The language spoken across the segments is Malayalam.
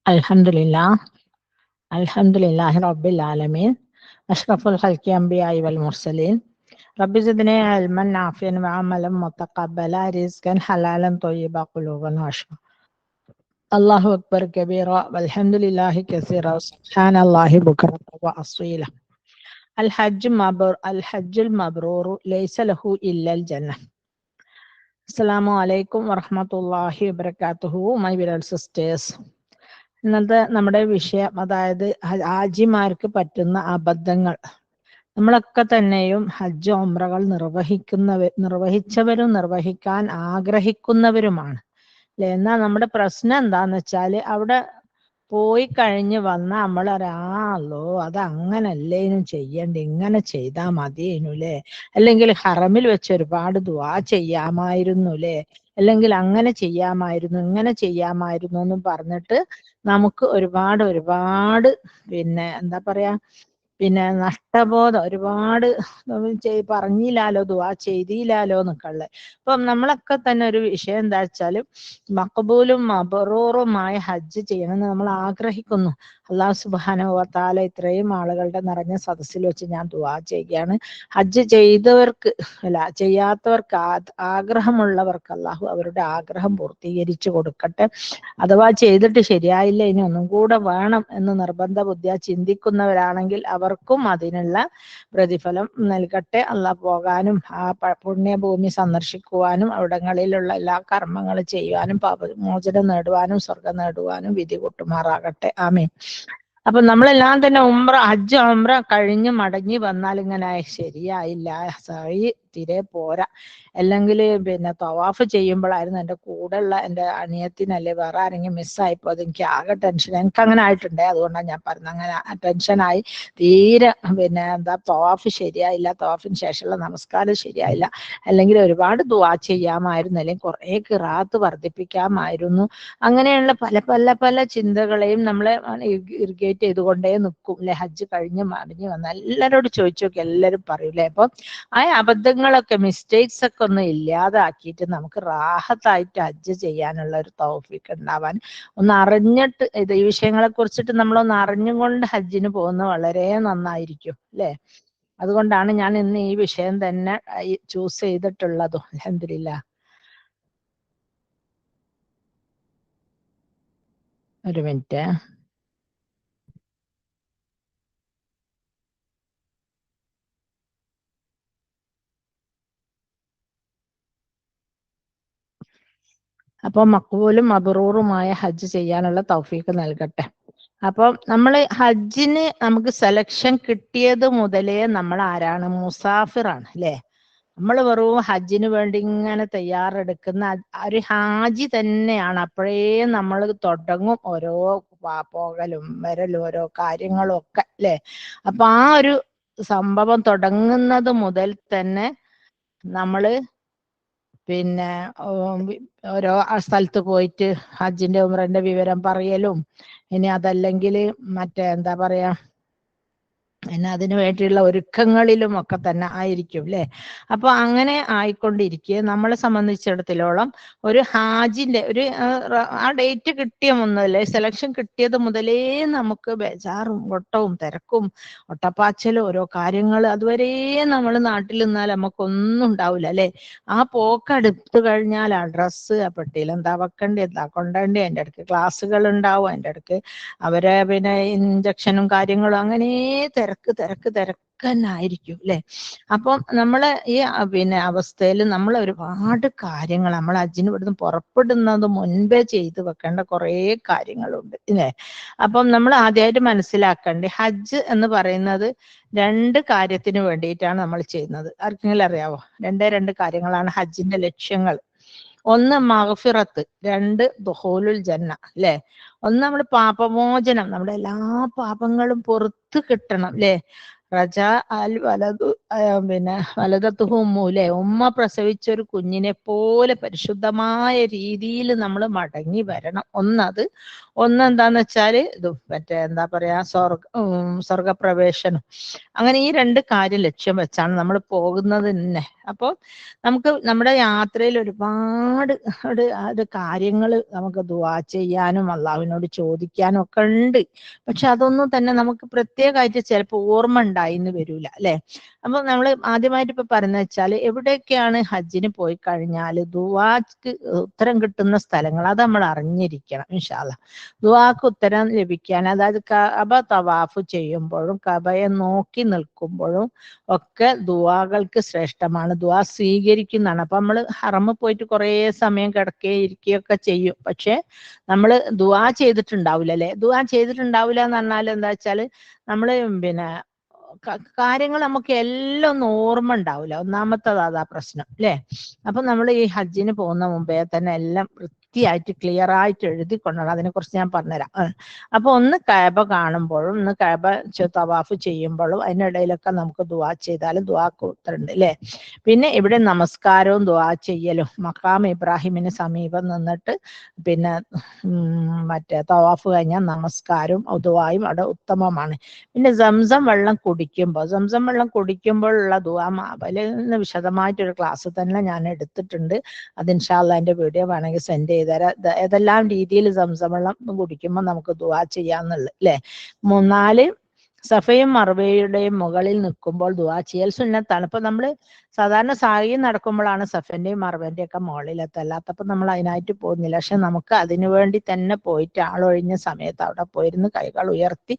Alhamdulillah, Alhamdulillahi Rabbil Alameen, Ashraful Khalqi Anbiya'i wal Mursaleen, Rabbi zidni ilman nafi'an wa amalan mutaqabbala, rizqan halalan tayyiba quluban khashi'a. Allahu Akbar kabira, walhamdulillahi kathira, subhanallahi bukratan wa asila. Al-Hajjul Mabrur, laysa lahu illa al-Jannah. Assalamu alaikum wa rahmatullahi wa barakatuhu, my beloved sisters. ഇന്നത്തെ നമ്മുടെ വിഷയം, അതായത് ഹാജിമാർക്ക് പറ്റുന്ന അബദ്ധങ്ങൾ. നമ്മളൊക്കെ തന്നെയും ഹജ്ജ് ഉംറകൾ നിർവഹിച്ചവരും നിർവഹിക്കാൻ ആഗ്രഹിക്കുന്നവരുമാണ് അല്ലെ. എന്നാൽ നമ്മുടെ പ്രശ്നം എന്താന്ന് വെച്ചാല്, അവിടെ പോയി കഴിഞ്ഞ് വന്ന നമ്മൾ അല്ലോ അത് അങ്ങനല്ലേനും ചെയ്യണ്ട, ഇങ്ങനെ ചെയ്താൽ മതിയേനുല്ലേ, അല്ലെങ്കിൽ ഹറമിൽ വെച്ച് ഒരുപാട് ദുആ ചെയ്യാമായിരുന്നുല്ലേ, അല്ലെങ്കിൽ അങ്ങനെ ചെയ്യാമായിരുന്നു ഇങ്ങനെ ചെയ്യാമായിരുന്നു എന്നും പറഞ്ഞിട്ട് നമുക്ക് ഒരുപാട് എന്താ പറയാ, നഷ്ടബോധം, ഒരുപാട് പറഞ്ഞില്ലാലോ, ദുആ ചെയ്തില്ലാലോ എന്നൊക്കെ ഉള്ളത്. അപ്പം നമ്മളൊക്കെ തന്നെ ഒരു വിഷയം എന്താ വെച്ചാല്, മഖബൂലും മബ്റൂറുമായ ഹജ്ജ് ചെയ്യണമെന്ന് നമ്മൾ ആഗ്രഹിക്കുന്നു. അല്ലാഹു സുബ്ഹാനഹു വ തആല ഇത്രയും ആളുകളുടെ നിറഞ്ഞ സദസ്സിൽ വെച്ച് ഞാൻ ദുആ ചെയ്യുകയാണ്, ഹജ്ജ് ചെയ്തവർക്ക് ചെയ്യാത്തവർക്ക്, ആഗ്രഹമുള്ളവർക്ക് അല്ലാഹു അവരുടെ ആഗ്രഹം പൂർത്തീകരിച്ചു കൊടുക്കട്ടെ. അഥവാ ചെയ്തിട്ട് ശരിയായില്ല, ഇനി ഒന്നും കൂടെ വേണം എന്ന് നിർബന്ധ ബുദ്ധിയാ ചിന്തിക്കുന്നവരാണെങ്കിൽ അവർക്കും അതിനുള്ള പ്രതിഫലം നൽകട്ടെ. അല്ലാഹ് പോകാനും ആ പുണ്യഭൂമി സന്ദർശിക്കുവാനും അവിടങ്ങളിലുള്ള എല്ലാ കർമ്മങ്ങളും ചെയ്യുവാനും പാപമോചനം നേടുവാനും സ്വർഗം നേടുവാനും വിധി കൂട്ടുമാറാകട്ടെ. ആമീൻ. അപ്പൊ നമ്മളെല്ലാം തന്നെ ഹജ്ജ് ഉംറ കഴിഞ്ഞ് മടങ്ങി വന്നാൽ ഇങ്ങനെ ശരിയായില്ല, സഅയ് തീരെ പോരാ, അല്ലെങ്കിൽ തവാഫ് ചെയ്യുമ്പോഴായിരുന്നു എൻ്റെ കൂടെയുള്ള എൻ്റെ അനിയത്തിനല്ലേ വേറെ ആരെങ്കിലും മിസ്സായിപ്പോ അത് എനിക്ക് ആകെ ടെൻഷൻ. എനിക്ക് അങ്ങനെ ആയിട്ടുണ്ട്, അതുകൊണ്ടാണ് ഞാൻ പറഞ്ഞത്. അങ്ങനെ ടെൻഷനായി തീരെ തവാഫ് ശരിയായില്ല, തവാഫിന് ശേഷമുള്ള നമസ്കാരം ശരിയായില്ല, അല്ലെങ്കിൽ ഒരുപാട് ദുആ ചെയ്യാമായിരുന്നു, അല്ലെങ്കിൽ കുറെ ഖിറാഅത്ത് വർദ്ധിപ്പിക്കാമായിരുന്നു. അങ്ങനെയുള്ള പല ചിന്തകളെയും നമ്മളെ ഇറിഗേറ്റ് ചെയ്തുകൊണ്ടേ നിൽക്കും അല്ലെ. ഹജ്ജ് കഴിഞ്ഞ് മടങ്ങി വന്നാൽ എല്ലാവരോടും ചോദിച്ചു നോക്കി, എല്ലാവരും പറയൂലേ. അപ്പം ആ അബദ്ധങ്ങളൊക്കെ, മിസ്റ്റേക്സ് ഒക്കെ ഒന്ന് ഇല്ലാതാക്കിയിട്ട് നമുക്ക് റാഹത്തായിട്ട് ഹജ്ജ് ചെയ്യാനുള്ള ഒരു തൗഫീഖ് ഉണ്ടാവാൻ, ഒന്ന് അറിഞ്ഞിട്ട് ഈ വിഷയങ്ങളെ കുറിച്ചിട്ട് നമ്മളൊന്ന് അറിഞ്ഞുകൊണ്ട് ഹജ്ജിന് പോകുന്നത് വളരെ നന്നായിരിക്കും അല്ലെ. അതുകൊണ്ടാണ് ഞാൻ ഇന്ന് ഈ വിഷയം തന്നെ ചൂസ് ചെയ്തിട്ടുള്ളതും. അൽഹംദുലില്ലാ. ഒരു മിനിറ്റ്. അപ്പൊ മഖ്ബൂലും മബ്റൂറുമായ ഹജ്ജ് ചെയ്യാനുള്ള തൗഫീഖ് നൽകട്ടെ. അപ്പം ഹജ്ജിന് നമുക്ക് സെലക്ഷൻ കിട്ടിയത് മുതലേ നമ്മൾ ആരാണ്? മുസാഫിറാണ് അല്ലെ. നമ്മൾ വെറും ഹജ്ജിന് വേണ്ടി ഇങ്ങനെ തയ്യാറെടുക്കുന്ന ഒരു ഹാജി തന്നെയാണ്. അപ്പോഴേ നമ്മൾ തുടങ്ങും ഓരോ പോകലും വരലും ഓരോ കാര്യങ്ങളും ഒക്കെ അല്ലെ. അപ്പൊ ആ ഒരു സംഭവം തുടങ്ങുന്നത് മുതൽ തന്നെ നമ്മള് ഓരോ സ്ഥലത്ത് പോയിട്ട് ഹജ്ജിന്റെ ഉംറന്റെ വിവരം പറയലും, ഇനി അതല്ലെങ്കിൽ എന്താ പറയാ, അതിനു വേണ്ടിയുള്ള ഒരുക്കങ്ങളിലും ഒക്കെ തന്നെ ആയിരിക്കും അല്ലെ. അപ്പൊ അങ്ങനെ ആയിക്കൊണ്ടിരിക്കെ നമ്മളെ സംബന്ധിച്ചിടത്തോളം ഒരു ഹാജിന്റെ ആ ഡേറ്റ് കിട്ടിയ മുതലേ, സെലക്ഷൻ കിട്ടിയത് മുതലേ നമുക്ക് ബേജാറും ഒട്ടവും തിരക്കും ഒട്ടപ്പാച്ചലും ഓരോ കാര്യങ്ങൾ. അതുവരെ നമ്മൾ നാട്ടിൽ നിന്നാൽ നമുക്കൊന്നും ഉണ്ടാവില്ല അല്ലെ. ആ പോക്കെടുത്തു കഴിഞ്ഞാൽ ആ ഡ്രസ്സ്, ആ പെട്ടിയിൽ എന്താ വെക്കണ്ടേ, എന്താ കൊണ്ടേണ്ടേ, അതിൻ്റെ ഇടയ്ക്ക് ക്ലാസ്സുകൾ ഉണ്ടാവും, അതിൻ്റെ ഇടയ്ക്ക് അവരെ ഇഞ്ചക്ഷനും കാര്യങ്ങളും, അങ്ങനെ തിരക്കന്നായിരിക്കും അല്ലെ. അപ്പം നമ്മള് ഈ അവസ്ഥയിൽ നമ്മൾ ഒരുപാട് കാര്യങ്ങൾ നമ്മൾ ഹജ്ജിന് ഇവിടുന്ന് പുറപ്പെടുന്നത് മുൻപേ ചെയ്തു വെക്കേണ്ട കുറെ കാര്യങ്ങളുണ്ട് അല്ലെ. അപ്പം നമ്മൾ ആദ്യമായിട്ട് മനസ്സിലാക്കേണ്ടത്, ഹജ്ജ് എന്ന് പറയുന്നത് രണ്ട് കാര്യത്തിന് വേണ്ടിയിട്ടാണ് നമ്മൾ ചെയ്യുന്നത്. ആർക്കെങ്കിലും അറിയാവോ? രണ്ട് കാര്യങ്ങളാണ് ഹജ്ജിന്റെ ലക്ഷ്യങ്ങൾ. ഒന്ന് മഗ്ഫിറത്ത്, രണ്ട് ദുഖൂലുൽ ജന്ന അല്ലെ. ഒന്ന് നമ്മൾ പാപമോചനം, നമ്മുടെ എല്ലാ പാപങ്ങളും പുറത്ത് കിട്ടണം അല്ലെ. റജ അൽ വലതു പിന്നെ വലതത്തുഹു ഉമ്മൂലെ, ഉമ്മ പ്രസവിച്ച ഒരു കുഞ്ഞിനെ പോലെ പരിശുദ്ധമായ രീതിയിൽ നമ്മൾ മടങ്ങി വരണം. ഒന്നെന്താന്ന് വെച്ചാല് ഇത് മറ്റേ എന്താ പറയാ സ്വർഗപ്രവേശനം. അങ്ങനെ ഈ രണ്ട് കാര്യം ലക്ഷ്യം വെച്ചാണ് നമ്മൾ പോകുന്നത് തന്നെ. അപ്പോൾ നമുക്ക് നമ്മുടെ യാത്രയിൽ ഒരുപാട് കാര്യങ്ങൾ നമുക്ക് ദുആ ചെയ്യാനും അള്ളാഹുവിനോട് ചോദിക്കാനും ഒക്കെ ഉണ്ട്. പക്ഷെ അതൊന്നും തന്നെ നമുക്ക് പ്രത്യേകമായിട്ട് ചിലപ്പോൾ ഓർമ്മ ഉണ്ടായിന്ന് വരൂല അല്ലെ. അപ്പൊ നമ്മൾ ആദ്യമായിട്ട് ഇപ്പൊ പറയുന്നത് വെച്ചാല് എവിടെയൊക്കെയാണ് ഹജ്ജിന് പോയി കഴിഞ്ഞാൽ ദുആക്ക് ഉത്തരം കിട്ടുന്ന സ്ഥലങ്ങൾ അത് നമ്മൾ അറിഞ്ഞിരിക്കണം. ഇൻഷാ അല്ലാഹ് ദുആക്ക് ഉത്തരം ലഭിക്കാൻ, അതായത് കഅബ തവാഫ് ചെയ്യുമ്പോഴും കഅബയെ നോക്കി നിൽക്കുമ്പോഴും ഒക്കെ ദുആകൾക്ക് ശ്രേഷ്ഠമാണ്, ദുആ സ്വീകരിക്കുന്നതാണ്. അപ്പൊ നമ്മൾ ഹറമിൽ പോയിട്ട് കുറേ സമയം കിടക്കുകയും ഇരിക്കുകയൊക്കെ ചെയ്യും. പക്ഷെ നമ്മൾ ദുആ ചെയ്തിട്ടുണ്ടാവില്ല അല്ലെ. ദുആ ചെയ്തിട്ടുണ്ടാവില്ല എന്ന് പറഞ്ഞാൽ എന്താ വെച്ചാല് നമ്മള് പിന്നെ കാര്യങ്ങൾ നമുക്ക് എല്ലാം ഒന്നും ഓർമ്മ ഉണ്ടാവില്ല. ഒന്നാമത്തത് അതാ പ്രശ്നം അല്ലെ. അപ്പൊ നമ്മൾ ഈ ഹജ്ജിന് പോകുന്ന മുമ്പേ തന്നെ എല്ലാം വൃത്തിയായിട്ട് ക്ലിയർ ആയിട്ട് എഴുതി കൊണ്ടുവരണം. അതിനെ കുറിച്ച് ഞാൻ പറഞ്ഞുതരാം. അപ്പൊ ഒന്ന് കഅബ കാണുമ്പോഴും ഒന്ന് കഅബ തവാഫ് ചെയ്യുമ്പോഴും അതിനിടയിലൊക്കെ നമുക്ക് ദുആ ചെയ്താലും ദുആക്ക് ഉത്തരമുണ്ട് അല്ലെ. പിന്നെ ഇവിടെ നമസ്കാരവും ദുആ ചെയ്യലും, മഖാം ഇബ്രാഹിമിന് സമീപം നിന്നിട്ട് പിന്നെ മറ്റേ തവാഫ് കഴിഞ്ഞാൽ നമസ്കാരവും ദുആയും അവിടെ ഉത്തമമാണ്. പിന്നെ സംസം വെള്ളം കുടിക്കുമ്പോഴുള്ള ദുആ അതിന് വിശദമായിട്ടൊരു ക്ലാസ് തന്നെ ഞാൻ എടുത്തിട്ടുണ്ട്. അത് ഇൻഷാ അല്ലാഹ് അതിന്റെ വീഡിയോ വേണമെങ്കിൽ സെൻഡ് ചെയ്തുതരാം. ഏതെല്ലാം രീതിയിൽ സംസം വെള്ളം കുടിക്കുമ്പോൾ നമുക്ക് ദുആ ചെയ്യാന്നുള്ളത് അല്ലെ. 4 സഫയും മർവയുടെയും മുകളിൽ നിൽക്കുമ്പോൾ ദുആ ചെയ്യൽ സുന്നത്താണ്. ഇപ്പൊ നമ്മള് സാധാരണ സായി നടക്കുമ്പോഴാണ് സഫന്റെയും മർവന്റെയും ഒക്കെ മുകളിലെത്തുക. അല്ലാത്തപ്പോൾ നമ്മൾ അതിനായിട്ട് പോകുന്നില്ല. പക്ഷെ നമുക്ക് അതിനു വേണ്ടി തന്നെ പോയിട്ട് ആളൊഴിഞ്ഞ സമയത്ത് അവിടെ പോയിരുന്ന് കൈകൾ ഉയർത്തി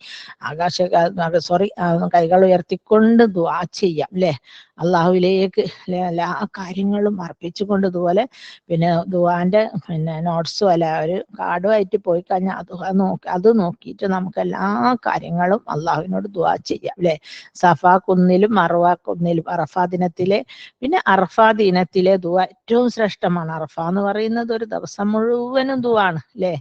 കൈകൾ ഉയർത്തിക്കൊണ്ട് ദുആ ചെയ്യാം അല്ലെ. അള്ളാഹുവിലേക്ക് എല്ലാ കാര്യങ്ങളും അർപ്പിച്ചുകൊണ്ട് ഇതുപോലെ പിന്നെ ദുആന്റെ പിന്നെ നോട്ട്സും അല്ല ഒരു കാർഡുമായിട്ട് പോയി കഴിഞ്ഞാൽ അത് നോക്കിയിട്ട് നമുക്ക് എല്ലാ കാര്യങ്ങളും അള്ളാഹുവിനോട് ദുആ ചെയ്യാം അല്ലെ. സഫാ കുന്നിലും മർവ കുന്നിലും അറഫാ ദിനത്തിലെ പിന്നെ അറഫാ ദിനത്തിലെ ദുആ ഏറ്റവും ശ്രേഷ്ഠമാണ്. അറഫ എന്ന് പറയുന്നത് ഒരു ദിവസം മുഴുവനും ദുആ ആണ് അല്ലെ.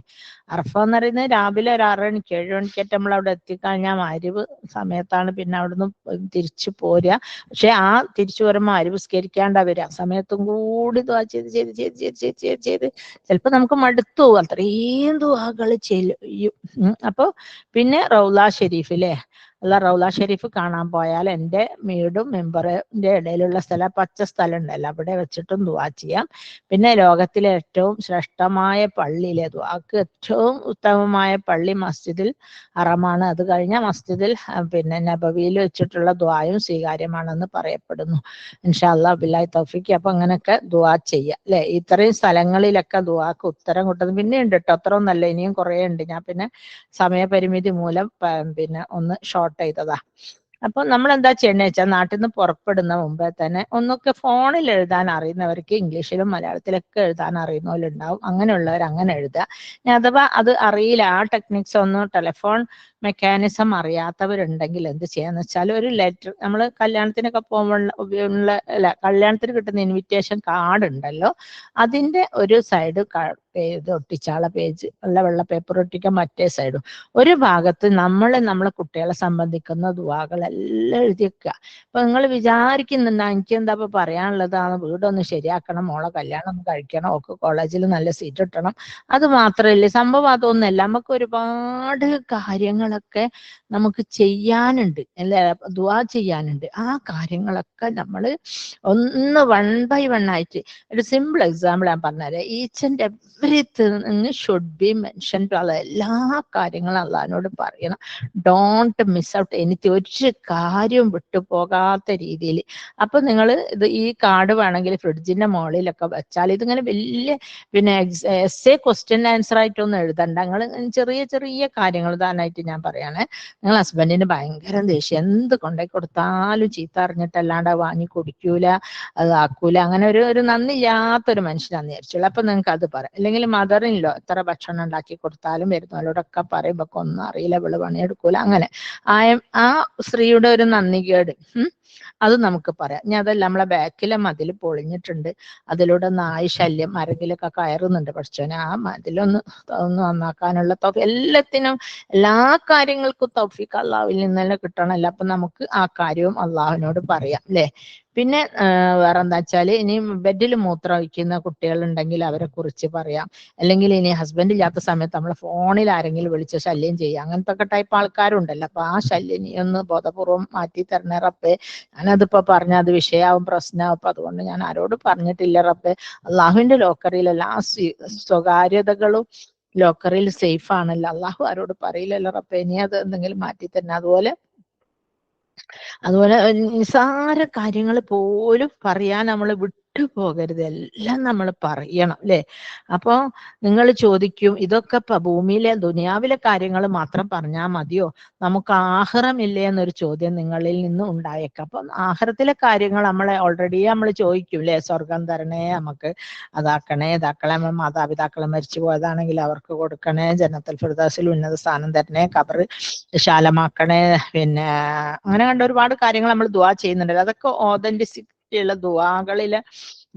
അറഫ എന്ന് പറയുന്നത് രാവിലെ ഒരു 6 മണിക്ക് 7 മണിക്കേറ്റ് നമ്മൾ അവിടെ എത്തിക്കഴിഞ്ഞാൽ മഗ്‌രിബ് സമയത്താണ് പിന്നെ അവിടുന്ന് തിരിച്ചു പോരുക. പക്ഷെ ആ തിരിച്ചു വരുമ്പോൾ മഗ്‌രിബ് നിസ്കരിക്കാണ്ടാ വരിക. ആ സമയത്തും കൂടി ദുആ ചെയ്ത് ചിലപ്പോൾ നമുക്ക് മടുത്തു പോകും. അത്രയും ദുആകൾ ചെയ്യും. അപ്പൊ പിന്നെ റൗള ഷെരീഫ് അല്ലേ. റൗള ഷെരീഫ് കാണാൻ പോയാൽ എൻ്റെ വീടും മെമ്പറിന്റെ ഇടയിലുള്ള സ്ഥലം പച്ച സ്ഥലം ഉണ്ടല്ലോ അവിടെ വെച്ചിട്ടും ദുആ ചെയ്യാം. പിന്നെ ലോകത്തിലെ ഏറ്റവും ശ്രേഷ്ഠമായ പള്ളിയിലെ ദുആക്ക് ഏറ്റവും ഉത്തമമായ പള്ളി മസ്ജിദുൽ ഹറമാണ്. അത് കഴിഞ്ഞ മസ്ജിദുൽ പിന്നെ നബവിയിൽ വെച്ചിട്ടുള്ള ദുആയും സ്വീകാര്യമാണെന്ന് പറയപ്പെടുന്നു. ഇൻഷാ അല്ലാഹ് ബില്ലാഹി തൗഫീഖ്. അപ്പൊ അങ്ങനെയൊക്കെ ദുആ ചെയ്യാം അല്ലെ. ഇത്രയും സ്ഥലങ്ങളിലൊക്കെ ദുആക്ക് ഉത്തരം കിട്ടുന്നു. പിന്നെ ഉണ്ട് കേട്ടോ, അത്ര ഒന്നല്ല, ഇനിയും കുറേ ഉണ്ട്. ഞാൻ പിന്നെ സമയപരിമിതി മൂലം പിന്നെ ഒന്ന് ഷോർട്ട് ചെയ്തതാ. അപ്പൊ നമ്മൾ എന്താ ചെയ്യണമെന്ന് വെച്ചാൽ നാട്ടിൽ നിന്ന് പുറപ്പെടുന്ന മുമ്പേ തന്നെ ഒന്നൊക്കെ ഫോണിൽ എഴുതാൻ അറിയുന്നവർക്ക് ഇംഗ്ലീഷിലും മലയാളത്തിലൊക്കെ എഴുതാൻ അറിയുന്നവരുണ്ടാവും. അങ്ങനെയുള്ളവർ അങ്ങനെ എഴുതുക. അഥവാ അത് അറിയില്ല, ആ ടെക്നിക്സ് ഒന്നും ടെലിഫോൺ മെക്കാനിസം അറിയാത്തവരുണ്ടെങ്കിൽ എന്ത് ചെയ്യാന്ന് വെച്ചാൽ ഒരു ലെറ്റർ നമ്മൾ കല്യാണത്തിനൊക്കെ പോകുമ്പോൾ കല്യാണത്തിന് കിട്ടുന്ന ഇൻവിറ്റേഷൻ കാർഡ് ഉണ്ടല്ലോ, അതിന്റെ ഒരു സൈഡ് ഒട്ടിച്ചാള പേജ് വെള്ള പേപ്പർ ഒട്ടിക്കാൻ മറ്റേ സൈഡും ഒരു ഭാഗത്ത് നമ്മളെ കുട്ടികളെ സംബന്ധിക്കുന്ന ദുആകളെല്ലാം എഴുതി വെക്കുക. അപ്പൊ നിങ്ങൾ വിചാരിക്കുന്നുണ്ട് എനിക്ക് എന്താ ഇപ്പൊ പറയാനുള്ളതാണ്, വീടൊന്ന് ശരിയാക്കണം, മോളെ കല്യാണം ഒന്ന് കഴിക്കണം, ഒക്കെ കോളേജിൽ നല്ല സീറ്റ് കിട്ടണം, അത് മാത്രമല്ല സംഭവം. അതൊന്നല്ല, നമുക്ക് ഒരുപാട് കാര്യങ്ങളൊക്കെ നമുക്ക് ചെയ്യാനുണ്ട് അല്ലെ, ദുആ ചെയ്യാനുണ്ട്. ആ കാര്യങ്ങളൊക്കെ നമ്മൾ ഒന്ന് 1 by 1 ആയിട്ട് ഒരു സിമ്പിൾ എക്സാമ്പിൾ ഞാൻ പറഞ്ഞുതരാം. Each and everything should be mention to Allah. എല്ലാ കാര്യങ്ങളും അള്ളാഹിനോട് പറയണം. ഡോണ്ട് മിസ് ഔട്ട് എനിത്തി, ഒരു കാര്യവും വിട്ടുപോകാത്ത രീതിയിൽ. അപ്പൊ നിങ്ങൾ ഈ കാർഡ് വേണമെങ്കിൽ ഫ്രിഡ്ജിന്റെ മുകളിലൊക്കെ വെച്ചാൽ ഇതിങ്ങനെ വലിയ പിന്നെ എസ്സേ ക്വസ്റ്റ്യൻ ആൻസർ ആയിട്ടൊന്നും എഴുതണ്ട. നിങ്ങൾ ചെറിയ ചെറിയ കാര്യങ്ങൾ ഉദാഹരണമായിട്ട് ഞാൻ പറയാണ്, നിങ്ങൾ ഹസ്ബൻഡിന് ഭയങ്കര ദേഷ്യം, എന്ത് കൊണ്ടുപോയി കൊടുത്താലും ചീത്ത അറിഞ്ഞിട്ടല്ലാണ്ട് വാങ്ങി കുടിക്കൂല, അത് ആക്കൂല, അങ്ങനെ ഒരു നന്ദിയില്ലാത്തൊരു മനുഷ്യനാന്ന് വിചാരിച്ചോളൂ. അപ്പൊ നിങ്ങൾക്ക് അത് പറയാം. അല്ലെങ്കിൽ മദറിനിലോ എത്ര ഭക്ഷണം ഉണ്ടാക്കി കൊടുത്താലും വരുന്നവരോടൊക്കെ പറയും ഇവക്ക് ഒന്നും അറിയില്ല, ഇവള് പണിയെടുക്കൂല, അങ്ങനെ ആ സ്ത്രീയുടെ ഒരു നന്ദികേട് അത് നമുക്ക് പറയാം. ഇനി അതല്ല നമ്മളെ ബാക്കിലെ മതിൽ പൊളിഞ്ഞിട്ടുണ്ട്, അതിലൂടെ നായ് ശല്യം ആരെങ്കിലുമൊക്കെ കയറുന്നുണ്ട്, പഠിച്ചോനെ ആ മതിലൊന്ന് ഒന്ന് നന്നാക്കാനുള്ള എല്ലാത്തിനും എല്ലാ കാര്യങ്ങൾക്കും തൗഫീഖ് അള്ളാഹുവിൽ നിന്ന് തന്നെ കിട്ടണമല്ലോ. അപ്പൊ നമുക്ക് ആ കാര്യവും അള്ളാഹുവിനോട് പറയാം അല്ലെ. പിന്നെ വേറെ എന്താ വെച്ചാല്, ഇനി ബെഡിൽ മൂത്രം ഒഴിക്കുന്ന കുട്ടികളുണ്ടെങ്കിൽ അവരെ കുറിച്ച് പറയാം. അല്ലെങ്കിൽ ഇനി ഹസ്ബൻഡ് ഇല്ലാത്ത സമയത്ത് നമ്മളെ ഫോണിൽ ആരെങ്കിലും വിളിച്ച് ശല്യം ചെയ്യുക, അങ്ങനത്തെ ഒക്കെ ടൈപ്പ് ആൾക്കാരുണ്ടല്ലോ. അപ്പൊ ആ ശല്യം നീ ഒന്ന് ബോധപൂർവം മാറ്റി തരണേ റബ്ബേ. ഞാനതിപ്പോ പറഞ്ഞ അത് വിഷയാവും, പ്രശ്നമാവും. അപ്പൊ അതുകൊണ്ട് ഞാൻ ആരോട് പറഞ്ഞിട്ടില്ല റബ്ബേ. അള്ളാഹുവിന്റെ ലോക്കറിൽ എല്ലാ സ്വകാര്യതകളും ലോക്കറിൽ സേഫ് ആണല്ലോ. അള്ളാഹു ആരോട് പറയില്ലല്ലോ റബ്ബേ. ഇനി അത് എന്തെങ്കിലും മാറ്റി തന്നെ. അതുപോലെ നിസാര കാര്യങ്ങൾ പോലും പറയാൻ നമ്മൾ വിട്ടുപോകരുത്, എല്ലാം നമ്മൾ പറയണം അല്ലെ. അപ്പൊ നിങ്ങൾ ചോദിക്കും, ഇതൊക്കെ ഭൂമിയിലെ ദുനിയാവിലെ കാര്യങ്ങൾ മാത്രം പറഞ്ഞാൽ മതിയോ, നമുക്ക് ആഖിറമില്ലേ എന്നൊരു ചോദ്യം നിങ്ങളിൽ നിന്ന് ഉണ്ടായേക്കാം. അപ്പൊ ആഖിറത്തിലെ കാര്യങ്ങൾ നമ്മളെ ഓൾറെഡി നമ്മൾ ചോദിക്കും അല്ലെ. സ്വർഗം തരണേ, നമുക്ക് അതാക്കണേ ഇതാക്കളെ, നമ്മൾ മാതാപിതാക്കളെ മരിച്ചു പോയതാണെങ്കിൽ അവർക്ക് കൊടുക്കണേ, ജന്നത്തുൽ ഫിർദൗസിൽ ഉന്നത സ്ഥാനം തരണേ, ഖബർ വിശാലമാക്കണേ, പിന്നെ അങ്ങനെ കണ്ട ഒരുപാട് കാര്യങ്ങൾ നമ്മൾ ദുആ ചെയ്യുന്നുണ്ടല്ലോ. അതൊക്കെ ഓതന്റിസിറ്റി ഉള്ള ദുആകളിലെ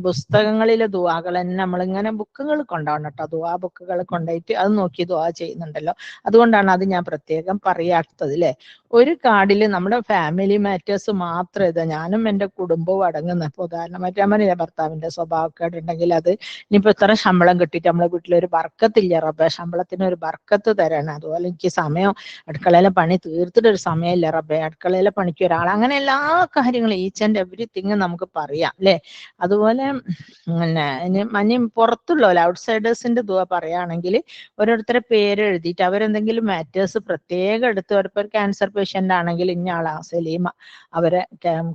പുസ്തകങ്ങളിലെ ദുആകൾ തന്നെ നമ്മളിങ്ങനെ ബുക്കുകൾ കൊണ്ടുപോകണം കേട്ടോ. ദുആ ബുക്കുകൾ കൊണ്ടുപോയിട്ട് അത് നോക്കി ദുആ ചെയ്യുന്നുണ്ടല്ലോ. അതുകൊണ്ടാണ് അത് ഞാൻ പ്രത്യേകം പറയാത്തത് അല്ലെ. ഒരു കാർഡിൽ നമ്മുടെ ഫാമിലി മാറ്റേഴ്സ് മാത്രം എഴുതാം, ഞാനും എൻ്റെ കുടുംബവും അടങ്ങുന്ന. ഇപ്പൊ ഉദാഹരണമായിട്ട് ഞാൻ പറഞ്ഞില്ല, ഭർത്താവിന്റെ സ്വഭാവക്കേട് ഉണ്ടെങ്കിൽ അത് ഇനിയിപ്പോ ഇത്ര ശമ്പളം കിട്ടിയിട്ട് നമ്മളെ വീട്ടിലൊരു ബർക്കത്തില്ല റബ്ബേ, ശമ്പളത്തിന് ഒരു ബർക്കത്ത് തരണം. അതുപോലെ എനിക്ക് സമയം അടുക്കളയിലെ പണി തീർത്തിട്ട് ഒരു സമയമില്ല റബ്ബേ, അടുക്കളയിലെ പണിക്ക് ഒരാൾ, അങ്ങനെ എല്ലാ കാര്യങ്ങളും ഈച്ച് ആൻഡ് എവരിത്തിങ് നമുക്ക് പറയാം അല്ലെ. അതുപോലെ പിന്നെ ഇനി പുറത്തുള്ള ഔട്ട്സൈഡേഴ്സിന്റെ ദുആ പറയുകയാണെങ്കിൽ ഓരോരുത്തരെ പേര് എഴുതിയിട്ട് അവരെന്തെങ്കിലും മാറ്റേഴ്സ് പ്രത്യേകം എടുത്ത്, ഒരു ക്യാൻസർ പേഷ്യന്റ് ആണെങ്കിൽ ഇന്ന ആളാ സലീമ, അവരെ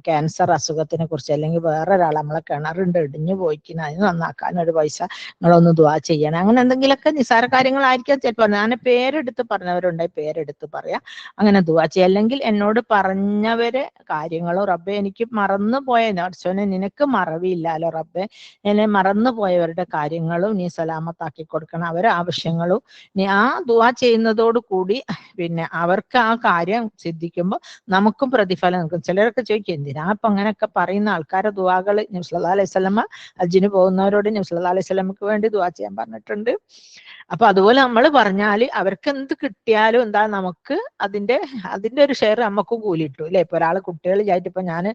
ക്യാൻസർ അസുഖത്തിനെ കുറിച്ച്, അല്ലെങ്കിൽ വേറൊരാൾ നമ്മളെ കിണറുണ്ട് ഇടിഞ്ഞു പോയിക്കുന്ന, അതിന് നന്നാക്കാൻ ഒരു പൈസ നിങ്ങളൊന്ന് ദുആ ചെയ്യണം, അങ്ങനെ എന്തെങ്കിലുമൊക്കെ നിസ്സാര കാര്യങ്ങളായിരിക്കാം ചിലപ്പോൾ. ഞാൻ പേരെടുത്ത് പറഞ്ഞവരുണ്ടായി, പേരെടുത്ത് പറയാം, അങ്ങനെ ദുആ ചെയ്യുക. അല്ലെങ്കിൽ എന്നോട് പറഞ്ഞവരെ കാര്യങ്ങളോ റബ്ബെ എനിക്ക് മറന്നു പോയ അർച്ചോനെ, നിനക്ക് മറവിയില്ലാലോ റബ്ബെ, എന്നെ മറന്നു പോയവരുടെ കാര്യങ്ങളും നീ സലാമത്താക്കി കൊടുക്കണം, അവരെ ആവശ്യങ്ങളും നീ ആ ദുആ ചെയ്യുന്നതോട് കൂടി പിന്നെ അവർക്ക് ആ കാര്യം സിദ്ധിക്കുമ്പോൾ നമുക്കും പ്രതിഫലം നിൽക്കും. ചിലരൊക്കെ ചോദിക്കും, എന്തിനാ ഇപ്പൊ അങ്ങനെയൊക്കെ പറയുന്ന ആൾക്കാരെ ദുആകൾ. നബി സല്ലല്ലാഹു അലൈഹി വസല്ലമ ഹജ്ജിന് പോകുന്നവരോട് നബി സല്ലല്ലാഹു അലൈഹി വസല്ലമക്ക് വേണ്ടി ദുആ ചെയ്യാൻ പറഞ്ഞിട്ടുണ്ട്. അപ്പൊ അതുപോലെ നമ്മൾ പറഞ്ഞാല് അവർക്ക് എന്ത് കിട്ടിയാലും എന്താ, നമുക്ക് അതിന്റെ ഒരു ഷെയർ നമുക്കും കൂലി കിട്ടും അല്ലെ. ഇപ്പൊ ഒരാൾ കുട്ടികളിലായിട്ട്, ഇപ്പൊ ഞാൻ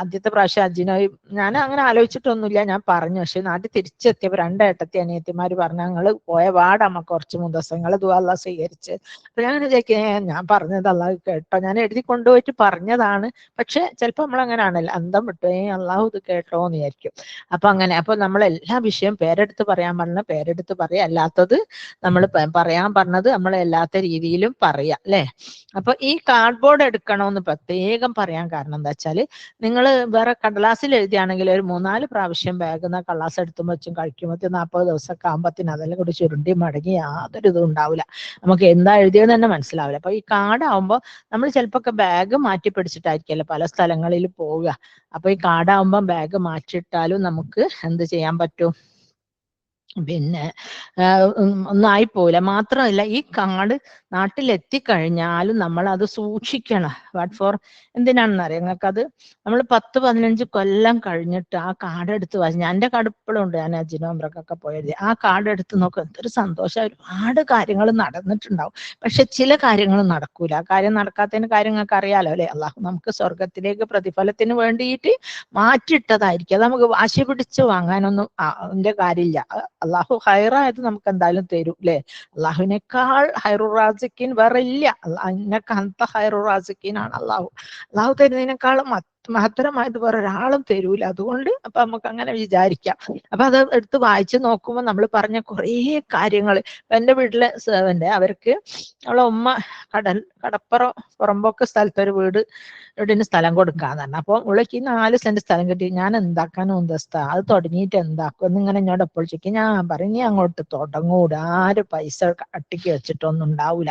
ആദ്യത്തെ പ്രാവശ്യം ഹജ്ജിനായി ഞാൻ അങ്ങനെ ആലോചിച്ചിട്ടൊന്നുമില്ല, ഞാൻ പറഞ്ഞു. പക്ഷെ നാട്ടിൽ തിരിച്ചെത്തിയപ്പോ രണ്ടേട്ടത്തി അനിയത്തിമാര് പറഞ്ഞു, ഞങ്ങൾ പോയ പാടമ്മ കുറച്ച് ദിവസങ്ങൾ ദുആ അല്ലാഹ് സ്വീകരിച്ച്. അപ്പൊ ഞാൻ ഞാൻ പറഞ്ഞത് അല്ലാഹ് കേട്ടോ, ഞാൻ എഴുതി കൊണ്ടുപോയിട്ട് പറഞ്ഞതാണ്. പക്ഷെ ചിലപ്പോ നമ്മൾ അങ്ങനെ ആണല്ലോ, അന്തം വിട്ടു, അള്ളാഹു ഇത് കേട്ടോ എന്ന് വിചാരിക്കും. അപ്പൊ അങ്ങനെ, അപ്പൊ നമ്മൾ എല്ലാ വിഷയം പേരെടുത്ത് പറയാൻ പറഞ്ഞ പേരെടുത്ത് പറയാ, അല്ലാത്തത് നമ്മൾ പറയാൻ പറഞ്ഞത് നമ്മൾ എല്ലാത്ത രീതിയിലും പറയാം അല്ലെ. അപ്പൊ ഈ കാർഡ്ബോർഡ് എടുക്കണമെന്ന് പ്രത്യേകം പറയാൻ കാരണം എന്താ വെച്ചാല്, നിങ്ങൾ വേറെ കടലാസിൽ എഴുതിയാണെങ്കിൽ ഒരു 3-4 പ്രാവശ്യം ബാഗിൽ കടലാസ് എടുത്തും വെച്ചും കഴിക്കുമ്പോൾ 40 ദിവസമൊക്കെ ആകുമ്പോഴത്തേന് അതെല്ലാം കൂടി ചുരുണ്ടി മടങ്ങി യാതൊരു ഇതും ഉണ്ടാവില്ല, നമുക്ക് എന്താ എഴുതിയെന്ന് തന്നെ മനസ്സിലാവില്ല. അപ്പൊ ഈ കാർഡ് ആവുമ്പോൾ നമ്മൾ ചിലപ്പോ ഒക്കെ ബാഗ് മാറ്റി പിടിച്ചിട്ടായിരിക്കല്ലോ പല സ്ഥലങ്ങളിൽ പോവുക. അപ്പൊ ഈ കാർഡാകുമ്പോൾ ബാഗ് മാറ്റിയിട്ടാലും നമുക്ക് എന്ത് ചെയ്യാൻ പറ്റും, പിന്നെ ഒന്നും ആയിപ്പോവില്ല. മാത്രമല്ല ഈ കാർഡ് നാട്ടിലെത്തിക്കഴിഞ്ഞാലും നമ്മൾ അത് സൂക്ഷിക്കണം. വാട്ട് ഫോർ, എന്തിനാണെന്നറിയാം നിങ്ങൾക്കത്, നമ്മൾ 10-15 കൊല്ലം കഴിഞ്ഞിട്ട് ആ കാർഡ് എടുത്ത് വായിച്ചു. ഞാൻ എൻ്റെ കാർഡ് ഇപ്പോഴും ഉണ്ട്, ഞാൻ ഹജ്ജിനും ഉംറയ്ക്കൊക്കെ പോയത്. ആ കാർഡ് എടുത്ത് നോക്കും, എന്തൊരു സന്തോഷം. ഒരുപാട് കാര്യങ്ങൾ നടന്നിട്ടുണ്ടാവും, പക്ഷെ ചില കാര്യങ്ങൾ നടക്കൂല. ആ കാര്യം നടക്കാത്തതിന് കാര്യങ്ങൾക്ക് അറിയാലോ അല്ലെ. അള്ളാഹു നമുക്ക് സ്വർഗത്തിലേക്ക് പ്രതിഫലത്തിന് വേണ്ടിയിട്ട് മാറ്റിയിട്ടതായിരിക്കും. അത് നമുക്ക് വാശി പിടിച്ച് വാങ്ങാനൊന്നും അതിന്റെ കാര്യമില്ല. അള്ളാഹു ഹൈറായത് നമുക്ക് എന്തായാലും തരും അല്ലെ. അള്ളാഹുവിനേക്കാൾ ഹൈറുറാസിക്കിൻ വേറെ ഇല്ല. അന്നത്തെ ഹൈറുറാസിക്കിൻ ആണ് അള്ളാഹു. അള്ളാഹു തരുന്നതിനേക്കാളും മഹത്തരമായത് വേറെ ഒരാളും തരൂല. അതുകൊണ്ട് അപ്പൊ നമുക്ക് അങ്ങനെ വിചാരിക്കാം. അപ്പൊ അത് എടുത്ത് വായിച്ചു നോക്കുമ്പോൾ നമ്മൾ പറഞ്ഞ കുറേ കാര്യങ്ങൾ, എന്റെ വീട്ടിലെ സേവന്റെ അവർക്ക് അവളെ ഉമ്മ കടപ്പുറം പുറമ്പോക്ക് സ്ഥലത്ത് ഒരു വീടിന് സ്ഥലം കൊടുക്കാന്ന് പറഞ്ഞു. അപ്പൊ ഉള്ളക്ക് 4 സെന്റ് സ്ഥലം കിട്ടി, ഞാൻ എന്താക്കാനും ഉദ്ദേശിച്ച അത് തുടങ്ങിയിട്ട് എന്താക്കും എന്നിങ്ങനെ എന്നോട് എപ്പോൾ ചോദിക്കും. ഞാൻ പറയും, നീ അങ്ങോട്ട് തുടങ്ങൂല, ആര് പൈസ അട്ടിക്ക് വെച്ചിട്ടൊന്നും ഉണ്ടാവൂല.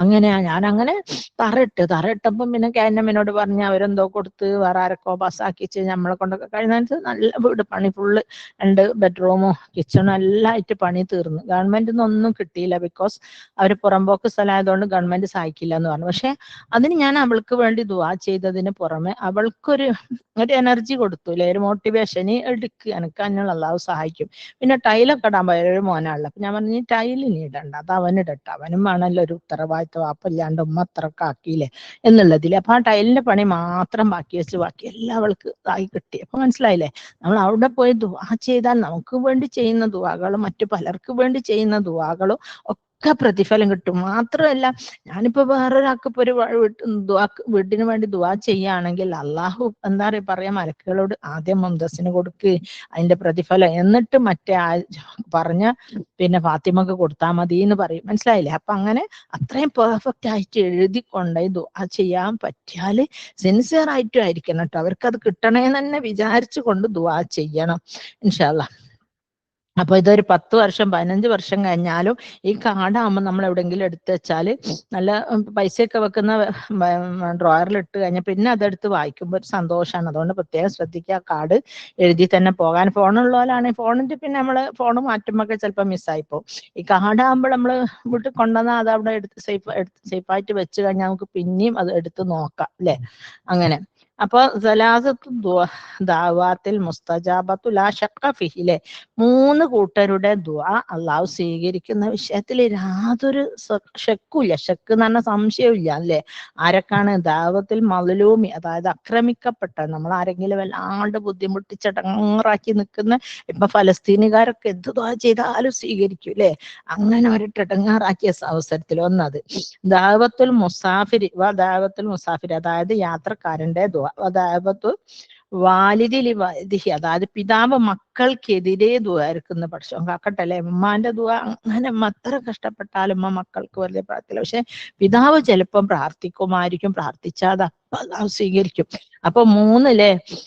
അങ്ങനെയാ ഞാൻ അങ്ങനെ തറയിട്ടപ്പം പിന്നെ കാനമ്മനോട് പറഞ്ഞ് അവരെന്തോ കൊടുത്ത് വേറെ വേറെ ആരൊക്കെ പാസ്സാക്കിച്ച് നമ്മളെ കൊണ്ടൊക്കെ കഴിഞ്ഞാൽ നല്ല വീട് പണി ഫുള്ള് 2 ബെഡ്റൂമും കിച്ചണും എല്ലാം ആയിട്ട് പണി തീർന്നു. ഗവൺമെന്റിൽ നിന്നൊന്നും കിട്ടിയില്ല. ബിക്കോസ് അവർ പുറമ്പോക്ക് സ്ഥലമായതുകൊണ്ട് ഗവൺമെന്റ് സഹായിക്കില്ല എന്ന് പറഞ്ഞു. പക്ഷെ അതിന് ഞാൻ അവൾക്ക് വേണ്ടി ദുആ ചെയ്തതിന് പുറമെ അവൾക്കൊരു എനർജി കൊടുത്തൂലേ, ഒരു മോട്ടിവേഷൻ. എടുക്ക്, എനിക്ക് അന്നുള്ള അള്ളാഹു സഹായിക്കും. പിന്നെ ടൈലൊക്കെ ഇടാൻ പോയ ഒരു മോനാണല്ലോ. അപ്പൊ ഞാൻ പറഞ്ഞു ടൈൽ നീ ഇടണ്ട, അത് അവനിടട്ടെ, അവനും വേണമല്ലോ ഒരു ഉത്തരവാദിത്വം, വാപ്പല്ലാണ്ട് ഉമ്മ അത്രക്ക് ആക്കിയില്ലേ എന്നുള്ളതിൽ. അപ്പൊ ആ ടൈലിന്റെ പണി മാത്രം ബാക്കി വെച്ച് ബാക്കി എല്ലാം അവൾക്ക് ആയി കിട്ടി. അപ്പൊ മനസ്സിലായില്ലേ, നമ്മൾ അവിടെ പോയി ദുആ ചെയ്താൽ നമുക്ക് വേണ്ടി ചെയ്യുന്ന ദുആകളും മറ്റു പലർക്ക് വേണ്ടി ചെയ്യുന്ന ദുആകളും ഒക്കെ പ്രതിഫലം കിട്ടും. മാത്രമല്ല, ഞാനിപ്പോ വേറൊരാൾക്ക് ഇപ്പൊ ഒരു വീട്ടിന് വേണ്ടി ദുആ ചെയ്യുകയാണെങ്കിൽ അള്ളാഹു എന്താ പറയാ, മലക്കുകളോട് ആദ്യം മുംതസിന് കൊടുക്ക് അതിന്റെ പ്രതിഫലം, എന്നിട്ട് മറ്റേ പറഞ്ഞ പിന്നെ ഫാത്തിമക്ക് കൊടുത്താൽ മതി എന്ന് പറയും. മനസ്സിലായില്ലേ? അപ്പൊ അങ്ങനെ അത്രയും പെർഫെക്റ്റ് ആയിട്ട് എഴുതിക്കൊണ്ട് ദുആ ചെയ്യാൻ പറ്റിയാല് സിൻസിയർ ആയിട്ടും ആയിരിക്കണം കേട്ടോ. അവർക്കത് കിട്ടണേന്ന് തന്നെ വിചാരിച്ചു കൊണ്ട് ദുആ ചെയ്യണം ഇൻഷാ അല്ലാഹ്. അപ്പൊ ഇതൊരു 10 വർഷം 15 വർഷം കഴിഞ്ഞാലും ഈ കാർഡാകുമ്പോൾ നമ്മൾ എവിടെയെങ്കിലും എടുത്തു വെച്ചാല് നല്ല പൈസയൊക്കെ വെക്കുന്ന ഡ്രോയറിൽ ഇട്ട് കഴിഞ്ഞാൽ പിന്നെ അതെടുത്ത് വായിക്കുമ്പോൾ ഒരു സന്തോഷമാണ്. അതുകൊണ്ട് പ്രത്യേകം ശ്രദ്ധിക്കുക, കാർഡ് എഴുതി തന്നെ പോകാൻ. ഫോണുള്ളവരാണെങ്കിൽ ഫോണിന്റെ പിന്നെ നമ്മള് ഫോൺ മാറ്റുമ്പോൾ ചിലപ്പോൾ മിസ്സായിപ്പോ. ഈ കാർഡാകുമ്പോൾ നമ്മള് വീട്ടിൽ കൊണ്ടുവന്നാൽ അത് അവിടെ എടുത്ത് സേഫായിട്ട് വെച്ച് കഴിഞ്ഞാൽ നമുക്ക് പിന്നെയും അത് എടുത്ത് നോക്കാം അല്ലെ. അങ്ങനെ അപ്പൊ ദഅവാത്തിൽ മുസ്തജാബത്തു ലാ ശക്ക ഫിഹി ല്ലേ, 3 കൂട്ടരുടെ ദുആ അള്ളാഹു സ്വീകരിക്കുന്ന വിഷയത്തിൽ യാതൊരു ശക്കുമില്ല. ശക്ക് എന്ന് പറഞ്ഞ സംശയമില്ല അല്ലേ. ആരൊക്കെയാണ്? ദഅവത്തുൽ മദ്ലൂമി, അതായത് ആക്രമിക്കപ്പെട്ട, നമ്മൾ ആരെങ്കിലും വല്ലാണ്ട് ബുദ്ധിമുട്ടിച്ചടങ്ങാറാക്കി നിൽക്കുന്ന, ഇപ്പൊ ഫലസ്തീനുകാരൊക്കെ എന്ത് ദുആ ചെയ്താലും സ്വീകരിക്കും അല്ലെ. അങ്ങനെ ഒരിട്ടടങ്ങാറാക്കിയ അവസരത്തിൽ ഒന്നത് ദഅവത്തുൽ മുസാഫിരി ദഅവത്തുൽ മുസാഫിരി, അതായത് യാത്രക്കാരന്റെ ദുആ. ദഅവത്തു വാലിദിലി വൽദിഹി, അതായത് പിതാവ് മക്കൾക്കെതിരെ ദുആർക്കുന്ന പഠിച്ചോ കാക്കട്ടെ അല്ലെ. ഉമ്മാന്റെ ദുആ അങ്ങനെ അത്ര കഷ്ടപ്പെട്ടാലും ഉമ്മ മക്കൾക്ക് വലിയ പ്രാർത്ഥില്ല, പക്ഷെ പിതാവ് ചിലപ്പം പ്രാർത്ഥിക്കുമായിരിക്കും, പ്രാർത്ഥിച്ചാൽ അപ്പൊ അള്ളാഹു സ്വീകരിക്കും. അപ്പൊ 3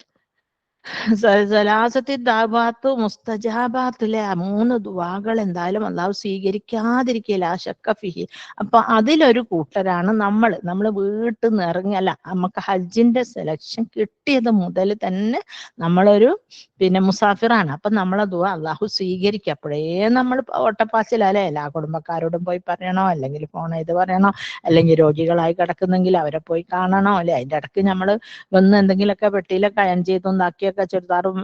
മുസ്തജാബാത്തിലെ 3 ദുആകൾ എന്തായാലും അള്ളാഹു സ്വീകരിക്കാതിരിക്കില്ല, ശക്ക ഫിഹി. അപ്പൊ അതിലൊരു കൂട്ടരാണ് നമ്മൾ വീട്ടിൽ നിന്ന് ഇറങ്ങിയല്ല, നമുക്ക് ഹജ്ജിന്റെ സെലക്ഷൻ കിട്ടിയത് മുതൽ തന്നെ നമ്മളൊരു പിന്നെ മുസാഫിറാണ്. അപ്പൊ നമ്മളെ ദുആ അള്ളാഹു സ്വീകരിക്കും. അപ്പോഴേ നമ്മൾ ഓട്ടപ്പാച്ചിലല്ലേ, എല്ലാ കുടുംബക്കാരോടും പോയി പറയണോ, അല്ലെങ്കിൽ ഫോൺ ചെയ്ത് പറയണോ, അല്ലെങ്കിൽ രോഗികളായി കിടക്കുന്നെങ്കിൽ അവരെ പോയി കാണണോ അല്ലെ. അതിന്റെ ഇടയ്ക്ക് നമ്മൾ വന്ന് എന്തെങ്കിലുമൊക്കെ പെട്ടിയിലൊക്കെ അയൺ ചെയ്തുണ്ടാക്കിയൊക്കെ ചുരിദാറും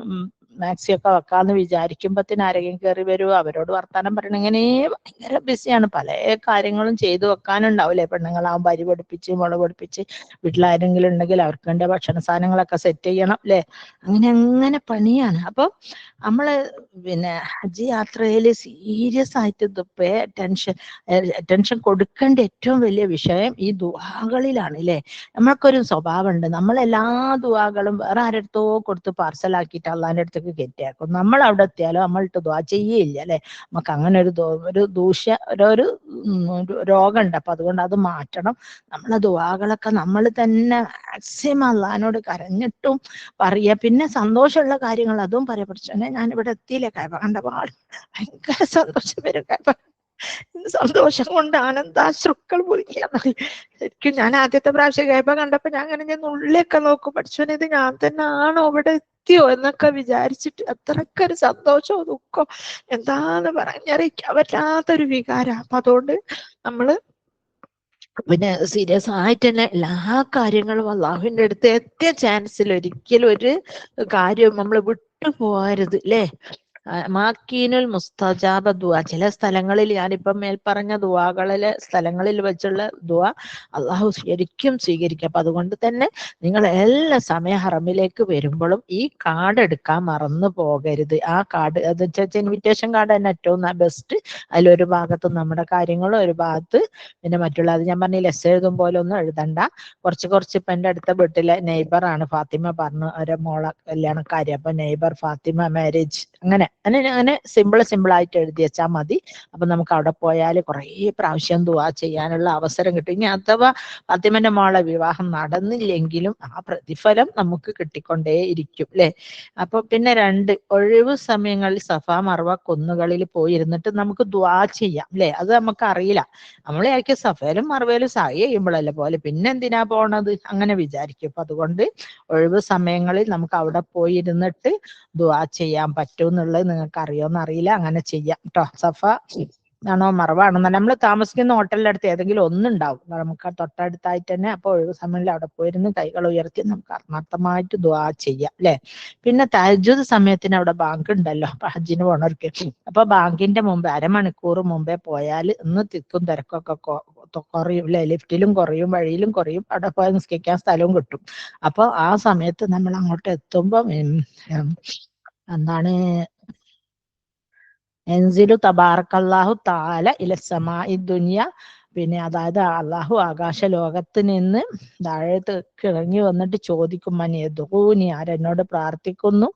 മാക്സിയൊക്കെ വെക്കാന്ന് വിചാരിക്കുമ്പത്തിന് ആരെങ്കിലും കയറി വരുമോ, അവരോട് വർത്താനം പറയണം. ഇങ്ങനെ ഭയങ്കര ബിസിയാണ്, പല കാര്യങ്ങളും ചെയ്തു വെക്കാനുണ്ടാവില്ലേ. പെണ്ണുങ്ങളാവുമ്പോൾ അരി പൊടിപ്പിച്ച് മുളക് പൊടിപ്പിച്ച് വീട്ടിലാരെങ്കിലും ഉണ്ടെങ്കിൽ അവർക്ക് വേണ്ട ഭക്ഷണ സാധനങ്ങളൊക്കെ സെറ്റ് ചെയ്യണം അല്ലെ. അങ്ങനെ പണിയാണ്. അപ്പൊ നമ്മള് പിന്നെ ഹജ്ജ് യാത്രയിൽ സീരിയസ് ആയിട്ട് പേ ടെൻഷൻ കൊടുക്കേണ്ട ഏറ്റവും വലിയ വിഷയം ഈ ദുആകളിലാണ് അല്ലെ. നമ്മൾക്കൊരു സ്വഭാവമുണ്ട്, നമ്മളെല്ലാ ദുആകളും വേറെ ആരടുത്തോ കൊടുത്ത് പാർസലാക്കിയിട്ട് അള്ളാന്റെ അടുത്തേക്ക് കയറ്റിയാക്കും. നമ്മൾ അവിടെ എത്തിയാലോ നമ്മളിട്ട് ദുആ ചെയ്യേയില്ല അല്ലെ. നമുക്ക് അങ്ങനെ ഒരു ദൂഷ്യ ഒരു രോഗമുണ്ട്. അപ്പൊ അതുകൊണ്ട് അത് മാറ്റണം. നമ്മളെ ദുആകളൊക്കെ നമ്മൾ തന്നെ മാക്സിമം അള്ളഹാനോട് കരഞ്ഞിട്ടും പറയുക. പിന്നെ സന്തോഷമുള്ള കാര്യങ്ങൾ അതും പറയാ. പഠിച്ചോനെ ഞാൻ ഇവിടെ എത്തിയില്ലേ, കഅബ കണ്ട പാട് ഭയങ്കര സന്തോഷം വരും. കഅബ സന്തോഷം കൊണ്ട് ആനന്ദാശ്രുക്കൾ പൊഴിക്കുക. ശരിക്കും ഞാൻ ആദ്യത്തെ പ്രാവശ്യം കഅബ കണ്ടപ്പോ ഞാൻ ഉള്ളിലൊക്കെ നോക്കും, പഠിച്ചോനെ ഇത് ഞാൻ തന്നെ ആണോ, ഇവിടെ എത്തിയോ എന്നൊക്കെ വിചാരിച്ചിട്ട് അത്രക്കൊരു സന്തോഷവും ദുഃഖം എന്താന്ന് പറഞ്ഞറിയിക്കാൻ പറ്റാത്തൊരു വികാരം. അപ്പൊ അതുകൊണ്ട് നമ്മള് പിന്നെ സീരിയസ് ആയിട്ട് തന്നെ എല്ലാ കാര്യങ്ങളും അള്ളാഹുവിന്റെ അടുത്ത് എത്തിയ ചാൻസിൽ ഒരിക്കലും ഒരു കാര്യം നമ്മൾ വിട്ടു പോകരുത് അല്ലേ. മാക്കീനുൽ മുസ്തജാബ ദുആ, ചില സ്ഥലങ്ങളിൽ ഞാനിപ്പം മേൽപ്പറഞ്ഞ ദുആകളിലെ സ്ഥലങ്ങളിൽ വെച്ചുള്ള ദുആ അള്ളാഹു ശരിക്കും സ്വീകരിക്കും. അപ്പൊ അതുകൊണ്ട് തന്നെ നിങ്ങൾ എല്ലാ സമയം ഹറമിലേക്ക് വരുമ്പോഴും ഈ കാർഡ് എടുക്കാൻ മറന്നു പോകരുത്. ആ കാർഡ് അത് വെച്ചാൽ ഇൻവിറ്റേഷൻ കാർഡ് തന്നെ ഏറ്റവും ബെസ്റ്റ്. അതിലൊരു ഭാഗത്ത് നമ്മുടെ കാര്യങ്ങളും ഒരു ഭാഗത്ത് പിന്നെ മറ്റുള്ള, അത് ഞാൻ പറഞ്ഞില്ല എസ് എഴുതും പോലെ ഒന്നും എഴുതണ്ട. കുറച്ച് ഇപ്പൊ എൻ്റെ അടുത്ത വീട്ടിലെ നെയ്ബറാണ് ഫാത്തിമ പറഞ്ഞു, അവരെ മോളെ കല്യാണക്കാരി. അപ്പൊ നെയ്ബർ ഫാത്തിമ മാരേജ് അങ്ങനെ അങ്ങനെ സിമ്പിൾ ആയിട്ട് എഴുതി വെച്ചാൽ മതി. അപ്പൊ നമുക്ക് അവിടെ പോയാൽ കുറേ പ്രാവശ്യം ദുആ ചെയ്യാനുള്ള അവസരം കിട്ടും. ഇനി അഥവാ ഫാത്തിമന്റെ മോളെ വിവാഹം നടന്നില്ലെങ്കിലും ആ പ്രതിഫലം നമുക്ക് കിട്ടിക്കൊണ്ടേ ഇരിക്കും അല്ലെ. അപ്പൊ പിന്നെ 2 ഒഴിവ് സമയങ്ങളിൽ സഫ മർവ കുന്നുകളിൽ പോയിരുന്നിട്ട് നമുക്ക് ദുആ ചെയ്യാം അല്ലെ. അത് നമുക്ക് അറിയില്ല, നമ്മൾ വിചാരിക്കും സഫയിലും മർവയിലും സായി ചെയ്യുമ്പോഴല്ലേ പോലെ, പിന്നെ എന്തിനാ പോണത് അങ്ങനെ വിചാരിക്കും. അപ്പൊ അതുകൊണ്ട് ഒഴിവ് സമയങ്ങളിൽ നമുക്ക് അവിടെ പോയി ഇരുന്നിട്ട് ദുആ ചെയ്യാൻ പറ്റും എന്നുള്ളത് നിങ്ങൾക്ക് അറിയോന്ന് അറിയില്ല. അങ്ങനെ ചെയ്യാം കേട്ടോ. സഫ ആണോ മറവ ആണോ, നമ്മൾ താമസിക്കുന്ന ഹോട്ടലിന്റെ അടുത്ത് ഏതെങ്കിലും ഒന്നുണ്ടാവും നമുക്ക് തൊട്ടടുത്തായിട്ട് തന്നെ. അപ്പൊ ഒഴിവ് സമയങ്ങളിൽ അവിടെ പോയിരുന്ന് കൈകൾ ഉയർത്തി നമുക്ക് ആത്മാർത്ഥമായിട്ട് ദുആ ചെയ്യാം അല്ലെ. പിന്നെ തഹജ്ജുദ് സമയത്തിന് അവിടെ ബാങ്ക് ഉണ്ടല്ലോ ഹജ്ജിന് പോണവർക്ക്. അപ്പൊ ബാങ്കിന്റെ മുമ്പ് അരമണിക്കൂർ മുമ്പേ പോയാൽ ഇന്ന് തിക്കും തിരക്കൊക്കെ കുറയും അല്ലെ. ലിഫ്റ്റിലും കുറയും, വഴിയിലും കുറയും, അവിടെ പോയി നിസ്കരിക്കാൻ സ്ഥലവും കിട്ടും. അപ്പൊ ആ സമയത്ത് നമ്മൾ അങ്ങോട്ട് എത്തുമ്പോ എന്താണ് എൻസിലു തബാറക്കല്ലാഹു തആല ഇലസ്സമാഇ ദുനിയ, പിന്നെ അതായത് അള്ളാഹു ആകാശ ലോകത്ത് നിന്ന് താഴത്തേക്ക് ഇറങ്ങി വന്നിട്ട് ചോദിക്കും, മൻ യദ്ഊനി, ആരെന്നോട് പ്രാർത്ഥിക്കുന്നു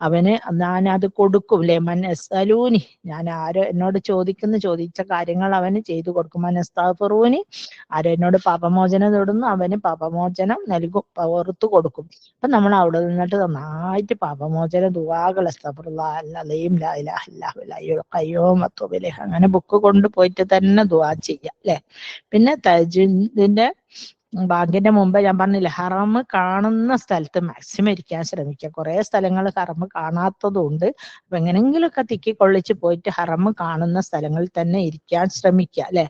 അവന് ഞാൻ അത് കൊടുക്കും അല്ലെ. മൻ യസ്അലൂനി, ഞാൻ ആരോ എന്നോട് ചോദിച്ച കാര്യങ്ങൾ അവന് ചെയ്തു കൊടുക്കും. മൻ യസ്തഗ്ഫിറൂനി, ആരെന്നോട് പാപമോചനം തേടുന്നു അവന് പാപമോചനം നൽകും, പുറത്തു കൊടുക്കും. അപ്പൊ നമ്മൾ അവിടെ നിന്നിട്ട് നന്നായിട്ട് പാപമോചന ദുആകൾ അങ്ങനെ ബുക്ക് കൊണ്ടുപോയിട്ട് തന്നെ ദുആ ചെയ്യാം അല്ലെ. പിന്നെ തഹജ്ജുദിന്റെ ബാങ്കിന്റെ മുമ്പ് ഞാൻ പറഞ്ഞില്ലേ, ഹറം കാണുന്ന സ്ഥലത്ത് മാക്സിമം ഇരിക്കാൻ ശ്രമിക്കുക. കുറെ സ്ഥലങ്ങൾ ഹറം കാണാത്തതുകൊണ്ട് അപ്പൊ എങ്ങനെങ്കിലുമൊക്കെ തിക്കി കൊള്ളിച്ച് പോയിട്ട് ഹറം കാണുന്ന സ്ഥലങ്ങളിൽ തന്നെ ഇരിക്കാൻ ശ്രമിക്കുക അല്ലെ.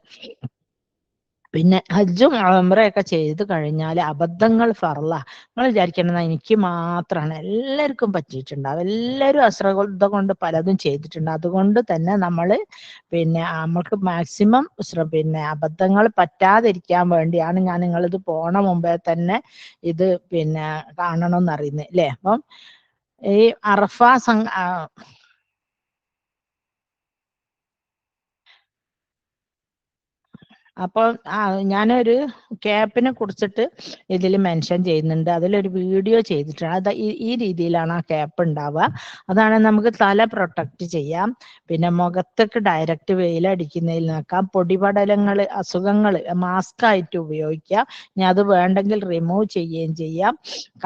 പിന്നെ ഹജ്ജും ഉംറയൊക്കെ ചെയ്ത് കഴിഞ്ഞാൽ അബദ്ധങ്ങൾ ഫർള. നിങ്ങൾ വിചാരിക്കണം എനിക്ക് മാത്രമാണ്, എല്ലാവർക്കും പറ്റിയിട്ടുണ്ടാവും. എല്ലാവരും അശ്രദ്ധ കൊണ്ട് പലതും ചെയ്തിട്ടുണ്ട്. അതുകൊണ്ട് തന്നെ പിന്നെ നമ്മൾക്ക് മാക്സിമം പിന്നെ അബദ്ധങ്ങൾ പറ്റാതിരിക്കാൻ വേണ്ടിയാണ് ഞാൻ നിങ്ങളിത് പോണ മുമ്പേ തന്നെ ഇത് പിന്നെ കാണണമെന്ന് അറിയുന്നത് അല്ലേ. അപ്പം ഈ അറഫ അപ്പോൾ ഞാനൊരു ക്യാപ്പിനെ കുറിച്ചിട്ട് ഇതിൽ മെൻഷൻ ചെയ്യുന്നുണ്ട്. അതിലൊരു വീഡിയോ ചെയ്തിട്ടുണ്ട്. അത് ഈ രീതിയിലാണ് ആ ക്യാപ്പ് ഉണ്ടാവുക. അതാണ് നമുക്ക് തല പ്രൊട്ടക്റ്റ് ചെയ്യാം, പിന്നെ മുഖത്തേക്ക് ഡയറക്റ്റ് വെയിലടിക്കുന്നതിൽ നിൽക്കാം, പൊടിപടലങ്ങൾ അസുഖങ്ങൾ മാസ്ക് ആയിട്ട് ഉപയോഗിക്കാം. ഇനി അത് വേണ്ടെങ്കിൽ റിമൂവ് ചെയ്യുകയും ചെയ്യാം.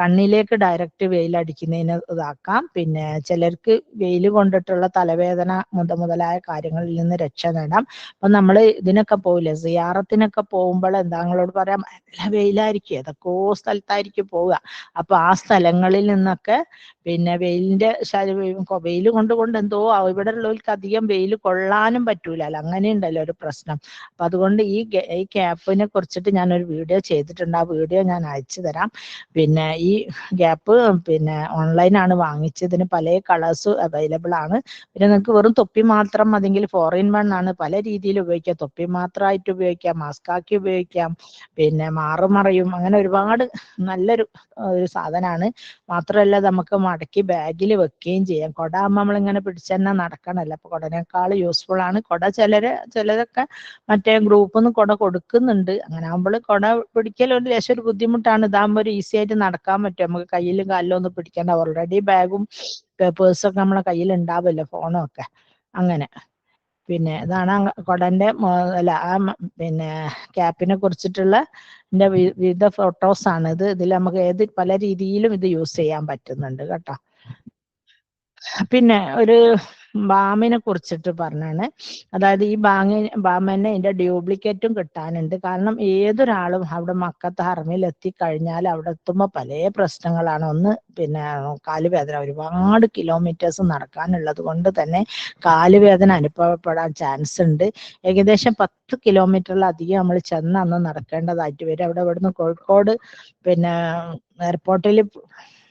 കണ്ണിലേക്ക് ഡയറക്റ്റ് വെയിലടിക്കുന്നതിന് ഇതാക്കാം. പിന്നെ ചിലർക്ക് വെയിൽ കൊണ്ടിട്ടുള്ള തലവേദന മുതലായ കാര്യങ്ങളിൽ നിന്ന് രക്ഷ നേടാം. അപ്പൊ നമ്മൾ ഇതിനൊക്കെ പോവില്ലേ, സിയാറത്തിനൊക്കെ പോകുമ്പോൾ എന്താ നിങ്ങളോട് പറയാം, നല്ല വെയിലായിരിക്കും, ഏതൊക്കെയോ സ്ഥലത്തായിരിക്കും പോവുക. അപ്പൊ ആ സ്ഥലങ്ങളിൽ നിന്നൊക്കെ പിന്നെ വെയിലിന്റെ വെയിൽ കൊണ്ട് എന്തോ ഇവിടെ ഉള്ളവർക്ക് അധികം വെയിൽ കൊള്ളാനും പറ്റൂലല്ലോ, അങ്ങനെയുണ്ടല്ലോ ഒരു പ്രശ്നം. അപ്പൊ അതുകൊണ്ട് ഈ ക്യാപ്പിനെ കുറിച്ചിട്ട് ഞാനൊരു വീഡിയോ ചെയ്തിട്ടുണ്ട്. ആ വീഡിയോ ഞാൻ അയച്ചു തരാം. പിന്നെ ഈ ക്യാപ്പ് പിന്നെ ഓൺലൈനാണ് വാങ്ങിച്ചതിന്, പല കളേഴ്സ് അവൈലബിൾ ആണ്. പിന്നെ നിങ്ങൾക്ക് വെറും തൊപ്പി മാത്രം മതിയെങ്കിൽ 4in1 ആണ്, പല രീതിയിൽ ഉപയോഗിക്കാം. തൊപ്പി മാത്രമായിട്ട് ഉപയോഗിക്കാം, മാസ്ക് ആക്കി ഉപയോഗിക്കാം, പിന്നെ മാറുമറയും, അങ്ങനെ ഒരുപാട് നല്ലൊരു സാധനമാണ്. മാത്രമല്ല നമുക്ക് മടക്കി ബാഗിൽ വെക്കുകയും ചെയ്യാം. കുട ആകുമ്പോൾ നമ്മളിങ്ങനെ പിടിച്ച് തന്നെ നടക്കണമല്ലോ, അപ്പൊ കുടനേക്കാൾ യൂസ്ഫുൾ ആണ് കുട. ചിലരൊക്കെ മറ്റേ ഗ്രൂപ്പിൽ നിന്ന് കുട കൊടുക്കുന്നുണ്ട്. അങ്ങനെ ആകുമ്പോൾ കുട പിടിക്കൽ ഒരു ലേശം ഒരു ബുദ്ധിമുട്ടാണ്. ഇതാകുമ്പോൾ ഒരു ഈസി ആയിട്ട് നടക്കാൻ പറ്റും, നമുക്ക് കയ്യിലും കാലിലും ഒന്നും പിടിക്കേണ്ട. ഓൾറെഡി ബാഗും പേപ്പേഴ്സൊക്കെ നമ്മളെ കയ്യിൽ ഉണ്ടാവുമല്ലോ, ഫോണും ഒക്കെ. അങ്ങനെ പിന്നെ ഇതാണ് കൊടന്റെ അല്ല പിന്നെ ക്യാപ്പിനെ കുറിച്ചിട്ടുള്ള ഇതിന്റെ വിവിധ ഫോട്ടോസ് ആണ് ഇത്. ഇതിൽ നമുക്ക് പല രീതിയിലും ഇത് യൂസ് ചെയ്യാൻ പറ്റുന്നുണ്ട് കേട്ടോ. പിന്നെ ഒരു ബാമിനെ കുറിച്ചിട്ട് പറഞ്ഞാണ്, അതായത് ഈ ബാം തന്നെ ഇതിന്റെ ഡ്യൂപ്ലിക്കേറ്റും കിട്ടാനുണ്ട്. കാരണം ഏതൊരാളും അവിടെ മക്കത്ത് ഹറമിൽ എത്തിക്കഴിഞ്ഞാൽ അവിടെ എത്തുമ്പോൾ പല പ്രശ്നങ്ങളാണ്. ഒന്ന് പിന്നെ കാലുവേദന, ഒരുപാട് കിലോമീറ്റേഴ്സ് നടക്കാനുള്ളത് കൊണ്ട് തന്നെ കാലുവേദന അനുഭവപ്പെടാൻ ചാൻസ് ഉണ്ട്. ഏകദേശം 10 കിലോമീറ്ററിലധികം നമ്മൾ ചെന്ന് അന്ന് നടക്കേണ്ടതായിട്ട് വരും. ഇവിടുന്ന് കോഴിക്കോട് പിന്നെ എയർപോർട്ടിൽ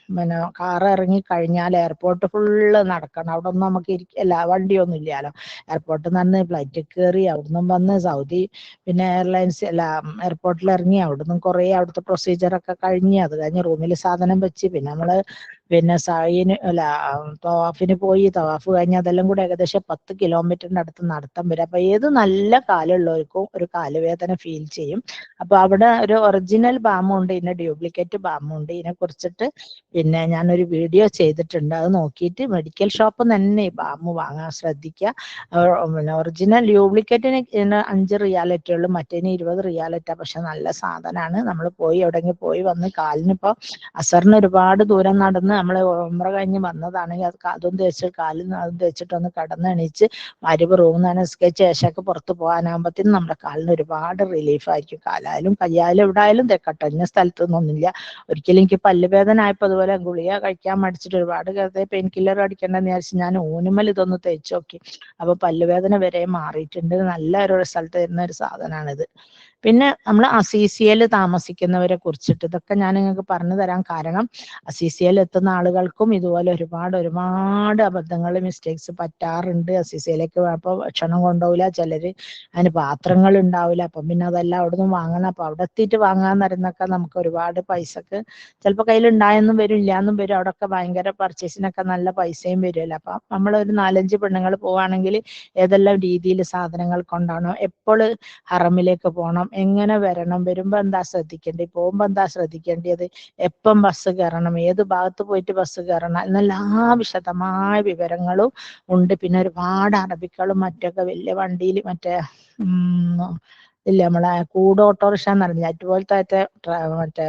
പിന്നെ കാറ് ഇറങ്ങി കഴിഞ്ഞാൽ എയർപോർട്ട് ഫുള്ള് നടക്കണം. അവിടെ ഒന്നും നമുക്ക് ഇരിക്കല്ല, വണ്ടിയൊന്നും ഇല്ലല്ലോ. എയർപോർട്ടിൽ നിന്ന് ഫ്ലൈറ്റ് കയറി അവിടുന്ന് വന്ന് സൗദി പിന്നെ എയർലൈൻസ് എയർപോർട്ടിൽ ഇറങ്ങി അവിടുന്ന് കുറേ അവിടുത്തെ പ്രൊസീജിയറൊക്കെ കഴിഞ്ഞ് അത് കഴിഞ്ഞ് റൂമിൽ സാധനം വെച്ച് പിന്നെ നമ്മള് പിന്നെ സൈന് അല്ല തവാഫിന് പോയി. തവാഫ് കഴിഞ്ഞ് അതെല്ലാം കൂടെ ഏകദേശം 10 കിലോമീറ്ററിന്റെ അടുത്ത് നടത്തം വരും. അപ്പൊ ഏത് നല്ല കാലുള്ളവർക്കും ഒരു കാലുവേദന ഫീൽ ചെയ്യും. അപ്പൊ അവിടെ ഒരു ഒറിജിനൽ ബാമുണ്ട്, പിന്നെ ഡ്യൂപ്ലിക്കേറ്റ് ബാമുണ്ട്. ഇതിനെ കുറിച്ചിട്ട് പിന്നെ ഞാനൊരു വീഡിയോ ചെയ്തിട്ടുണ്ട്. അത് നോക്കിയിട്ട് മെഡിക്കൽ ഷോപ്പ് തന്നെ ഈ ബാമ് വാങ്ങാൻ ശ്രദ്ധിക്കുക. പിന്നെ ഒറിജിനൽ ഡ്യൂപ്ലിക്കേറ്റിന് 5 റിയാലിറ്റി ഉള്ളൂ, മറ്റേന് 20 റിയാലിറ്റാ. പക്ഷെ നല്ല സാധനമാണ്. നമ്മൾ പോയി എവിടെയെങ്കിലും പോയി വന്ന് കാലിനിപ്പോ അസറിന് ഒരുപാട് ദൂരം നടന്ന് നമ്മൾ ഉംറ കഴിഞ്ഞ് വന്നതാണെങ്കിൽ അത് അതും തേച്ച് കാലിൽ അതും തേച്ചിട്ടൊന്ന് കിടന്ന് എണീച്ച് മരുവ് റൂമിൽ നിന്ന് നിസ്കരിച്ച് ശേഷമൊക്കെ പുറത്ത് പോകാനാകുമ്പോഴത്തേനും നമ്മുടെ കാലിന് ഒരുപാട് റിലീഫ് ആയിരിക്കും. കാലായാലും കയ്യായാലും എവിടായാലും തേക്കട്ടെ, ഇന്ന സ്ഥലത്തൊന്നൊന്നുമില്ല. ഒരിക്കലും എനിക്ക് പല്ലുവേദന ആയപ്പോൾ അതുപോലെ ഗുളിക കഴിക്കാൻ മടിച്ചിട്ട് ഒരുപാട് പെയിൻ കില്ലർ അടിക്കേണ്ടെന്ന് വിചാരിച്ച് ഞാൻ ഊനുമൽ ഇതൊന്ന് തേച്ച് നോക്കി. അപ്പൊ പല്ലുവേദന വരെ മാറിയിട്ടുണ്ട്. നല്ല ഒരു റിസൾട്ട് തരുന്ന ഒരു സാധനമാണിത്. പിന്നെ നമ്മൾ അസീസിയയിൽ താമസിക്കുന്നവരെ കുറിച്ചിട്ട് ഇതൊക്കെ ഞാൻ നിങ്ങൾക്ക് പറഞ്ഞു തരാൻ കാരണം, അസീസിയയിൽ എത്തുന്ന ആളുകൾക്കും ഇതുപോലെ ഒരുപാട് അബദ്ധങ്ങൾ മിസ്റ്റേക്സ് പറ്റാറുണ്ട്. അസീസിയയിലേക്ക് അപ്പോൾ ഭക്ഷണം കൊണ്ടുപോകില്ല, ചിലര് അതിന് പാത്രങ്ങൾ ഉണ്ടാവില്ല. അപ്പം പിന്നെ അതെല്ലാം അവിടെ നിന്ന് വാങ്ങണം. അപ്പൊ അവിടെ എത്തിയിട്ട് വാങ്ങാന്ന് പറയുന്നൊക്കെ നമുക്ക് ഒരുപാട് പൈസക്ക് ചിലപ്പോൾ കയ്യിൽ ഉണ്ടായെന്നും വരും, ഇല്ലാന്നും വരും. അവിടെയൊക്കെ ഭയങ്കര പർച്ചേസിനൊക്കെ നല്ല പൈസയും വരുമല്ലോ. അപ്പൊ നമ്മളൊരു 4-5 പെണ്ണുങ്ങൾ പോവാണെങ്കിൽ ഏതെല്ലാം രീതിയിൽ സാധനങ്ങൾ കൊണ്ടാണോ, എപ്പോൾ ഹറമിലേക്ക് പോകണം, എങ്ങനെ വരണം, വരുമ്പോ എന്താ ശ്രദ്ധിക്കേണ്ടത്, പോകുമ്പോ എന്താ ശ്രദ്ധിക്കേണ്ടത്, എപ്പം ബസ് കയറണം, ഏത് ഭാഗത്ത് പോയിട്ട് ബസ് കയറണം എന്നെല്ലാ വിശദമായ വിവരങ്ങളും ഉണ്ട്. പിന്നെ ഒരുപാട് അറബികളും മറ്റൊക്കെ വലിയ വണ്ടിയിൽ മറ്റേ ഇല്ല നമ്മളെ കൂട് ഓട്ടോറിക്ഷ എന്ന് പറഞ്ഞ അതുപോലത്തെ മറ്റേ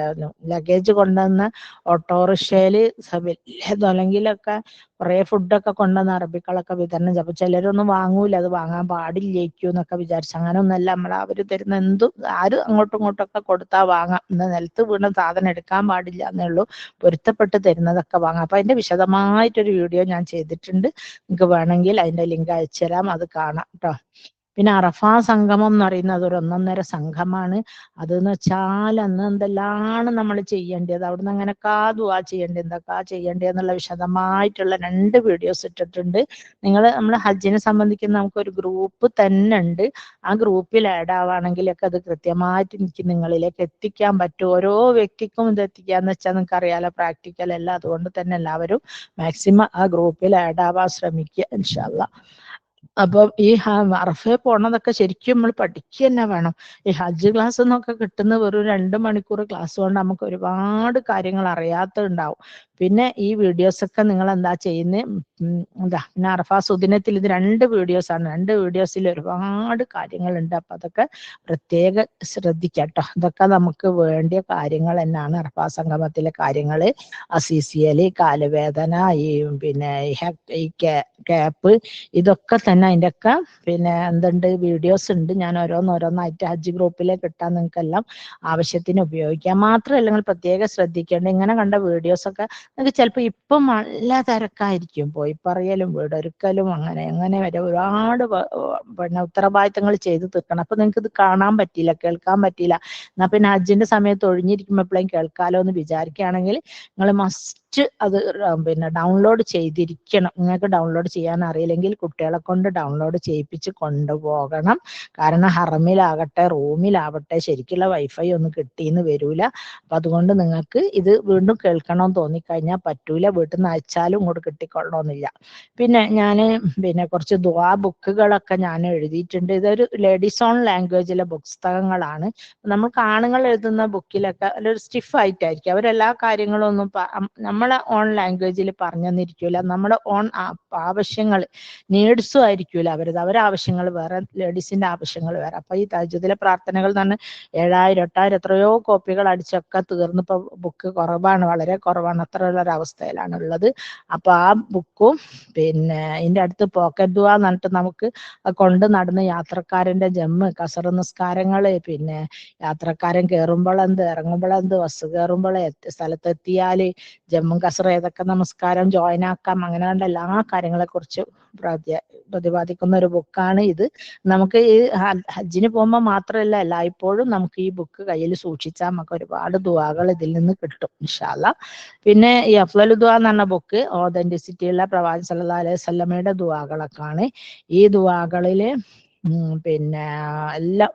ലഗേജ് കൊണ്ടുവന്ന ഓട്ടോറിക്ഷയില് വലിയതല്ലെങ്കിലൊക്കെ കുറെ ഫുഡൊക്കെ കൊണ്ടുവന്ന് അറബികളൊക്കെ വിതരണം ചെയ്യും. അപ്പൊ ചിലരൊന്നും വാങ്ങൂല, അത് വാങ്ങാൻ പാടില്ലേക്കൂ എന്നൊക്കെ വിചാരിച്ചു. അങ്ങനെ ഒന്നല്ല, അവര് തരുന്ന എന്തും ആരും അങ്ങോട്ടും ഇങ്ങോട്ടൊക്കെ കൊടുത്താൽ വാങ്ങാം. ഇന്ന് നിലത്ത് വീണ സാധനം എടുക്കാൻ പാടില്ല എന്നേ ഉള്ളൂ, പൊരുത്തപ്പെട്ട് തരുന്നതൊക്കെ വാങ്ങാം. അപ്പൊ അതിന്റെ വിശദമായിട്ടൊരു വീഡിയോ ഞാൻ ചെയ്തിട്ടുണ്ട്. നിങ്ങൾക്ക് വേണമെങ്കിൽ അതിന്റെ ലിങ്ക് അയച്ചു തരാം, അത് കാണാം കേട്ടോ. പിന്നെ അറഫാ സംഗമം എന്ന് പറയുന്നത് ഒരു 1.5 സംഘമാണ്. അതെന്ന് വെച്ചാൽ അന്ന് എന്തെല്ലാം നമ്മൾ ചെയ്യേണ്ടത്, അവിടുന്ന് അങ്ങനെയൊക്കെ ദുആ ചെയ്യേണ്ടത്, എന്തൊക്കെ ചെയ്യേണ്ടത് എന്നുള്ള വിശദമായിട്ടുള്ള 2 വീഡിയോസ് ഇട്ടിട്ടുണ്ട്. നമ്മൾ ഹജ്ജിനെ സംബന്ധിക്കുന്ന നമുക്കൊരു ഗ്രൂപ്പ് തന്നെ ഉണ്ട്. ആ ഗ്രൂപ്പിൽ ആഡ് ആവുകയാണെങ്കിലൊക്കെ അത് കൃത്യമായിട്ട് എനിക്ക് നിങ്ങളിലേക്ക് എത്തിക്കാൻ പറ്റും. ഓരോ വ്യക്തിക്കും ഇത് എത്തിക്കാന്ന് വെച്ചാൽ നിങ്ങൾക്ക് അറിയാലോ, പ്രാക്ടിക്കൽ അല്ല. അതുകൊണ്ട് തന്നെ എല്ലാവരും മാക്സിമം ആ ഗ്രൂപ്പിൽ ആഡ് ആവാൻ ശ്രമിക്കുക ഇൻഷാ അല്ലാ. അപ്പം ഈ അറഫയെ പോണതൊക്കെ ശരിക്കും നമ്മൾ പഠിക്കുക തന്നെ വേണം. ഈ ഹജ്ജ് ക്ലാസ് എന്നൊക്കെ കിട്ടുന്ന വെറും 2 മണിക്കൂർ ക്ലാസ് കൊണ്ട് നമുക്ക് ഒരുപാട് കാര്യങ്ങൾ അറിയാത്തതുണ്ടാവും. പിന്നെ ഈ വീഡിയോസ് ഒക്കെ നിങ്ങൾ എന്താ ചെയ്യുന്നത്, എന്താ പിന്നെ അറഫാ സുദിനത്തിൽ ഇത് 2 വീഡിയോസ് ആണ്. 2 വീഡിയോസിൽ ഒരുപാട് കാര്യങ്ങളുണ്ട്. അപ്പൊ അതൊക്കെ പ്രത്യേകം ശ്രദ്ധിക്കട്ടോ. ഇതൊക്കെ നമുക്ക് വേണ്ടിയ കാര്യങ്ങൾ തന്നെയാണ്. അറഫാ സംഗമത്തിലെ കാര്യങ്ങള്, അസീസിയല്, കാലുവേദന, ഈ പിന്നെ ഈ ക്യാപ്പ്, ഇതൊക്കെ തന്നെ അതിൻ്റെ ഒക്കെ പിന്നെ എന്തുണ്ട് വീഡിയോസ് ഉണ്ട്. ഞാൻ ഓരോന്നായിട്ട് ഹജ്ജ് ഗ്രൂപ്പിലേക്ക് ഇട്ടാൽ നിങ്ങൾക്കെല്ലാം ആവശ്യത്തിന് ഉപയോഗിക്കാം. മാത്രമല്ല നിങ്ങൾ പ്രത്യേകം ശ്രദ്ധിക്കേണ്ട, ഇങ്ങനെ കണ്ട വീഡിയോസ് ഒക്കെ നിങ്ങൾക്ക് ചിലപ്പോൾ ഇപ്പം നല്ല തിരക്കായിരിക്കും, പോയി പറയലും വീടൊരുക്കലും അങ്ങനെ വരെ ഒരുപാട് പിന്നെ ഉത്തരവാദിത്തങ്ങൾ ചെയ്ത് തീർക്കണം. അപ്പൊ നിങ്ങൾക്ക് ഇത് കാണാൻ പറ്റില്ല, കേൾക്കാൻ പറ്റില്ല. എന്നാ പിന്നെ ഹജ്ജിന്റെ സമയത്ത് ഒഴിഞ്ഞിരിക്കുമ്പോൾ എപ്പോഴും കേൾക്കാലോ എന്ന് വിചാരിക്കുകയാണെങ്കിൽ നിങ്ങൾ മസ്റ്റ് അത് പിന്നെ ഡൗൺലോഡ് ചെയ്തിരിക്കണം. നിങ്ങൾക്ക് ഡൗൺലോഡ് ചെയ്യാൻ അറിയില്ലെങ്കിൽ കുട്ടികളെ കൊണ്ട് ഡൗൺലോഡ് ചെയ്യിപ്പിച്ച് കൊണ്ടുപോകണം. കാരണം ഹറമിലാകട്ടെ റൂമിലാവട്ടെ ശരിക്കുള്ള വൈഫൈ ഒന്നും കിട്ടിയെന്ന് വരൂല. അപ്പൊ അതുകൊണ്ട് നിങ്ങൾക്ക് ഇത് വീണ്ടും കേൾക്കണമെന്ന് തോന്നിക്കഴിഞ്ഞാൽ പറ്റൂല, വീട്ടിൽ നിന്ന് അയച്ചാലും ഇങ്ങോട്ട് കിട്ടിക്കൊള്ളണമെന്നില്ല. പിന്നെ ഞാൻ പിന്നെ കുറച്ച് ദുആ ബുക്കുകളൊക്കെ ഞാൻ എഴുതിയിട്ടുണ്ട്. ഇതൊരു ലേഡീസ് ഓൺ ലാംഗ്വേജിലെ പുസ്തകങ്ങളാണ്. നമുക്ക് ആണുങ്ങൾ എഴുതുന്ന ബുക്കിലൊക്കെ ഒരു സ്റ്റിഫ് ആയിട്ടായിരിക്കും, അവരെല്ലാ കാര്യങ്ങളും ഒന്നും നമ്മളെ ഓൺ ലാംഗ്വേജിൽ പറഞ്ഞു തന്നിരിക്കൂല. നമ്മുടെ ഓൺ ആവശ്യങ്ങൾ നീഡ്സും ആയിരിക്കൂല അവരുടെ ആവശ്യങ്ങൾ വേറെ, ലേഡീസിന്റെ ആവശ്യങ്ങൾ വേറെ. അപ്പൊ ഈ തഹജ്ജുദിലെ പ്രാർത്ഥനകൾ എന്ന് പറഞ്ഞാൽ 7000 8000 എത്രയോ കോപ്പികൾ അടിച്ചൊക്കെ തീർന്നു. ഇപ്പൊ ബുക്ക് കുറവാണ്, വളരെ കുറവാണ്, അത്രയുള്ള ഒരവസ്ഥയിലാണ് ഉള്ളത്. അപ്പൊ ആ ബുക്കും പിന്നെ ഇതിന്റെ അടുത്ത് പോക്കറ്റ് ദുആ എന്ന് പറഞ്ഞിട്ട് നമുക്ക് കൊണ്ട് നടന്ന് യാത്രക്കാരന്റെ ജമ്മ് കസർ നിസ്കാരങ്ങള്, പിന്നെ യാത്രക്കാരൻ കയറുമ്പോഴെന്ത് ഇറങ്ങുമ്പോഴെന്ത്, ബസ് കയറുമ്പോൾ സ്ഥലത്തെത്തിയാല് ജമ്മും കസർ ഏതൊക്കെ നമസ്കാരം ജോയിൻ ആക്കാം, അങ്ങനെ കണ്ട എല്ലാ കാര്യങ്ങളെ കുറിച്ച് പ്രതിപാദിക്കുന്ന ഒരു ബുക്കാണ് ഇത്. നമുക്ക് ഈ ഹജ്ജിന് പോകുമ്പോൾ മാത്രമല്ല, എല്ലായ്പ്പോഴും നമുക്ക് ഈ ബുക്ക് കയ്യിൽ സൂക്ഷിച്ചാൽ നമുക്ക് ഒരുപാട് ദുആകൾ ഇതിൽ നിന്ന് കിട്ടും ഇൻഷാ അല്ലാഹ്. പിന്നെ ഈ അഫ്ളലു ദുആ എന്ന് പറഞ്ഞ ബുക്ക് ഓതന്റിസിറ്റി ഉള്ള പ്രവാചകൻ സല്ലല്ലാഹു അലൈഹി വസല്ലമയുടെ ദുആകളൊക്കെയാണ്. ഈ ദുആകളില് പിന്നെ എല്ലാ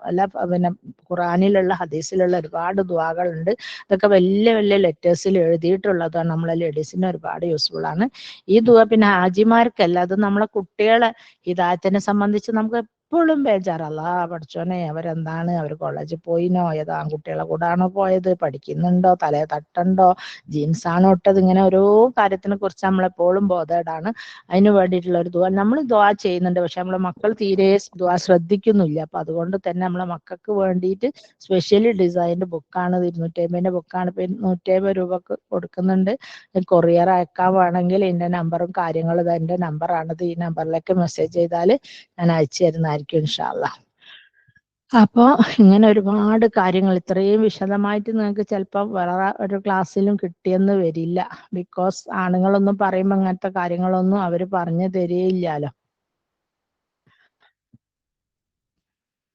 പിന്നെ ഖുറാനിലുള്ള ഹദീസിലുള്ള ഒരുപാട് ദുആകളുണ്ട്. ഇതൊക്കെ വലിയ വലിയ ലെറ്റേഴ്സിൽ എഴുതിയിട്ടുള്ളതാണ്. നമ്മളെ ലേഡീസിന് ഒരുപാട് യൂസ്ഫുൾ ആണ് ഈ ദുആ. പിന്നെ ഹാജിമാർക്കല്ല, അത് നമ്മളെ കുട്ടികളെ ഹിദായത്തിനെ സംബന്ധിച്ച് നമുക്ക് എപ്പോഴും ബേജാറല്ല. പഠിച്ചോനെ അവരെന്താണ്, അവർ കോളേജിൽ പോയിനോ, ഏതോ ആൺകുട്ടികളെ കൂടാണോ പോയത്, പഠിക്കുന്നുണ്ടോ, തലേ തട്ടുണ്ടോ, ജീൻസാണോ ഇട്ടത്, ഇങ്ങനെ ഓരോ കാര്യത്തിനെ കുറിച്ച് നമ്മളെപ്പോഴും ബോധേടാണ്. അതിന് വേണ്ടിയിട്ടുള്ള ഒരു ദുആ നമ്മൾ ദുആ ചെയ്യുന്നുണ്ട്. പക്ഷെ നമ്മളെ മക്കൾ തീരെ ദുആ ശ്രദ്ധിക്കുന്നില്ല. അപ്പൊ അതുകൊണ്ട് തന്നെ നമ്മളെ മക്കൾക്ക് വേണ്ടിയിട്ട് സ്പെഷ്യലി ഡിസൈൻഡ് ബുക്കാണ്. 250 ബുക്കാണ്. ഇപ്പൊ 150 രൂപക്ക് കൊടുക്കുന്നുണ്ട്. കൊറിയർ അയക്കാൻ വേണമെങ്കിൽ എന്റെ നമ്പറും കാര്യങ്ങളും എന്റെ നമ്പറാണിത്. ഈ നമ്പറിലേക്ക് മെസ്സേജ് ചെയ്താൽ ഞാൻ അയച്ചു തരുന്നതായിരിക്കും ഇൻഷാ അല്ലാഹ്. അപ്പൊ ഇങ്ങനെ ഒരുപാട് കാര്യങ്ങൾ ഇത്രയും വിശദമായിട്ട് നിങ്ങൾക്ക് ചിലപ്പോൾ വേറെ ഒരു ക്ലാസ്സിലും കിട്ടിയെന്ന് വരില്ല. ബിക്കോസ് ആണുങ്ങളൊന്നും പറയുമ്പോൾ അങ്ങനത്തെ കാര്യങ്ങളൊന്നും അവർ പറഞ്ഞു തരികയില്ലല്ലോ.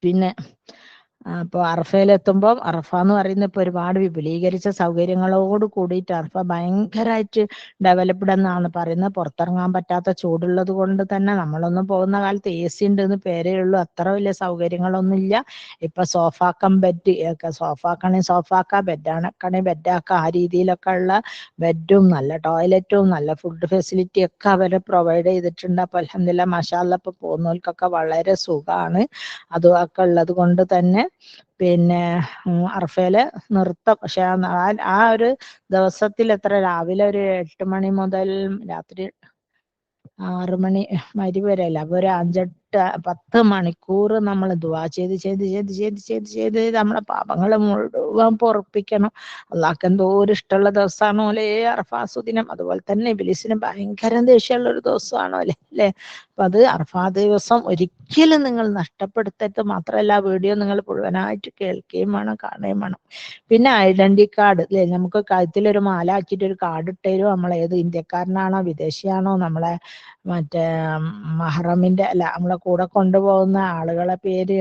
പിന്നെ അപ്പോൾ അറഫയിലെത്തുമ്പോൾ അറഫ എന്ന് പറയുന്നത് ഇപ്പോൾ ഒരുപാട് വിപുലീകരിച്ച സൗകര്യങ്ങളോട് കൂടിയിട്ട് അറഫ ഭയങ്കരമായിട്ട് ഡെവലപ്ഡ് എന്നാണ് പറയുന്നത്. പുറത്തിറങ്ങാൻ പറ്റാത്ത ചൂടുള്ളത് കൊണ്ട് തന്നെ നമ്മളൊന്നും പോകുന്ന കാലത്ത് AC ഉണ്ടെന്ന് പേരേ ഉള്ളൂ. അത്ര വലിയ സൗകര്യങ്ങളൊന്നും ഇല്ല. ഇപ്പൊ സോഫാക്കം ബെഡ് ഒക്കെ, സോഫാക്കണെങ്കിൽ സോഫാക്ക, ബെഡാക്കണെങ്കിൽ ബെഡാക്ക, ആ രീതിയിലൊക്കെ ഉള്ള ബെഡും നല്ല ടോയ്ലറ്റും നല്ല ഫുഡ് ഫെസിലിറ്റി ഒക്കെ അവർ പ്രൊവൈഡ് ചെയ്തിട്ടുണ്ട്. അപ്പൊ അൽഹംദുലില്ലാ മാഷാ അല്ലാഹ് ഇപ്പൊ പോകുന്നവർക്കൊക്കെ വളരെ സുഖമാണ്. അതൊക്കെ ഉള്ളത് കൊണ്ട് തന്നെ പിന്നെ അറഫയില് നിർത്തം. പക്ഷെ ആ ഒരു ദിവസത്തിൽ എത്ര രാവിലെ ഒരു 8 മണി മുതൽ രാത്രി 6 മണി മഗ്‌രിബ് വരെയല്ല, അപ്പൊ ഒരു 5-10 മണിക്കൂർ നമ്മൾ ദുആ ചെയ്ത് നമ്മളെ പാപങ്ങളെ മുഴുവൻ പൊറുപ്പിക്കണം. അള്ളാഹ്ക്ക് എന്തോ ഒരു ഇഷ്ടമുള്ള ദിവസമാണോ അല്ലേ അറഫാ ദിനം. അതുപോലെ തന്നെ ഇബ്ലീസിന് ഭയങ്കര ദേഷ്യമുള്ള ഒരു ദിവസമാണോ അല്ലേ. അപ്പൊ അത് അറഫാ ദിവസം ഒരിക്കലും നിങ്ങൾ നഷ്ടപ്പെടുത്തരുത്. മാത്രമല്ല ആ വീഡിയോ നിങ്ങൾ മുഴുവനായിട്ട് കേൾക്കുകയും വേണം, കാണുകയും വേണം. പിന്നെ ഐഡന്റി കാർഡ് അല്ലേ, നമുക്ക് കഴുത്തിലൊരു മാല ആക്കിയിട്ട് ഒരു കാർഡ് ഇട്ടേരും. നമ്മൾ ഏത് ഇന്ത്യക്കാരനാണോ വിദേശിയാണോ, നമ്മളെ മറ്റേ മഹ്റമിന്റെ അല്ല നമ്മളെ കൂടെ കൊണ്ടുപോകുന്ന ആളുകളെ പേര്,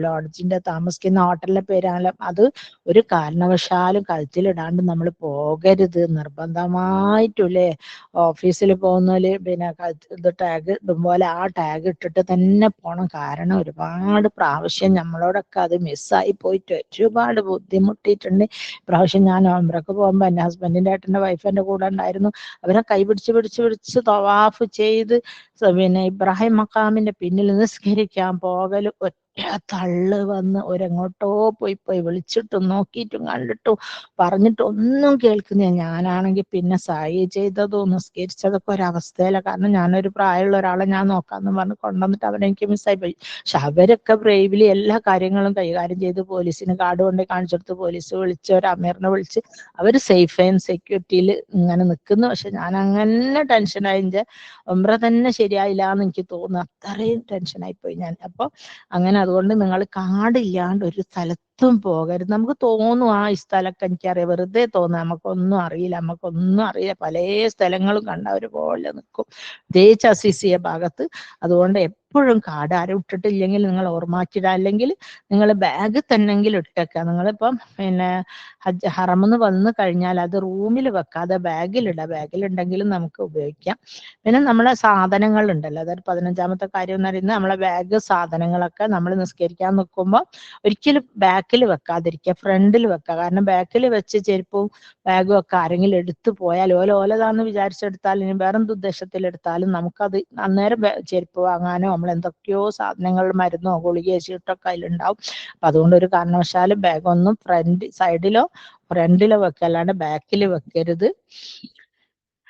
ലോഡ്ജിന്റെ താമസിക്കുന്ന ഹോട്ടലിലെ പേര്, അത് ഒരു കാരണവശാലും കഴുത്തിലിടാണ്ട് നമ്മൾ പോകരുത്. നിർബന്ധമായിട്ടില്ലേ ഓഫീസിൽ പോകുന്നവര് പിന്നെ ഇത് ടാഗ് ഇതുപോലെ ആ ടാഗ് ഇട്ടിട്ട് തന്നെ പോണം. കാരണം ഒരുപാട് പ്രാവശ്യം നമ്മളോടൊക്കെ അത് മിസ്സായി പോയിട്ട് ഒരുപാട് ബുദ്ധിമുട്ടിയിട്ടുണ്ട്. പ്രാവശ്യം ഞാൻ ഉംറക്ക് പോകുമ്പോൾ എൻ്റെ ഹസ്ബൻഡിന്റെ ഏട്ടൻ്റെ വൈഫ് എൻ്റെ കൂടെ ഉണ്ടായിരുന്നു. അവരെ കൈ പിടിച്ച് തവാഫ് ചെയ്ത് പിന്നെ ഇബ്രാഹിം മഖാമിന്റെ പിന്നിൽ നിസ്കരിക്കാൻ പോകലും ഒറ്റ തള്ള് വന്ന് ഒരെങ്ങോട്ടോ പോയി വിളിച്ചിട്ടും നോക്കിയിട്ടും കണ്ടിട്ടും പറഞ്ഞിട്ടും ഒന്നും കേൾക്കുന്നില്ല. ഞാനാണെങ്കിൽ പിന്നെ സഹി ചെയ്തതും നിസ്കരിച്ചതൊക്കെ ഒരവസ്ഥയില. കാരണം ഞാനൊരു പ്രായമുള്ള ഒരാളെ ഞാൻ നോക്കാന്ന് പറഞ്ഞ് കൊണ്ടുവന്നിട്ട് അവരെനിക്ക് മിസ്സായി പോയി. പക്ഷെ അവരൊക്കെ ബ്രേവ്ലി എല്ലാ കാര്യങ്ങളും കൈകാര്യം ചെയ്ത് പോലീസിന് കാർഡ് കൊണ്ട് കാണിച്ചെടുത്ത് പോലീസ് വിളിച്ച് ഒരു അമീറിനെ വിളിച്ച് അവർ സേഫ് ആൻഡ് സെക്യൂരിറ്റിയിൽ ഇങ്ങനെ നിൽക്കുന്നു. പക്ഷെ ഞാൻ അങ്ങനെ ടെൻഷനായി. ഉംറ തന്നെ ശരിയായില്ല എന്ന് എനിക്ക് തോന്നുന്നു. അത്രയും ടെൻഷനായി പോയി ഞാൻ. അപ്പൊ അങ്ങനെ അതുകൊണ്ട് നിങ്ങൾ കാർഡില്ലാണ്ട് ഒരു സ്ഥലത്തും പോകരുത്. നമുക്ക് തോന്നും ഈ സ്ഥലമൊക്കെ എനിക്കറിയാം, വെറുതെ തോന്നുക. നമുക്കൊന്നും അറിയില്ല. പല സ്ഥലങ്ങളും കണ്ട ഒരുപോലെ നിൽക്കും, പ്രത്യേകിച്ച് അസീസിയ ഭാഗത്ത്. അതുകൊണ്ട് എപ്പോഴും കാർഡ് ആരും ഇട്ടിട്ടില്ലെങ്കിൽ നിങ്ങൾ ഓർമ്മാക്കിടുക. അല്ലെങ്കിൽ നിങ്ങൾ ബാഗ് തന്നെങ്കിലും ഇട്ടേക്കുക. നിങ്ങളിപ്പം പിന്നെ ഹറമെന്ന് വന്നു കഴിഞ്ഞാൽ അത് റൂമിൽ വെക്കാതെ ബാഗിലിടുക. ബാഗിലുണ്ടെങ്കിലും നമുക്ക് ഉപയോഗിക്കാം. പിന്നെ നമ്മളെ സാധനങ്ങൾ ഉണ്ടല്ലോ, അതൊരു 15ാമത്തെ കാര്യം എന്ന് പറയുന്നത് നമ്മളെ ബാഗ് സാധനങ്ങളൊക്കെ നമ്മൾ നിസ്കരിക്കാൻ നിൽക്കുമ്പോൾ ഒരിക്കലും ബാക്കിൽ വെക്കാതിരിക്കുക, ഫ്രണ്ടിൽ വെക്കുക. കാരണം ബാക്കിൽ വെച്ച് ചെരുപ്പും ബാഗും ഒക്കെ ആരെങ്കിലും എടുത്തു പോയാൽ ഓലതാന്ന് വിചാരിച്ചെടുത്താൽ ഇനി വേറെന്ത് ഉദ്ദേശത്തിൽ എടുത്താലും നമുക്കത് അന്നേരം ചെരുപ്പ് വാങ്ങാനോ നമ്മൾ എന്തൊക്കെയോ സാധനങ്ങൾ മരുന്നോ ഗുളികയോ ചീട്ടൊക്കെ അതിലുണ്ടാവും. അപ്പൊ അതുകൊണ്ട് ഒരു കാരണവശാലും ബാഗൊന്നും ഫ്രണ്ടിലോ വെക്കുക, അല്ലാണ്ട് ബാക്കിൽ വെക്കരുത്.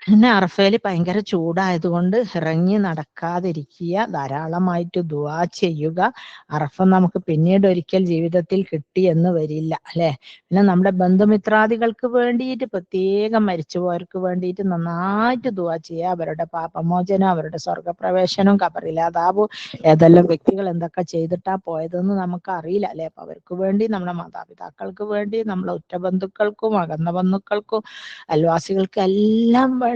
പിന്നെ അറഫയിൽ ഭയങ്കര ചൂടായതുകൊണ്ട് ഇറങ്ങി നടക്കാതിരിക്കുക, ധാരാളമായിട്ട് ദുആ ചെയ്യുക. അറഫ നമുക്ക് പിന്നീട് ഒരിക്കൽ ജീവിതത്തിൽ കിട്ടി എന്ന് വരില്ല അല്ലെ. പിന്നെ നമ്മുടെ ബന്ധുമിത്രാദികൾക്ക് വേണ്ടിയിട്ട്, പ്രത്യേകം മരിച്ചുപോയവർക്ക് വേണ്ടിയിട്ട് നന്നായിട്ട് ദുആ ചെയ്യുക. അവരുടെ പാപമോചനം, അവരുടെ സ്വർഗപ്രവേശനം, ഖബറിലാദാബും, ഏതെല്ലാം വ്യക്തികൾ എന്തൊക്കെ ചെയ്തിട്ടാ പോയതെന്ന് നമുക്ക് അറിയില്ല അല്ലെ. അപ്പൊ അവർക്ക് വേണ്ടി, നമ്മുടെ മാതാപിതാക്കൾക്ക് വേണ്ടി, നമ്മളെ ഉറ്റ ബന്ധുക്കൾക്കും അകന്ന ബന്ധുക്കൾക്കും അയൽവാസികൾക്ക് എല്ലാം വേണ്ടിയിട്ട്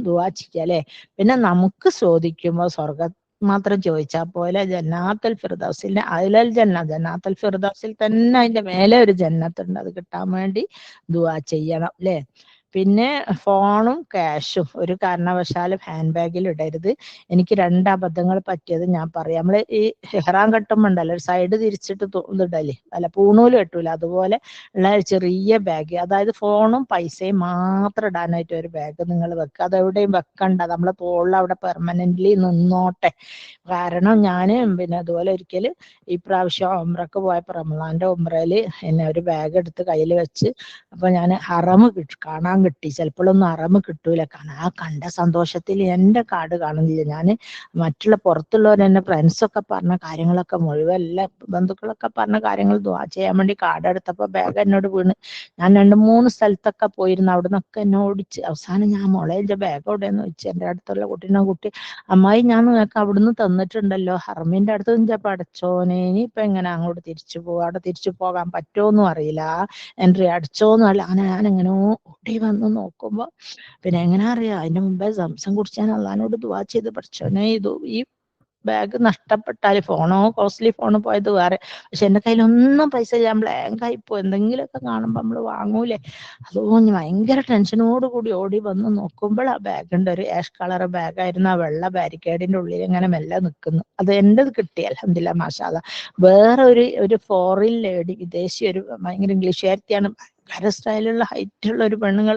ദുആ ചെയ്യുക അല്ലെ. പിന്നെ നമുക്ക് ചോദിക്കുമ്പോൾ സ്വർഗം മാത്രം ചോദിച്ചാൽ പോലെ ജന്നാത്തുൽ ഫിർദൗസിൽ അഹ്ലൽ ജന്നാത്തുൽ ഫിർദൗസിൽ തന്നെ അതിന്റെ മേലെ ഒരു ജന്നത്തുണ്ട്, അത് കിട്ടാൻ വേണ്ടി ദുആ ചെയ്യണം അല്ലെ. പിന്നെ ഫോണും ക്യാഷും ഒരു കാരണവശാലും ഹാൻഡ് ബാഗിൽ ഇടരുത്. എനിക്ക് 2 അബദ്ധങ്ങൾ പറ്റിയത് ഞാൻ പറയാം. നമ്മള് ഈ ഇഹ്റാം കെട്ടുമ്പോ ഉണ്ടല്ലോ ഒരു സൈഡ് തിരിച്ചിട്ട് ഇതിടല്ലേ, അല്ല പൂണൂല് കെട്ടൂല, അതുപോലെ ഉള്ള ചെറിയ ബാഗ്, അതായത് ഫോണും പൈസയും മാത്രം ഇടാനായിട്ട് ഒരു ബാഗ് നിങ്ങൾ വെക്കുക. അതെവിടെയും വെക്കണ്ട, നമ്മളെ തോളിൽ അവിടെ പെർമനന്റ്ലി നിന്നോട്ടെ. കാരണം ഞാൻ പിന്നെ അതുപോലെ ഒരിക്കൽ ഈ പ്രാവശ്യം ഉംറക്ക് പോയപ്പോൾ റമദാന്റെ ഉംറയില് എന്നെ ഒരു ബാഗ് എടുത്ത് കയ്യിൽ വെച്ച്, അപ്പൊ ഞാൻ ഹറമ് കാണാൻ കിട്ടി. ചിലപ്പോഴൊന്നും ഹറമ് കിട്ടൂല. കാരണം ആ കണ്ട സന്തോഷത്തിൽ എന്റെ കാർഡ് കാണുന്നില്ല. ഞാൻ മറ്റുള്ള പുറത്തുള്ളവർ എന്നെ ഫ്രണ്ട്സൊക്കെ പറഞ്ഞ കാര്യങ്ങളൊക്കെ മുഴുവൻ എല്ലാ ബന്ധുക്കളൊക്കെ പറഞ്ഞ കാര്യങ്ങൾ ദുആ ചെയ്യാൻ വേണ്ടി കാർഡ് എടുത്തപ്പോൾ ബാഗ് എന്നോട് വീണ്. ഞാൻ 2-3 സ്ഥലത്തൊക്കെ പോയിരുന്നു. അവിടെ നിന്നൊക്കെ എന്നെ ഓടിച്ച്. അവസാനം ഞാൻ മോളെ എന്റെ ബാഗ് എവിടെയെന്ന് വെച്ച് എൻ്റെ അടുത്തുള്ള കുട്ടി, അമ്മായി ഞാൻ നിങ്ങൾക്ക് അവിടുന്ന് തന്നിട്ടുണ്ടല്ലോ ഹറമിന്റെ അടുത്ത്. നിന്റെ പടച്ചോനെ, ഇനിയിപ്പൊ എങ്ങനെ അങ്ങോട്ട് തിരിച്ചു പോവാ? അവിടെ തിരിച്ചു പോകാൻ പറ്റുമോന്നും അറിയില്ല, എൻട്രി അടിച്ചോന്നും അല്ല. അങ്ങനെ ഞാൻ എങ്ങനെയോ ഓടി വന്ന് നോക്കുമ്പോ പിന്നെ എങ്ങനെ അറിയാം, അതിന്റെ മുമ്പേ സംസം കുടിച്ച് ഞാൻ അള്ളഹാനോട് ദുആ ചെയ്ത്, പടച്ചോനെ ഈ ബാഗ് നഷ്ടപ്പെട്ടാല്, ഫോണോ കോസ്റ്റ്ലി ഫോണ് പോയത് വേറെ, പക്ഷെ എന്റെ കയ്യിലൊന്നും പൈസ ഇല്ല. ഞാൻ ബ്ലാങ്ക് ആയിപ്പോ. എന്തെങ്കിലുമൊക്കെ കാണുമ്പോ നമ്മള് വാങ്ങൂലേ, അതുകൊണ്ട് ഭയങ്കര ടെൻഷനോട് കൂടി ഓടി വന്ന് നോക്കുമ്പോൾ ആ ബാഗുണ്ട്. ഒരു ആഷ് കളർ ബാഗായിരുന്നു. ആ വെള്ള ബാരിക്കേഡിന്റെ ഉള്ളിൽ ഇങ്ങനെ മെല്ലെ നിൽക്കുന്നു. അത് എന്റേത് കിട്ടി, അൽഹംദുലില്ലാ മാഷാ അല്ലാഹ്. വേറെ ഒരു ഫോറിൻ ലേഡി, വിദേശി, ഒരു ഭയങ്കര ഇംഗ്ലീഷുകാരത്തിയാണ്, ഭയങ്കര സ്റ്റൈലുള്ള ഹൈറ്റുള്ള ഒരു പെണ്ണുങ്ങൾ.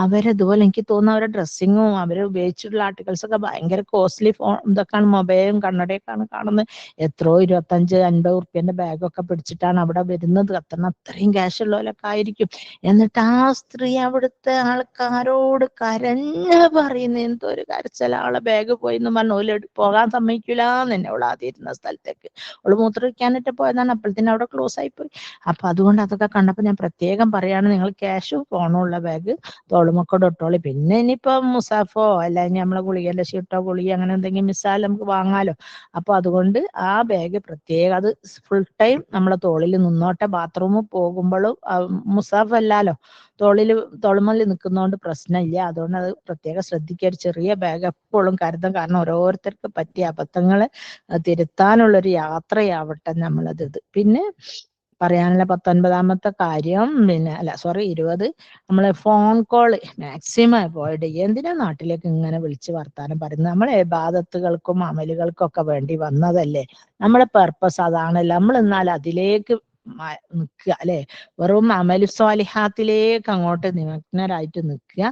അവരതുപോലെ എനിക്ക് തോന്നുന്നു അവരുടെ ഡ്രസ്സിങ്ങും അവർ ഉപയോഗിച്ചിട്ടുള്ള ആർട്ടിക്കിൾസ് ഒക്കെ ഭയങ്കര കോസ്റ്റ്ലി ഇതൊക്കെയാണ്, മൊബൈലും കണ്ണടയൊക്കെയാണ് കാണുന്നത്. എത്രയോ 25-50 ഉറുപ്പ്യന്റെ ബാഗൊക്കെ പിടിച്ചിട്ടാണ് അവിടെ വരുന്നത്. അത്രയും ക്യാഷ് ഉള്ളവരൊക്കെ ആയിരിക്കും. എന്നിട്ട് ആ സ്ത്രീ അവിടുത്തെ ആൾക്കാരോട് കരഞ്ഞ് പറയുന്നു, എന്തോ ഒരു കരച്ചില, ആളെ ബാഗ് പോയി എന്ന് പറഞ്ഞു. ഓല് പോകാൻ സമ്മതിക്കൂലെന്ന് തന്നെ. അവൾ ആദ്യം ഇരുന്ന സ്ഥലത്തേക്ക് അവള് മൂത്രമൊഴിക്കാനായിട്ട് പോയതാണ്. അപ്പോഴത്തേനും അവിടെ ക്ലോസ് ആയി പോയി. അപ്പൊ അതുകൊണ്ട് അതൊക്കെ കണ്ടപ്പോൾ ഞാൻ പ്രത്യേകം പറയാണ്, നിങ്ങൾ ക്യാഷും ഫോണും ഉള്ള ബാഗ് തോളുമൊക്കെ ഇട്ടോളി. പിന്നെ ഇനിയിപ്പോ മുസാഫോ അല്ല ഇനി നമ്മളെ ഗുളികന്റെ ഷീട്ടോ ഗുളിക അങ്ങനെ എന്തെങ്കിലും മിസ്സാൽ നമുക്ക് വാങ്ങാലോ. അപ്പൊ അതുകൊണ്ട് ആ ബാഗ് പ്രത്യേകം അത് ഫുൾ ടൈം നമ്മളെ തോളിൽ നിന്നോട്ടെ. ബാത്റൂമിൽ പോകുമ്പോഴും മുസാഫ് അല്ലാലോ, തോളുമല്ലി നിൽക്കുന്നതുകൊണ്ട് പ്രശ്നമില്ല. അതുകൊണ്ട് അത് പ്രത്യേകം ശ്രദ്ധിക്കുക. ഒരു ചെറിയ ബാഗ് എപ്പോഴും കരുതും. കാരണം ഓരോരുത്തർക്ക് പറ്റിയ അബദ്ധങ്ങളെ തിരുത്താനുള്ളൊരു യാത്രയാവട്ടെ നമ്മളത്. പിന്നെ പറയാനുള്ള 19ാമത്തെ കാര്യം, പിന്നെ അല്ല സോറി 20, നമ്മളെ ഫോൺ കോള് മാക്സിമം അവോയ്ഡ് ചെയ്യുക. എന്തിനാ നാട്ടിലേക്ക് ഇങ്ങനെ വിളിച്ച് വർത്താനം പറയുന്നത്? നമ്മളെ ഇബാദത്തുകൾക്കും അമലുകൾക്കും ഒക്കെ വേണ്ടി വന്നതല്ലേ. നമ്മളെ പർപ്പസ് അതാണല്ലോ. നമ്മൾ എന്നാൽ അതിലേക്ക് നിൽക്കുക അല്ലെ, വെറും അമലു സ്വാലിഹാത്തിലേക്ക് അങ്ങോട്ട് നിമഗ്നരായിട്ട് നിൽക്കുക.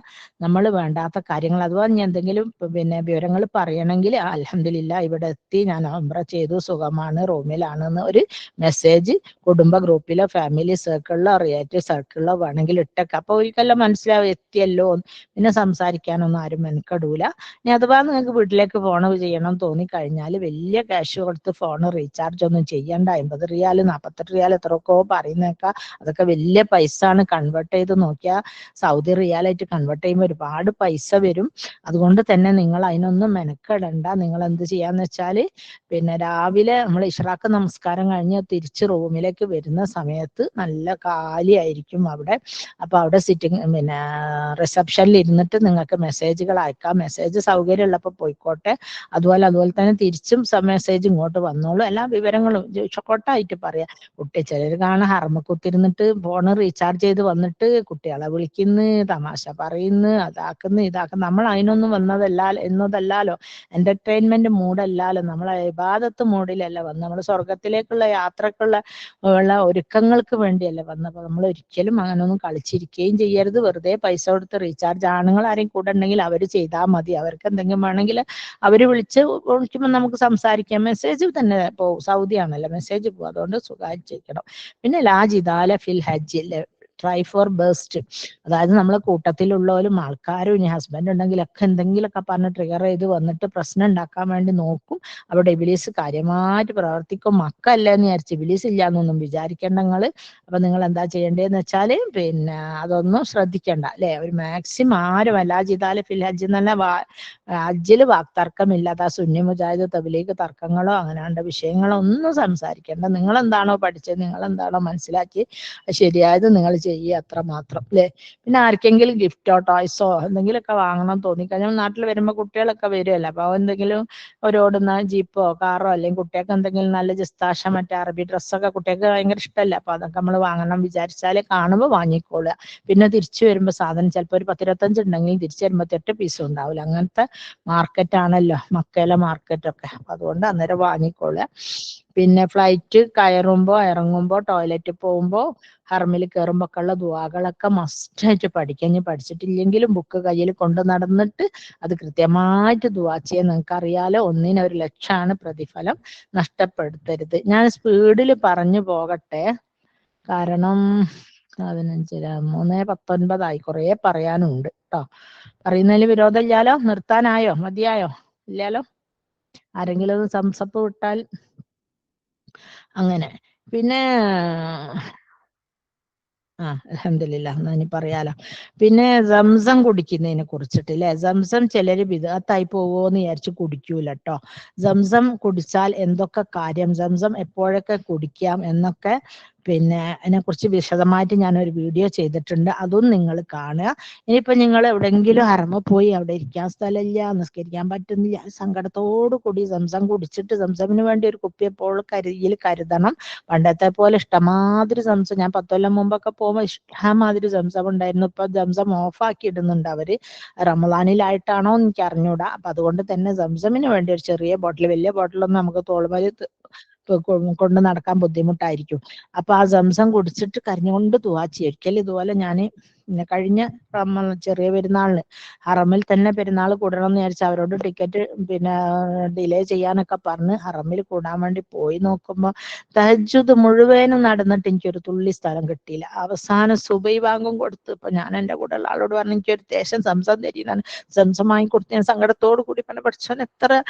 നമ്മൾ വേണ്ടാത്ത കാര്യങ്ങൾ അഥവാ ഇനി എന്തെങ്കിലും പിന്നെ വിവരങ്ങൾ പറയണമെങ്കിൽ അൽഹംദുലില്ലാ ഇവിടെ എത്തി, ഞാൻ ഉംറ ചെയ്തു, സുഖമാണ്, റൂമിലാണെന്ന് ഒരു മെസ്സേജ് കുടുംബ ഗ്രൂപ്പിലോ ഫാമിലി സർക്കിളിലോ റിലേറ്റീവ് സർക്കിളിലോ വേണമെങ്കിൽ ഇട്ടേക്കാം. അപ്പൊ ഒരിക്കലും മനസ്സിലാവും എത്തിയല്ലോ. പിന്നെ സംസാരിക്കാനൊന്നും ആരും മെനക്കെടൂല. ഇനി അഥവാ നിങ്ങൾക്ക് വീട്ടിലേക്ക് ഫോൺ ചെയ്യണം തോന്നിക്കഴിഞ്ഞാൽ വലിയ ക്യാഷ് കൊടുത്ത് ഫോൺ റീചാർജ് ഒന്നും ചെയ്യണ്ട. 50 റിയാൽ 48 റിയാൽ എത്രയൊക്കെ പറയുന്നേക്കാം. അതൊക്കെ വലിയ പൈസ ആണ്. കൺവേർട്ട് ചെയ്ത് നോക്കിയാൽ സൗദി റിയാലായിട്ട് കൺവേർട്ട് ചെയ്യുമ്പോൾ ഒരുപാട് പൈസ വരും. അതുകൊണ്ട് തന്നെ നിങ്ങൾ അതിനൊന്നും മെനക്കെടണ്ട. നിങ്ങൾ എന്ത് ചെയ്യാന്ന് വെച്ചാല് പിന്നെ രാവിലെ നമ്മൾ ഇഷ്റാഖ് നമസ്കാരം കഴിഞ്ഞ് തിരിച്ച് റൂമിലേക്ക് വരുന്ന സമയത്ത് നല്ല കാലിയായിരിക്കും അവിടെ. അപ്പൊ അവിടെ സിറ്റിംഗ് പിന്നെ റിസപ്ഷനിൽ ഇരുന്നിട്ട് നിങ്ങൾക്ക് മെസ്സേജുകൾ അയക്കാം. മെസ്സേജ് സൗകര്യം ഉള്ളപ്പോൾ പോയിക്കോട്ടെ. അതുപോലെ തന്നെ തിരിച്ചും മെസ്സേജ് ഇങ്ങോട്ട് വന്നോളൂ. എല്ലാ വിവരങ്ങളും ഷോർട്ടായിട്ട് പറയാം. ചിലർ കാണാൻ ഹറമ കുത്തിരുന്നിട്ട് ഫോണ് റീചാർജ് ചെയ്ത് വന്നിട്ട് കുട്ടികളെ വിളിക്കുന്നു, തമാശ പറയുന്നു, അതാക്കുന്നു ഇതാക്കുന്നു. നമ്മൾ അതിനൊന്നും എന്നതല്ലാലോ. എന്റർടൈൻമെന്റ് മൂഡല്ലാലോ, നമ്മളെ ഇബാദത്ത് മൂഡിലല്ല വന്ന്, നമ്മൾ സ്വർഗത്തിലേക്കുള്ള യാത്രക്കുള്ള ഒരുക്കങ്ങൾക്ക് വേണ്ടിയല്ല വന്നപ്പോ നമ്മൾ ഒരിക്കലും അങ്ങനൊന്നും കളിച്ചിരിക്കുകയും ചെയ്യരുത്. വെറുതെ പൈസ കൊടുത്ത് റീചാർജ്, ആണുങ്ങൾ ആരെയും കൂടെ ഉണ്ടെങ്കിൽ അവര് ചെയ്താൽ മതി. അവർക്ക് എന്തെങ്കിലും വേണമെങ്കിൽ അവര് വിളിക്കുമ്പോൾ നമുക്ക് സംസാരിക്കാം. മെസ്സേജ് തന്നെ പോകും, സൗദി ആണല്ലോ മെസ്സേജ് പോകും. അതുകൊണ്ട് സുഖമായിട്ട് ചെയ്യണം. പിന്നെ ലാ ജിദാല ഫിൽ ഹജ്ജ്, ട്രൈ ഫോർ ബെസ്റ്റ്. അതായത് നമ്മളെ കൂട്ടത്തിലുള്ളവരും ആൾക്കാരും ഇനി ഹസ്ബൻഡ് ഉണ്ടെങ്കിലൊക്കെ എന്തെങ്കിലുമൊക്കെ പറഞ്ഞ് ട്രിഗർ ചെയ്ത് വന്നിട്ട് പ്രശ്നം ഉണ്ടാക്കാൻ വേണ്ടി നോക്കും. അവിടെ ഇബിലീസ് കാര്യമായിട്ട് പ്രവർത്തിക്കും. മക്കല്ലേന്ന് വിചാരിച്ച് ഇബിലീസ് ഇല്ലാന്നൊന്നും വിചാരിക്കേണ്ട നിങ്ങള്. അപ്പൊ നിങ്ങൾ എന്താ ചെയ്യേണ്ടതെന്ന് വെച്ചാല് പിന്നെ അതൊന്നും ശ്രദ്ധിക്കണ്ട അല്ലെ. ഒരു മാക്സിമം ആരും അല്ലാ ജിദാല ഫിൽ ഹജ്ജ് തന്നെ ഹജ്ജില് വാക്തർക്കമില്ലാത്ത സുന്നി മുജാഹിദ് തബ്ലീഗ് തർക്കങ്ങളോ അങ്ങനെയുള്ള വിഷയങ്ങളോ ഒന്നും സംസാരിക്കേണ്ട. നിങ്ങൾ എന്താണോ പഠിച്ചത്, നിങ്ങൾ എന്താണോ മനസ്സിലാക്കി ശരിയായത് നിങ്ങൾ ചെയ്യുക, അത്ര മാത്രം അല്ലേ. പിന്നെ ആർക്കെങ്കിലും ഗിഫ്റ്റോ ടോയ്സോ എന്തെങ്കിലുമൊക്കെ വാങ്ങണം തോന്നിക്കഴിഞ്ഞാൽ നാട്ടിൽ വരുമ്പോൾ കുട്ടികളൊക്കെ വരുമല്ലോ, അപ്പോൾ എന്തെങ്കിലും ഒരു ഓടുന്ന ജീപ്പോ കാറോ അല്ലെങ്കിൽ കുട്ടികൾക്ക് എന്തെങ്കിലും നല്ല ജിസ്താഷ മറ്റേ അറബി ഡ്രസ്സൊക്കെ കുട്ടികൾക്ക് ഭയങ്കര ഇഷ്ടമല്ല, അപ്പൊ അതൊക്കെ നമ്മൾ വാങ്ങണം വിചാരിച്ചാൽ കാണുമ്പോൾ വാങ്ങിക്കോളുക. പിന്നെ തിരിച്ചു വരുമ്പോൾ സാധനം ചിലപ്പോൾ ഒരു 10-25 ഉണ്ടെങ്കിൽ തിരിച്ചു വരുമ്പോൾ 8 പീസും ഉണ്ടാവില്ല. അങ്ങനത്തെ മാർക്കറ്റ് ആണല്ലോ മക്കയിലെ മാർക്കറ്റൊക്കെ, അതുകൊണ്ട് അന്നേരം വാങ്ങിക്കോളുക. പിന്നെ ഫ്ലൈറ്റ് കയറുമ്പോൾ ഇറങ്ങുമ്പോൾ ടോയ്ലറ്റിൽ പോകുമ്പോൾ ഹറമിൽ കയറുമ്പോൾ ഒക്കെ ഉള്ള ദുആകളൊക്കെ മസ്റ്റായിട്ട് പഠിക്കുക. ഇനി പഠിച്ചിട്ടില്ലെങ്കിലും ബുക്ക് കയ്യിൽ കൊണ്ട് നടന്നിട്ട് അത് കൃത്യമായിട്ട് ദുആ ചെയ്യാൻ നിങ്ങൾക്ക് അറിയാലോ. 1 ലക്ഷമാണ് പ്രതിഫലം, നഷ്ടപ്പെടുത്തരുത്. ഞാൻ സ്പീഡിൽ പറഞ്ഞു പോകട്ടെ, കാരണം 15 3:19 കുറേ പറയാനുണ്ട് കേട്ടോ. പറയുന്നതിൽ വിരോധമില്ലാലോ? നിർത്താനായോ? മതിയായോ? ഇല്ലാലോ? ആരെങ്കിലും ഒന്ന് സംസപ്പ് വിട്ടാൽ അങ്ങനെ. പിന്നെ അൽഹംദുലില്ലാ, എന്നാ ഇനി പറയാലോ. പിന്നെ സംസം കുടിക്കുന്നതിനെ കുറിച്ചിട്ട് അല്ലെ, സംസം ചിലര് ബിദ്അത്തായി പോവോന്ന് വിചാരിച്ച് കുടിക്കൂല കേട്ടോ. സംസം കുടിച്ചാൽ എന്തൊക്കെ കാര്യം, സംസം എപ്പോഴൊക്കെ കുടിക്കാം എന്നൊക്കെ പിന്നെ അതിനെക്കുറിച്ച് വിശദമായിട്ട് ഞാനൊരു വീഡിയോ ചെയ്തിട്ടുണ്ട്, അതും നിങ്ങൾ കാണുക. ഇനിയിപ്പോൾ നിങ്ങൾ എവിടെയെങ്കിലും ഹറമ പോയി അവിടെ ഇരിക്കാൻ സ്ഥലമില്ല, നിസ്കരിക്കാൻ പറ്റുന്നില്ല, സങ്കടത്തോടു കൂടി സംസം കുടിച്ചിട്ട് സംസമിന് വേണ്ടി ഒരു കുപ്പി എപ്പോഴും കയ്യിൽ കരുതണം. പണ്ടത്തെ പോലെ ഇഷ്ടമാതിരി സംസം, ഞാൻ 10 കൊല്ലം മുമ്പൊക്കെ പോകുമ്പോൾ ഇഷ്ടമാതിരി സംസം ഉണ്ടായിരുന്നു. ഇപ്പൊ സംസം ഓഫാക്കി ഇടുന്നുണ്ട് അവര്, റമദാനിലായിട്ടാണോ എനിക്ക് അറിഞ്ഞൂടാ. അപ്പൊ അതുകൊണ്ട് തന്നെ സംസമിന് വേണ്ടി ഒരു ചെറിയ ബോട്ടിൽ, വലിയ ബോട്ടിലൊന്നും നമുക്ക് തോളുമേൽ കൊണ്ട് നടക്കാൻ ബുദ്ധിമുട്ടായിരിക്കും. അപ്പൊ ആ സംസം കുടിച്ചിട്ട് കരഞ്ഞുകൊണ്ട് ദുആ ചെയ്യും. ഒരിക്കലും ഇതുപോലെ ഞാൻ പിന്നെ കഴിഞ്ഞ ചെറിയ പെരുന്നാളിന് ഹറമിൽ തന്നെ പെരുന്നാൾ കൂടണം എന്ന് വിചാരിച്ചു അവരോട് ടിക്കറ്റ് പിന്നെ ഡിലേ ചെയ്യാനൊക്കെ പറഞ്ഞ് ഹറമിൽ കൂടാൻ വേണ്ടി പോയി നോക്കുമ്പോൾ തഹജ്ജുദ് മുഴുവനും നടന്നിട്ട് എനിക്കൊരു തുള്ളി സ്ഥലം കിട്ടിയില്ല. അവസാനം സുബൈ ബാങ്കും കൊടുത്ത് ഇപ്പൊ ഞാൻ എൻ്റെ കൂടെ ഉള്ള ആളോട് പറഞ്ഞു എനിക്കൊരു ദേശം സംസം തരീന്നാണ്. സംസം വാങ്ങിക്കൊടുത്ത് ഞാൻ സങ്കടത്തോട് കൂടി പറഞ്ഞ പഠിച്ചവൻ എത്ര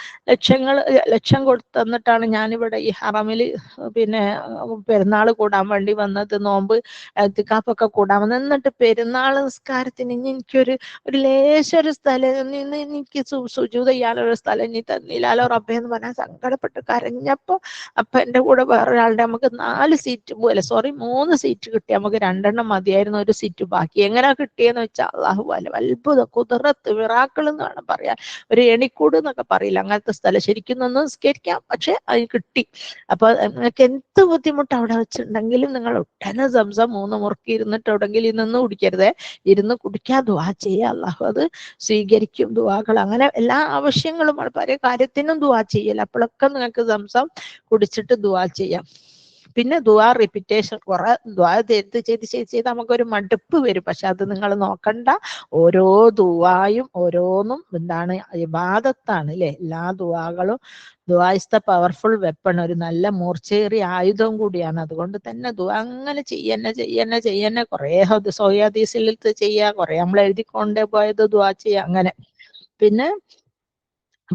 ലക്ഷം കൊടുത്ത് തന്നിട്ടാണ് ഞാനിവിടെ ഈ ഹറമിൽ പിന്നെ പെരുന്നാൾ കൂടാൻ വേണ്ടി വന്നത്, നോമ്പ് ഇത്തിക്കാഫൊക്കെ കൂടാൻ വന്നത്. എന്നിട്ട് പെരുന്നാൾ നിസ്കാരത്തിന് ഇനി എനിക്കൊരു ലേശം ഒരു സ്ഥലം എനിക്ക് സുജൂദ് ചെയ്യാനൊരു സ്ഥലം ഇനി തന്നില്ലാലോ റബ്ബേ എന്ന് പറഞ്ഞാൽ സങ്കടപ്പെട്ട് കരഞ്ഞപ്പോ അപ്പൊ എന്റെ കൂടെ വേറൊരാളുടെ നമുക്ക് 4 സീറ്റ് പോലെ 3 സീറ്റ് കിട്ടി, നമുക്ക് 2 മതിയായിരുന്നു, ഒരു സീറ്റ് ബാക്കി. എങ്ങനെ കിട്ടിയെന്ന് വെച്ചാൽ അള്ളാഹു അത്ഭുതം, കുതിറത്ത് മിറാക്കിൾ എന്ന് വേണം പറയാൻ, ഒരു എണിക്കൂട് എന്നൊക്കെ പറയില്ല, അങ്ങനത്തെ സ്ഥലം. ശരിക്കും ഒന്ന് നിസ്കരിക്കാം, പക്ഷെ അത് കിട്ടി. അപ്പൊ നിങ്ങൾക്ക് എന്ത് ബുദ്ധിമുട്ട് അവിടെ വെച്ചിട്ടുണ്ടെങ്കിലും നിങ്ങൾ ഉടനെ സംസം 3 മുറുക്കി ഇരുന്നിട്ട് എവിടെങ്കിലും നിന്ന് കുടിക്കരുതേ, ഇരുന്ന് കുടിക്കാൻ ദുആ ചെയ്യുക, അള്ളാഹു അത് സ്വീകരിക്കും ദുആകൾ. അങ്ങനെ എല്ലാ ആവശ്യങ്ങളും പല കാര്യത്തിനും ദുആ ചെയ്യല, അപ്പോഴൊക്കെ നിങ്ങൾക്ക് സംസം കുടിച്ചിട്ട് ദുആ ചെയ്യാം. പിന്നെ ദുആ റിപ്പീറ്റേഷൻ, കുറെ ദുആ ചെയ്ത് നമുക്കൊരു മടുപ്പ് വരും. പക്ഷെ അത് നിങ്ങൾ നോക്കണ്ട, ഓരോ ദുആയും ഓരോന്നും എന്താണ് ഇബാദത്താണ് അല്ലെ. എല്ലാ ദുആകളും, ദുആ ഇസ് ദ പവർഫുൾ വെപ്പൺ, ഒരു നല്ല മൂർച്ചയേറിയ ആയുധവും കൂടിയാണ്. അതുകൊണ്ട് തന്നെ ദുആ അങ്ങനെ ചെയ്യന്നെ കുറെ ഹദീസിൽ ചെയ്യുക, കുറെ നമ്മൾ എഴുതിക്കൊണ്ട് പോയത് ദുആ ചെയ്യുക അങ്ങനെ. പിന്നെ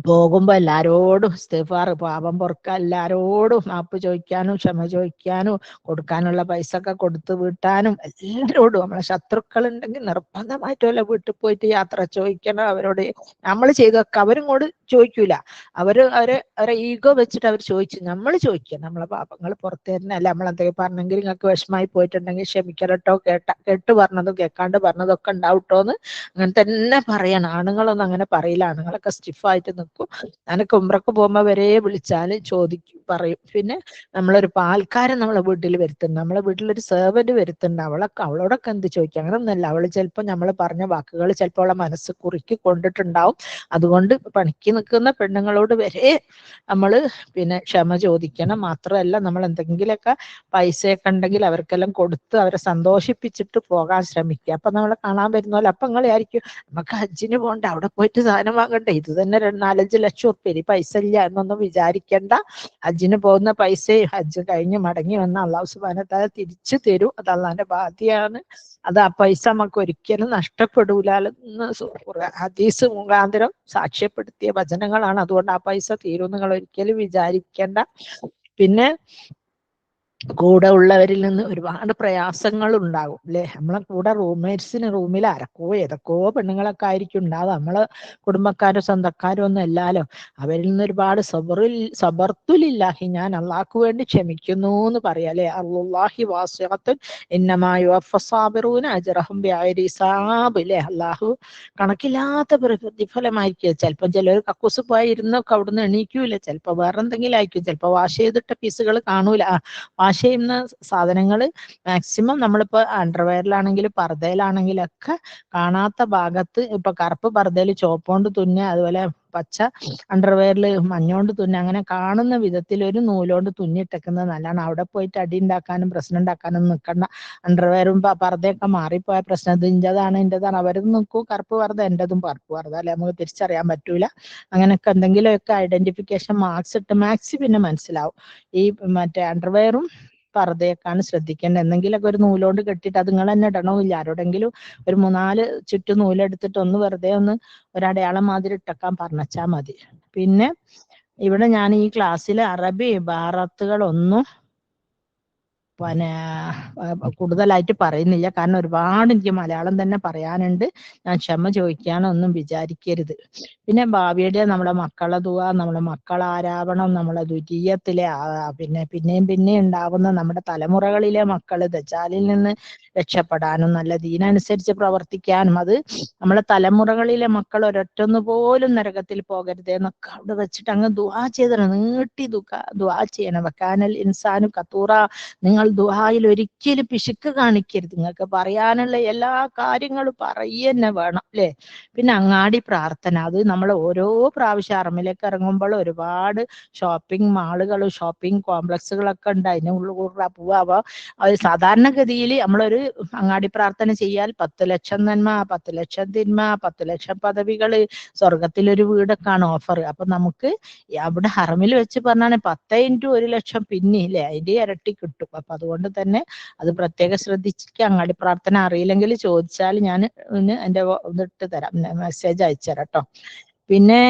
പോകുമ്പോ എല്ലാരോടും ഇസ്തിഗ്ഫാർ, പാപം പൊറുക്കാൻ, എല്ലാരോടും മാപ്പ് ചോദിക്കാനും ക്ഷമ ചോദിക്കാനും കൊടുക്കാനുള്ള പൈസ ഒക്കെ കൊടുത്തു വീട്ടാനും എല്ലാരോടും. നമ്മളെ ശത്രുക്കൾ ഉണ്ടെങ്കിൽ നിർബന്ധമായിട്ടുമല്ല വീട്ടിൽ പോയിട്ട് യാത്ര ചോദിക്കണം അവരോട്. നമ്മൾ ചെയ്തൊക്കെ അവരും കൂടെ ചോദിക്കൂല, അവരെ ഈഗോ വെച്ചിട്ട് അവർ ചോദിച്ചു, നമ്മൾ ചോദിക്കുക നമ്മളെ പാപങ്ങൾ പുറത്തു തരുന്ന. അല്ല നമ്മളെന്തെങ്കിലും പറഞ്ഞെങ്കിൽ നിങ്ങൾക്ക് വിഷമായി പോയിട്ടുണ്ടെങ്കിൽ ക്ഷമിക്കലട്ടോ, കേട്ട് പറഞ്ഞതും കേൾക്കാണ്ട് പറഞ്ഞതൊക്കെ ഉണ്ടാവട്ടോ അങ്ങനെ തന്നെ പറയണം. ആണുങ്ങളൊന്നും അങ്ങനെ പറയില്ല, ആണുങ്ങളൊക്കെ സ്റ്റിഫായിട്ട് നിൽക്കും. ഞാനൊക്കെ ഉംറക്ക് പോകുമ്പോ വരെ വിളിച്ചാൽ ചോദിക്കും, പറയും. പിന്നെ നമ്മളൊരു പാൽക്കാരൻ നമ്മളെ വീട്ടിൽ വരുത്തുന്നുണ്ട്, നമ്മളെ വീട്ടിലൊരു സെർവന്റ് വരുത്തുന്നുണ്ട്, അവളോടൊക്കെ എന്ത് ചോദിക്കുക, അങ്ങനെ ഒന്നല്ല. അവള് ചിലപ്പോൾ നമ്മൾ പറഞ്ഞ വാക്കുകൾ ചിലപ്പോൾ അവളെ മനസ്സ് കുറുക്കി കൊണ്ടിട്ടുണ്ടാവും. അതുകൊണ്ട് പണിക്ക് നിൽക്കുന്ന പെണ്ണുങ്ങളോട് വരെ നമ്മൾ പിന്നെ ക്ഷമ ചോദിക്കണം. മാത്രമല്ല നമ്മൾ എന്തെങ്കിലുമൊക്കെ പൈസയൊക്കെ ഉണ്ടെങ്കിൽ അവർക്കെല്ലാം കൊടുത്ത് അവരെ സന്തോഷിപ്പിച്ചിട്ട് പോകാൻ ശ്രമിക്കുക. അപ്പൊ നമ്മളെ കാണാൻ വരുന്നല്ലോ, അപ്പൊ നിങ്ങൾ ആയിരിക്കും നമുക്ക് ഹജ്ജിന് പോകണ്ട, അവിടെ പോയിട്ട് സാധനം വാങ്ങണ്ടേ, ഇത് തന്നെ 4-5 ലക്ഷം ഉറുപ്പിക, പൈസ ഇല്ല എന്നൊന്നും വിചാരിക്കേണ്ട. ഹജ്ജിന് പോകുന്ന പൈസ ഹജ്ജ് കഴിഞ്ഞ് മടങ്ങി വന്ന അള്ളാഹു സുബ്ഹാനഹു വ തആല തിരിച്ചു തരും, അത് അള്ളാന്റെ ബാധ്യതയാണ്. അത് ആ പൈസ നമുക്ക് ഒരിക്കലും നഷ്ടപ്പെടൂല എന്ന് ഹദീസ് മുഖാന്തരം സാക്ഷ്യപ്പെടുത്തിയ വചനങ്ങളാണ്. അതുകൊണ്ട് ആ പൈസ തീരും നിങ്ങൾ ഒരിക്കലും വിചാരിക്കേണ്ട. പിന്നെ കൂടെ ഉള്ളവരിൽ നിന്ന് ഒരുപാട് പ്രയാസങ്ങൾ ഉണ്ടാകും അല്ലെ. നമ്മളെ കൂടെ റൂംമേറ്റ്സിന് റൂമിൽ ആരൊക്കോ ഏതൊക്കെയോ പെണ്ണുങ്ങളൊക്കെ ആയിരിക്കും ഉണ്ടാവുക. നമ്മള് കുടുംബക്കാരോ സ്വന്തക്കാരോ ഒന്നും അല്ലാലോ. അവരിൽ നിന്ന് ഒരുപാട് സബർത്തുലില്ലാഹി, ഞാൻ അള്ളാഹ്ക്ക് വേണ്ടി ക്ഷമിക്കുന്നു എന്ന് പറയാം അല്ലെ. അല്ലാഹി വാസിഅത്തുൻ ഇന്നമാ യുവഫസ്സാബിറൂന അജ്റഹും ബിഗൈരി ഹിസാബ് അല്ലെ. അള്ളാഹു കണക്കില്ലാത്ത പ്രതിഫലമായിരിക്കും. ചിലപ്പോൾ ചിലർ കക്കൂസ് പോയി ഇരുന്നൊക്കെ അവിടുന്ന് എണീക്കൂല, ചിലപ്പോൾ വേറെ എന്തെങ്കിലും ആയിരിക്കും, ചിലപ്പോൾ വാഷ് ചെയ്തിട്ട പീസുകൾ കാണൂല. വാഷ് ചെയ്യുന്ന സാധനങ്ങൾ മാക്സിമം നമ്മളിപ്പോ അണ്ടർവെയറിലാണെങ്കിലും പർദ്ദയിലാണെങ്കിലും ഒക്കെ കാണാത്ത ഭാഗത്ത്, ഇപ്പൊ കറുപ്പ് പർദ്ദയിൽ ചോപ്പോണ്ട് തുന്ന, അതുപോലെ പച്ച അണ്ടർവെയറിൽ മഞ്ഞോണ്ട് തുന്ന, അങ്ങനെ കാണുന്ന വിധത്തിൽ ഒരു നൂലോണ്ട് തുന്നിയിട്ടേക്കുന്നത് നല്ലതാണ്. അവിടെ പോയിട്ട് അടി ഉണ്ടാക്കാനും പ്രശ്നം ഉണ്ടാക്കാനും നിൽക്കണ്ട. അണ്ടർവെയറും പർദ്ദയൊക്കെ മാറിപ്പോയ പ്രശ്നം ഇത് ഇൻ്റെതാണ് ഇൻ്റെതാണ് അവരും നിൽക്കൂ, കറുപ്പ് പർദ്ദ എൻ്റെതും കറുപ്പ് പർദ്ദ അല്ലെ, നമുക്ക് തിരിച്ചറിയാൻ പറ്റൂല. അങ്ങനെയൊക്കെ എന്തെങ്കിലുമൊക്കെ ഐഡന്റിഫിക്കേഷൻ മാർക്സ് ഇട്ട് മാക്സി പിന്നെ മനസ്സിലാവും. ഈ മറ്റേ അണ്ടർവെയറും പർദ്ദയൊക്കെയാണ് ശ്രദ്ധിക്കേണ്ടത്. എന്തെങ്കിലുമൊക്കെ ഒരു നൂലോണ്ട് കെട്ടിയിട്ട് അത് നിങ്ങൾ തന്നെ ഇടണമില്ല, ആരോടെങ്കിലും ഒരു 3-4 ചുറ്റു നൂലെടുത്തിട്ട് ഒന്ന് വെറുതെ ഒന്ന് ഒരടയാളം മാതിരി ഇട്ടേക്കാൻ പറഞ്ഞാൽ മതി. പിന്നെ ഇവിടെ ഞാൻ ഈ ക്ലാസ്സിൽ അറബി ഇബാറത്തുകളൊന്നും പിന്നെ കൂടുതലായിട്ട് പറയുന്നില്ല, കാരണം ഒരുപാട് എനിക്ക് മലയാളം തന്നെ പറയാനുണ്ട്. ഞാൻ ക്ഷമ ചോദിക്കാനൊന്നും വിചാരിക്കരുത്. പിന്നെ ഭാവിയുടെ നമ്മളെ മക്കളെ ദുആ, നമ്മളെ മക്കളാരാവണം, നമ്മളെ ദ്വിതീയത്തിലെ പിന്നെയും പിന്നെയും ഉണ്ടാവുന്ന നമ്മുടെ തലമുറകളിലെ മക്കൾ ദജ്ജാലിൽ നിന്ന് രക്ഷപ്പെടാനും നല്ല ദീനനുസരിച്ച് പ്രവർത്തിക്കാനും, അത് നമ്മളെ തലമുറകളിലെ മക്കൾ ഒരൊറ്റൊന്നു പോലും നരകത്തിൽ പോകരുതേ എന്നൊക്കെ അവിടെ വെച്ചിട്ട് അങ്ങ് ദുആ ചെയ്തണം, നീട്ടി ദുആ ചെയ്യണം. വക്കാനൽ ഇൻസാനു കത്തൂറ, നിങ്ങൾ ദുആയിൽ ഒരിക്കലും പിശുക്ക് കാണിക്കരുത്. നിങ്ങൾക്ക് പറയാനുള്ള എല്ലാ കാര്യങ്ങളും പറയുക വേണം അല്ലെ. പിന്നെ അങ്ങാടി പ്രാർത്ഥന, അത് നമ്മൾ ഓരോ പ്രാവശ്യം അറമിലേക്ക് ഇറങ്ങുമ്പോൾ ഒരുപാട് ഷോപ്പിംഗ് മാളുകളും ഷോപ്പിംഗ് കോംപ്ലക്സുകളൊക്കെ ഉണ്ട്, അതിന് ഉള്ളിൽ പോവാ. അത് സാധാരണഗതിയിൽ നമ്മളൊരു അങ്ങാടി പ്രാർത്ഥന ചെയ്യാൽ 10 ലക്ഷം നന്മ, 10 ലക്ഷം തിന്മ, 10 ലക്ഷം പദവികള്, സ്വർഗത്തിലൊരു വീടൊക്കെയാണ് ഓഫർ. അപ്പൊ നമുക്ക് അവിടെ ഹറമിൽ വെച്ച് പറഞ്ഞാൽ 10 × 1 ലക്ഷം പിന്നെ ഇല്ലേ, അതിന്റെ ഇരട്ടി കിട്ടും. അപ്പൊ അതുകൊണ്ട് തന്നെ അത് പ്രത്യേകം ശ്രദ്ധിച്ചിട്ട്, അങ്ങാടി പ്രാർത്ഥന അറിയില്ലെങ്കിൽ ചോദിച്ചാൽ ഞാൻ എന്റെ ഇതിട്ട് തരാം, മെസ്സേജ് അയച്ചു തരാം കേട്ടോ. പിന്നെ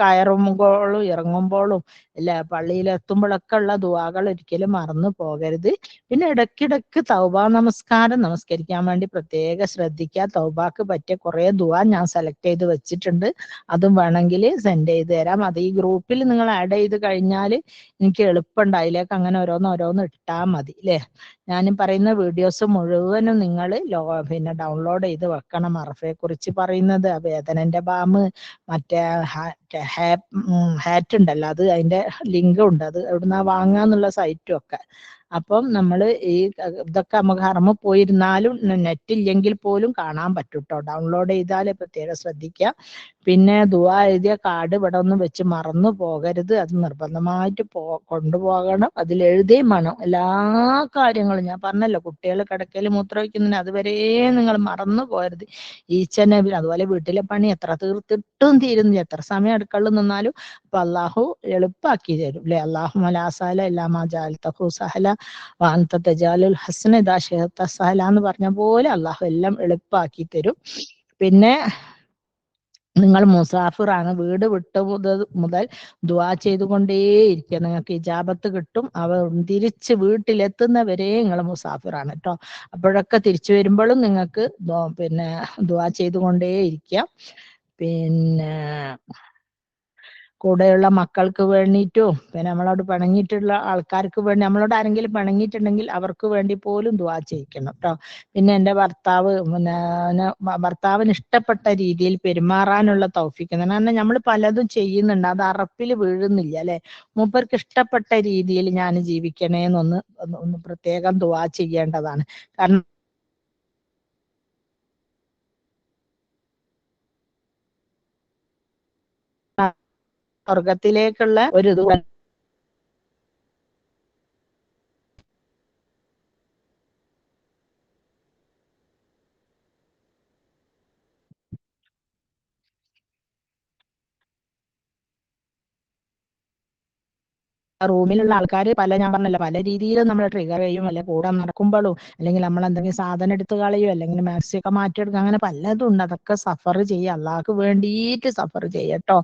കയറുമ്പോഴും ഇറങ്ങുമ്പോഴും അല്ലെ പള്ളിയിലെത്തുമ്പോഴൊക്കെ ഉള്ള ദുആകൾ ഒരിക്കലും മറന്നു പോകരുത്. പിന്നെ ഇടയ്ക്കിടയ്ക്ക് തൗബ നമസ്കാരം നമസ്കരിക്കാൻ വേണ്ടി പ്രത്യേകം ശ്രദ്ധിക്കുക. തൗബാക്ക് പറ്റിയ കുറെ ദുആ ഞാൻ സെലക്ട് ചെയ്ത് വെച്ചിട്ടുണ്ട്, അതും വേണമെങ്കിൽ സെൻഡ് ചെയ്ത് തരാം. അത് ഈ ഗ്രൂപ്പിൽ നിങ്ങൾ ആഡ് ചെയ്ത് കഴിഞ്ഞാൽ എനിക്ക് എളുപ്പമുണ്ട്, അതിലേക്ക് അങ്ങനെ ഓരോന്ന് ഇട്ടാൽ മതി അല്ലേ. ഞാൻ പറയുന്ന വീഡിയോസ് മുഴുവനും നിങ്ങൾ പിന്നെ ഡൗൺലോഡ് ചെയ്ത് വെക്കണം. അറഫയെ കുറിച്ച് പറയുന്നത്, വേദനന്റെ ബാമ്, മറ്റേ ഹാറ്റ് ഉണ്ടല്ലോ, അത് അതിന്റെ ലിങ്ക് ഉണ്ട്, അത് എവിടുന്നാ വാങ്ങാന്നുള്ള സൈറ്റും ഒക്കെ. അപ്പം നമ്മൾ ഈ ഇതൊക്കെ നമുക്ക് ഹറമ പോയിരുന്നാലും നെറ്റ് ഇല്ലെങ്കിൽ പോലും കാണാൻ പറ്റും കേട്ടോ, ഡൗൺലോഡ് ചെയ്താൽ പ്രത്യേകം ശ്രദ്ധിക്കുക. പിന്നെ ദുആ എഴുതിയ കാർഡ് ഇവിടെ ഒന്നും വെച്ച് മറന്നു പോകരുത്, അത് നിർബന്ധമായിട്ട് കൊണ്ടുപോകണം. അതിൽ എഴുതുകയും വേണം എല്ലാ കാര്യങ്ങളും. ഞാൻ പറഞ്ഞല്ലോ, കുട്ടികൾ കിടക്കയിൽ മൂത്രമൊഴിക്കുന്നതിന് അതുവരെ നിങ്ങൾ മറന്നു പോകരുത്. ഈച്ചനെ അതുപോലെ വീട്ടിലെ പണി എത്ര തീർത്തിട്ടും തീരുന്നില്ല, എത്ര സമയം അടുക്കളയിൽ നിന്നാലും. അപ്പൊ അള്ളാഹു എളുപ്പാക്കി തരും അല്ലെ. അള്ളാഹു ലാ സഹല ഇല്ലാ മാ ജഅൽതഹു സഹല വഅൻത തജാലുൽ ഹസ്ന ഇദാ ശിഅത സഹല എന്ന് പറഞ്ഞ പോലെ അള്ളാഹു എല്ലാം എളുപ്പാക്കി തരും. പിന്നെ നിങ്ങൾ മുസാഫിറാണ്, വീട് വിട്ട മുതൽ ദുആ ചെയ്തുകൊണ്ടേയിരിക്കുക, നിങ്ങൾക്ക് ഇജാബത്ത് കിട്ടും. തിരിച്ച് വീട്ടിലെത്തുന്നവരെ നിങ്ങൾ മുസാഫിറാണ് കേട്ടോ. അപ്പോഴൊക്കെ തിരിച്ചു വരുമ്പോഴും നിങ്ങൾക്ക് പിന്നെ ദുആ ചെയ്തുകൊണ്ടേയിരിക്കുക. പിന്നെ കൂടെയുള്ള മക്കൾക്ക് വേണ്ടിയിട്ടും, പിന്നെ നമ്മളോട് പിണങ്ങിയിട്ടുള്ള ആൾക്കാർക്ക് വേണ്ടി, നമ്മളോട് ആരെങ്കിലും പിണങ്ങിയിട്ടുണ്ടെങ്കിൽ അവർക്ക് വേണ്ടി പോലും ദുആ ചെയ്യിക്കണം കേട്ടോ. പിന്നെ എൻ്റെ ഭർത്താവ് ഭർത്താവിന് ഇഷ്ടപ്പെട്ട രീതിയിൽ പെരുമാറാനുള്ള തൗഫീക്ക്, കാരണം നമ്മൾ പലതും ചെയ്യുന്നുണ്ട്, അത് അറപ്പിൽ വീഴുന്നില്ല അല്ലെ. മൂപ്പർക്ക് ഇഷ്ടപ്പെട്ട രീതിയിൽ ഞാൻ ജീവിക്കണേന്നൊന്ന് ഒന്ന് പ്രത്യേകം ദുആ ചെയ്യേണ്ടതാണ്. കാരണം സ്വർഗത്തിലേക്കുള്ള ഒരു റൂമിലുള്ള ആൾക്കാർ ഞാൻ പറഞ്ഞല്ലോ പല രീതിയിലും നമ്മൾ ട്രിഗർ ചെയ്യും, അല്ലെ കൂടെ നടക്കുമ്പോഴും, അല്ലെങ്കിൽ നമ്മൾ എന്തെങ്കിലും സാധനം എടുത്ത് കളയും, അല്ലെങ്കിൽ മാക്സി ഒക്കെ മാറ്റിയെടുക്കുക, അങ്ങനെ പലതും ഉണ്ട്. അതൊക്കെ സഫർ ചെയ്യുക, അള്ളാഹ്ക്ക് വേണ്ടിയിട്ട് സഫർ ചെയ്യട്ടോ.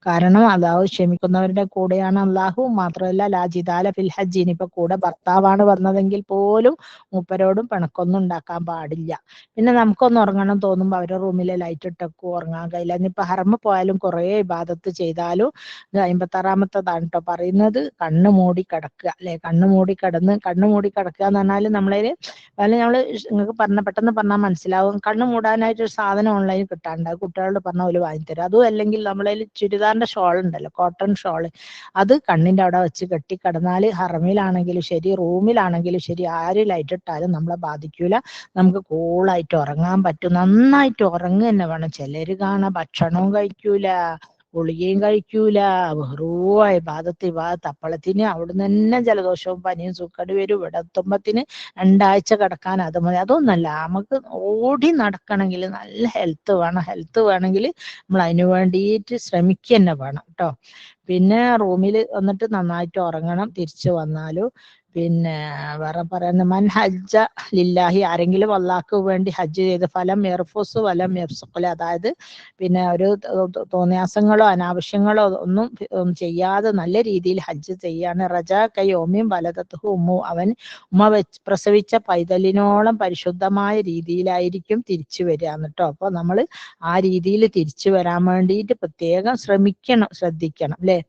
കാരണം അള്ളാഹു ക്ഷമിക്കുന്നവരുടെ കൂടെയാണ് അള്ളാഹു. മാത്രമല്ല ലാജിദാല ഫിൽ ഹജ്ജ്, ഇനിയിപ്പോ കൂടെ ഭർത്താവാണ് വന്നതെങ്കിൽ പോലും മൂപ്പരോടും പിണക്കൊന്നും ഉണ്ടാക്കാൻ പാടില്ല. പിന്നെ നമുക്കൊന്ന് ഉറങ്ങണം തോന്നുമ്പോൾ അവരുടെ റൂമിലെ ലൈറ്റ് ഇട്ടൊക്കെ ഉറങ്ങാൻ കഴിയില്ല. ഇനിയിപ്പോ ഹറമ പോയാലും കുറേ ഇബാദത്ത് ചെയ്താലും, ഇത് 56ാമത്തതാണ് കേട്ടോ പറയുന്നത്, കണ്ണ് മൂടി കിടക്കുക അല്ലെ. കണ്ണ് മൂടി കിടക്കുക എന്ന് പറഞ്ഞാൽ നമ്മളതിൽ നിങ്ങൾക്ക് പെട്ടെന്ന് പറഞ്ഞാൽ മനസ്സിലാവും. കണ്ണ് മൂടാനായിട്ട് ഒരു സാധനം ഓൺലൈനിൽ കിട്ടാണ്ട്, കുട്ടികളോട് പറഞ്ഞാൽ ഒരു വാങ്ങിത്തരും. അതും അല്ലെങ്കിൽ നമ്മളതിൽ ചുരിദാറിന്റെ ഷോൾ ഉണ്ടല്ലോ, കോട്ടൺ ഷോൾ, അത് കണ്ണിന്റെ അവിടെ വെച്ച് കെട്ടിക്കിടന്നാൽ ഹറമിലാണെങ്കിലും ശരി റൂമിലാണെങ്കിലും ശരി ആര് ലൈറ്റ് ഇട്ടാലും നമ്മളെ ബാധിക്കൂല. നമുക്ക് കൂളായിട്ട് ഉറങ്ങാൻ പറ്റും. നന്നായിട്ട് ഉറങ്ങുക തന്നെ വേണം. ചിലര് കാണാൻ ഭക്ഷണവും കഴിക്കൂല, ഗുളികയും കഴിക്കൂല, വെറുതെ ഇബാദത്ത് അപ്പളത്തിന് അവിടുന്ന് തന്നെ ജലദോഷവും പനിയും സൂക്കട് വരും. ഇവിടെ എത്തുമ്പത്തിന് 2 ആഴ്ച കിടക്കാൻ അത് മതി. അതൊന്നല്ല, നമുക്ക് ഓടി നടക്കണമെങ്കിൽ നല്ല ഹെൽത്ത് വേണം. ഹെൽത്ത് വേണമെങ്കിൽ നമ്മൾ അതിനു വേണ്ടിയിട്ട് ശ്രമിക്കുക തന്നെ വേണം കേട്ടോ. പിന്നെ റൂമിൽ വന്നിട്ട് നന്നായിട്ട് ഉറങ്ങണം. തിരിച്ചു വന്നാലും പിന്നെ വേറെ പറയുന്ന മൻ ഹജ്ജ ലില്ലാഹി, ആരെങ്കിലും അള്ളാഹ്ക്ക് വേണ്ടി ഹജ്ജ് ചെയ്ത് ഫലം യർഫുസ് വലം യഫ്സുഖ്, അതായത് പിന്നെ ഒരു തോന്നിയാസങ്ങളോ അനാവശ്യങ്ങളോ ഒന്നും ചെയ്യാതെ നല്ല രീതിയിൽ ഹജ്ജ് ചെയ്യാണ്. റജ കയ്യോമ്യം വലതത്ത് ഉമ്മു, അവൻ പ്രസവിച്ച പൈതലിനോളം പരിശുദ്ധമായ രീതിയിലായിരിക്കും തിരിച്ചു വരിക കേട്ടോ. അപ്പൊ നമ്മൾ ആ രീതിയിൽ തിരിച്ചു വരാൻ വേണ്ടിയിട്ട് പ്രത്യേകം ശ്രദ്ധിക്കണം അല്ലെ.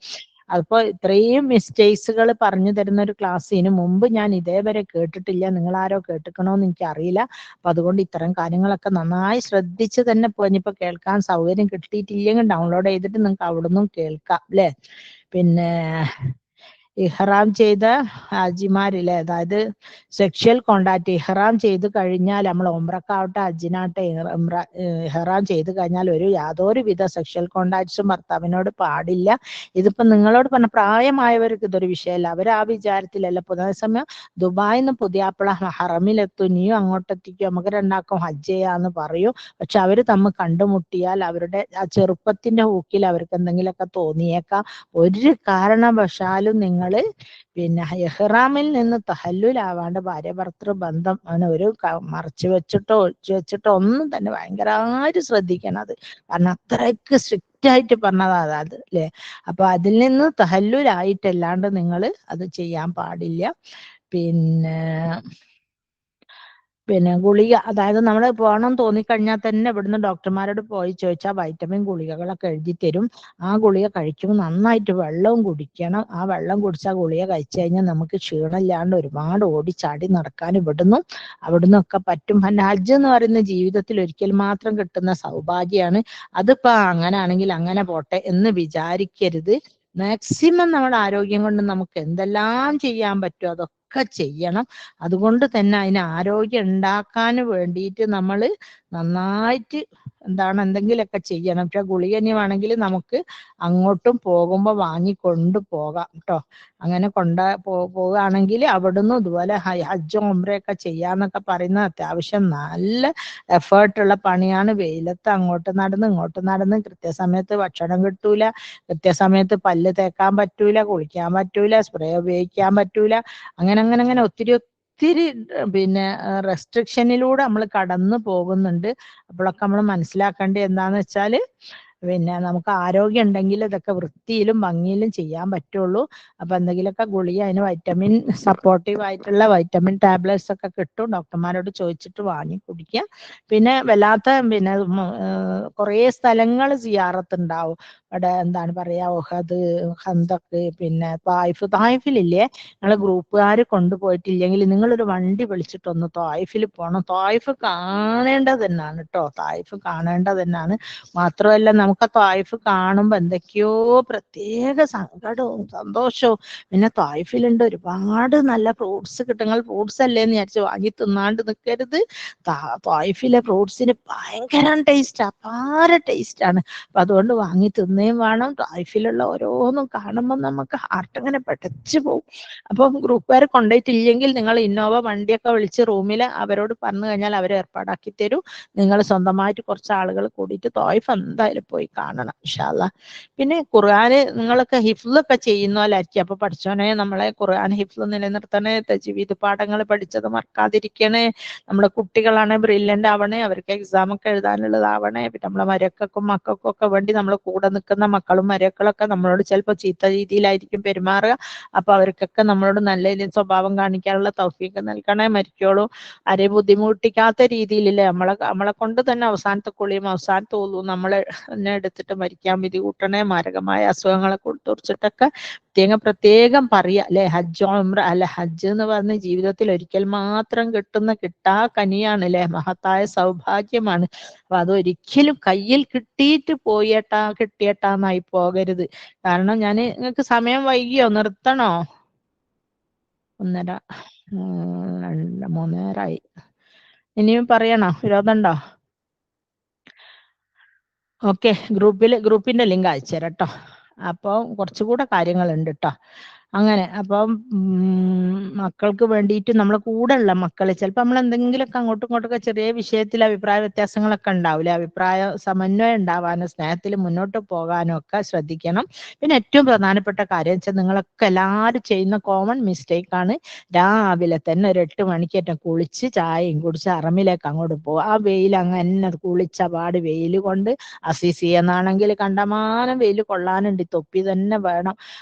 അപ്പൊ ഇത്രയും മിസ്റ്റേക്സുകൾ പറഞ്ഞു തരുന്ന ഒരു ക്ലാസ് ഇതിനു മുമ്പ് ഞാൻ ഇതേവരെ കേട്ടിട്ടില്ല. നിങ്ങൾ ആരോ കേട്ടിക്കണോന്ന് എനിക്ക് അറിയില്ല. അപ്പൊ അതുകൊണ്ട് ഇത്തരം കാര്യങ്ങളൊക്കെ നന്നായി ശ്രദ്ധിച്ച് തന്നെ ഇനിയിപ്പോ കേൾക്കാൻ സൗകര്യം കിട്ടിയിട്ടില്ലെങ്കിൽ ഡൗൺലോഡ് ചെയ്തിട്ട് നിങ്ങൾക്ക് അവിടുന്ന് കേൾക്കാം അല്ലെ. പിന്നെ ഇഹ്റാം ചെയ്ത ഹാജിമാരില്ലേ, അതായത് സെക്ഷൽ കോണ്ടാക്ട് ഇഹ്റാം ചെയ്ത് കഴിഞ്ഞാൽ നമ്മൾ ഉംറക്കാവട്ടെ ഹജ്ജിനാട്ടെ ഇഹ്റാം ചെയ്ത് കഴിഞ്ഞാൽ യാതൊരു വിധ സെക്ഷൽ കോണ്ടാക്ട്സും ഭർത്താവിനോട് പാടില്ല. ഇതിപ്പോ നിങ്ങളോട് പറഞ്ഞ പ്രായമായവർക്ക് ഇതൊരു വിഷയമല്ല, അവർ ആ വിചാരത്തിലല്ല. അതേസമയം ദുബായിന്ന് പുതിയാപ്പിള ഹറമിലെത്തും, നീയും അങ്ങോട്ടെത്തിക്കും, നമുക്ക് രണ്ടാക്കും ഹജ്ജ് ചെയ്യാന്ന് പറയും. പക്ഷെ അവര് തമ്മിൽ കണ്ടുമുട്ടിയാൽ അവരുടെ ആ ചെറുപ്പത്തിന്റെ ഊക്കിൽ അവർക്ക് എന്തെങ്കിലുമൊക്കെ തോന്നിയേക്കാം. ഒരു കാരണവശാലും നിങ്ങൾ പിന്നെ ഇഹ്റാമിൽ നിന്ന് തഹല്ലുലാവാണ്ട് ഭാര്യ ഭർത്തൃ ബന്ധം ഒരു മറച്ചു വെച്ചിട്ടോ ഒളിച്ചു വെച്ചിട്ടോ ഒന്നും തന്നെ ഭയങ്കരമായിട്ട് ശ്രദ്ധിക്കണം. അത് കാരണം അത്രയ്ക്ക് സ്ട്രിക്റ്റ് ആയിട്ട് പറഞ്ഞതാ അത് അല്ലെ. അപ്പൊ അതിൽ നിന്ന് തഹല്ലുലായിട്ടല്ലാണ്ട് നിങ്ങൾ അത് ചെയ്യാൻ പാടില്ല. പിന്നെ ഗുളിക, അതായത് നമ്മൾ പോകണം തോന്നിക്കഴിഞ്ഞാൽ തന്നെ ഇവിടുന്ന് ഡോക്ടർമാരോട് പോയി ചോദിച്ചാൽ വൈറ്റമിൻ ഗുളികകളൊക്കെ എഴുതി തരും. ആ ഗുളിക കഴിക്കുമ്പോൾ നന്നായിട്ട് വെള്ളവും കുടിക്കണം. ആ വെള്ളം കുടിച്ചാൽ ഗുളിക കഴിച്ചു കഴിഞ്ഞാൽ നമുക്ക് ക്ഷീണമില്ലാണ്ട് ഒരുപാട് ഓടിച്ചാടി നടക്കാൻ അവിടുന്നൊക്കെ പറ്റും. പിന്നെ ഹജ്ജ് എന്ന് പറയുന്ന ജീവിതത്തിൽ ഒരിക്കൽ മാത്രം കിട്ടുന്ന സൗഭാഗ്യമാണ്. അതിപ്പോ അങ്ങനെ ആണെങ്കിൽ അങ്ങനെ പോട്ടെ എന്ന് വിചാരിക്കരുത്. മാക്സിമം നമ്മുടെ ആരോഗ്യം കൊണ്ട് നമുക്ക് എന്തെല്ലാം ചെയ്യാൻ പറ്റുമോ അതൊക്കെ ചെയ്യണം. അതുകൊണ്ട് തന്നെ അതിന് ആരോഗ്യം ഉണ്ടാക്കാൻ വേണ്ടിയിട്ട് നമ്മൾ നന്നായിട്ട് എന്തെങ്കിലുമൊക്കെ ചെയ്യണം. പക്ഷെ ഗുളികനി വേണമെങ്കിൽ നമുക്ക് അങ്ങോട്ടും പോകുമ്പോൾ വാങ്ങിക്കൊണ്ട് പോകാം കേട്ടോ. അങ്ങനെ പോവുകയാണെങ്കിൽ അവിടുന്ന് ഇതുപോലെ ഹജ്ജും ഉംറയൊക്കെ ചെയ്യാന്നൊക്കെ പറയുന്നത് അത്യാവശ്യം നല്ല എഫേർട്ടുള്ള പണിയാണ്. വെയിലത്ത് അങ്ങോട്ട് നടന്ന് ഇങ്ങോട്ട് നടന്ന് കൃത്യസമയത്ത് ഭക്ഷണം കിട്ടൂല, കൃത്യസമയത്ത് പല്ല് തേക്കാൻ പറ്റൂല, കുളിക്കാൻ പറ്റൂല, സ്പ്രേ ഉപയോഗിക്കാൻ പറ്റൂല. അങ്ങനെ ഒത്തിരി പിന്നെ റെസ്ട്രിക്ഷനിലൂടെ നമ്മൾ കടന്നു പോകുന്നുണ്ട്. അപ്പോഴൊക്കെ നമ്മൾ മനസ്സിലാക്കേണ്ടത് എന്താന്ന് വെച്ചാൽ പിന്നെ നമുക്ക് ആരോഗ്യം ഉണ്ടെങ്കിൽ ഇതൊക്കെ വൃത്തിയിലും ഭംഗിയിലും ചെയ്യാൻ പറ്റുള്ളൂ. അപ്പൊ എന്തെങ്കിലുമൊക്കെ ഗുളിക, അതിന് വൈറ്റമിൻ സപ്പോർട്ടീവ് ആയിട്ടുള്ള വൈറ്റമിൻ ടാബ്ലറ്റ്സ് ഒക്കെ കിട്ടും, ഡോക്ടർമാരോട് ചോദിച്ചിട്ട് വാങ്ങി കുടിക്കുക. പിന്നെ പിന്നെ കുറേ സ്ഥലങ്ങൾ സിയാറത്തുണ്ടാവും. അവിടെ എന്താണ് പറയാ, ഉഹദ്, ഖന്തക്ക്, പിന്നെ തായിഫിലില്ലേ, ഞങ്ങളെ ഗ്രൂപ്പുകാർ കൊണ്ടുപോയിട്ടില്ലെങ്കിൽ നിങ്ങളൊരു വണ്ടി വിളിച്ചിട്ടൊന്ന് തായിഫിൽ പോകണം. തായിഫ് കാണേണ്ടത് തന്നെയാണ് കേട്ടോ, തായിഫ് കാണേണ്ടത് തന്നെയാണ്. മാത്രമല്ല നമുക്ക് തായിഫ് കാണുമ്പോൾ എന്തൊക്കെയോ പ്രത്യേക സങ്കടവും സന്തോഷവും. പിന്നെ തായിഫിലുണ്ട് ഒരുപാട് നല്ല ഫ്രൂട്ട്സ് കിട്ടും. നിങ്ങൾ ഫ്രൂട്ട്സ് അല്ലേന്ന് വിചാരിച്ച് വാങ്ങി തിന്നാണ്ട് നിൽക്കരുത്. തായിഫിലെ ഫ്രൂട്ട്സിന് ഭയങ്കര ടേസ്റ്റ്, അപാര ടേസ്റ്റ് ആണ്. അപ്പൊ അതുകൊണ്ട് വാങ്ങി തിന്ന് കാണുന്നതും വേണം. ലൈഫിലുള്ള ഓരോന്നും കാണുമ്പോൾ നമുക്ക് ഹാർട്ട് ഇങ്ങനെ പെടച്ചു പോകും. അപ്പം ഗ്രൂപ്പുകാർ കൊണ്ടുപോയിട്ടില്ലെങ്കിൽ നിങ്ങൾ ഇന്നോവ വണ്ടിയൊക്കെ വിളിച്ച് റൂമിൽ അവരോട് പറഞ്ഞു കഴിഞ്ഞാൽ അവർ ഏർപ്പാടാക്കി തരും. നിങ്ങൾ സ്വന്തമായിട്ട് കുറച്ച് ആളുകൾ കൂടിയിട്ട് തോയ്ഫ് എന്തായാലും പോയി കാണണം ഇൻഷാ അല്ലാഹ്. പിന്നെ ഖുർആന് നിങ്ങളൊക്കെ ഹിഫ്ളൊക്കെ ചെയ്യുന്നോലായിരിക്കും. അപ്പൊ പഠിച്ചോനെ നമ്മളെ ഖുർആൻ ഹിഫ്ള് നിലനിർത്തണേ, തജ്വീദ് പാഠങ്ങൾ പഠിച്ചത് മറക്കാതിരിക്കണേ, നമ്മളെ കുട്ടികളാണ് ബ്രില്യൻ്റ് ആവണേ, അവർക്ക് എക്സാം ഒക്കെ എഴുതാനുള്ളതാവണേ. പിന്നെ നമ്മളെ മരക്കൾക്കും മക്കൾക്കും ഒക്കെ വേണ്ടി നമ്മൾ കൂടെ നിൽക്കുന്ന മക്കളും മരക്കളൊക്കെ നമ്മളോട് ചിലപ്പോൾ ചീത്ത രീതിയിലായിരിക്കും പെരുമാറുക. അപ്പൊ അവർക്കൊക്കെ നമ്മളോട് നല്ല രീതിയിൽ സ്വഭാവം കാണിക്കാനുള്ള തൗഫീഖ് നൽകണേ. മരിക്കോളും ആരെയും ബുദ്ധിമുട്ടിക്കാത്ത രീതിയിലില്ലേ നമ്മളെ കൊണ്ട് തന്നെ അവസാനത്തെ കുളിയും അവസാനത്തെ ഓതും നമ്മളെ തന്നെ എടുത്തിട്ട് മരിക്കാൻ വിധി കൂട്ടണേ. മാരകമായ അസുഖങ്ങളെ കുറിച്ചിട്ടൊക്കെ പ്രത്യേകം പറയാ അല്ലെ. ഹജ്ജ് ഉംറ അല്ല, ഹജ്ജ് എന്ന് പറഞ്ഞ ജീവിതത്തിൽ ഒരിക്കൽ മാത്രം കിട്ടുന്ന കനിയാണ് അല്ലെ, മഹത്തായ സൗഭാഗ്യമാണ്. അപ്പൊ അതൊരിക്കലും കയ്യിൽ കിട്ടിയിട്ട് കിട്ടിയട്ടാന്നായി പോകരുത്. കാരണം നിങ്ങൾക്ക് സമയം വൈകിയോ? നിർത്തണോ? 1:30 3:30 ഇനിയും പറയണോ? വിരോധമുണ്ടോ? ഓക്കെ, ഗ്രൂപ്പിന്റെ ലിങ്ക് അയച്ചു തരാം കേട്ടോ. അപ്പോൾ കുറച്ചുകൂടെ കാര്യങ്ങളുണ്ട് കേട്ടോ. അങ്ങനെ അപ്പം മക്കൾക്ക് വേണ്ടിയിട്ട് നമ്മളെ കൂടെ ഉള്ള മക്കളെ ചിലപ്പോൾ നമ്മൾ എന്തെങ്കിലുമൊക്കെ അങ്ങോട്ടും ഇങ്ങോട്ടൊക്കെ ചെറിയ വിഷയത്തിൽ അഭിപ്രായ വ്യത്യാസങ്ങളൊക്കെ ഉണ്ടാവില്ലേ. അഭിപ്രായ സമന്വയം ഉണ്ടാവാനും സ്നേഹത്തിൽ മുന്നോട്ട് പോകാനും ഒക്കെ ശ്രദ്ധിക്കണം. പിന്നെ ഏറ്റവും പ്രധാനപ്പെട്ട കാര്യം വെച്ചാൽ നിങ്ങളൊക്കെ എല്ലാവരും ചെയ്യുന്ന കോമൺ മിസ്റ്റേക്ക് ആണ്. രാവിലെ തന്നെ ഒരു 8 മണിക്കേറ്റം കുളിച്ച് ചായയും കുടിച്ച് അറമിലേക്ക് അങ്ങോട്ട് പോകും. ആ വെയിൽ അങ്ങനെ കുളിച്ച പാട് വെയിൽ കൊണ്ട് അസീസി എന്നാണെങ്കിൽ കണ്ടമാനം വെയിൽ കൊള്ളാനുണ്ട്, തൊപ്പി തന്നെ വേണം.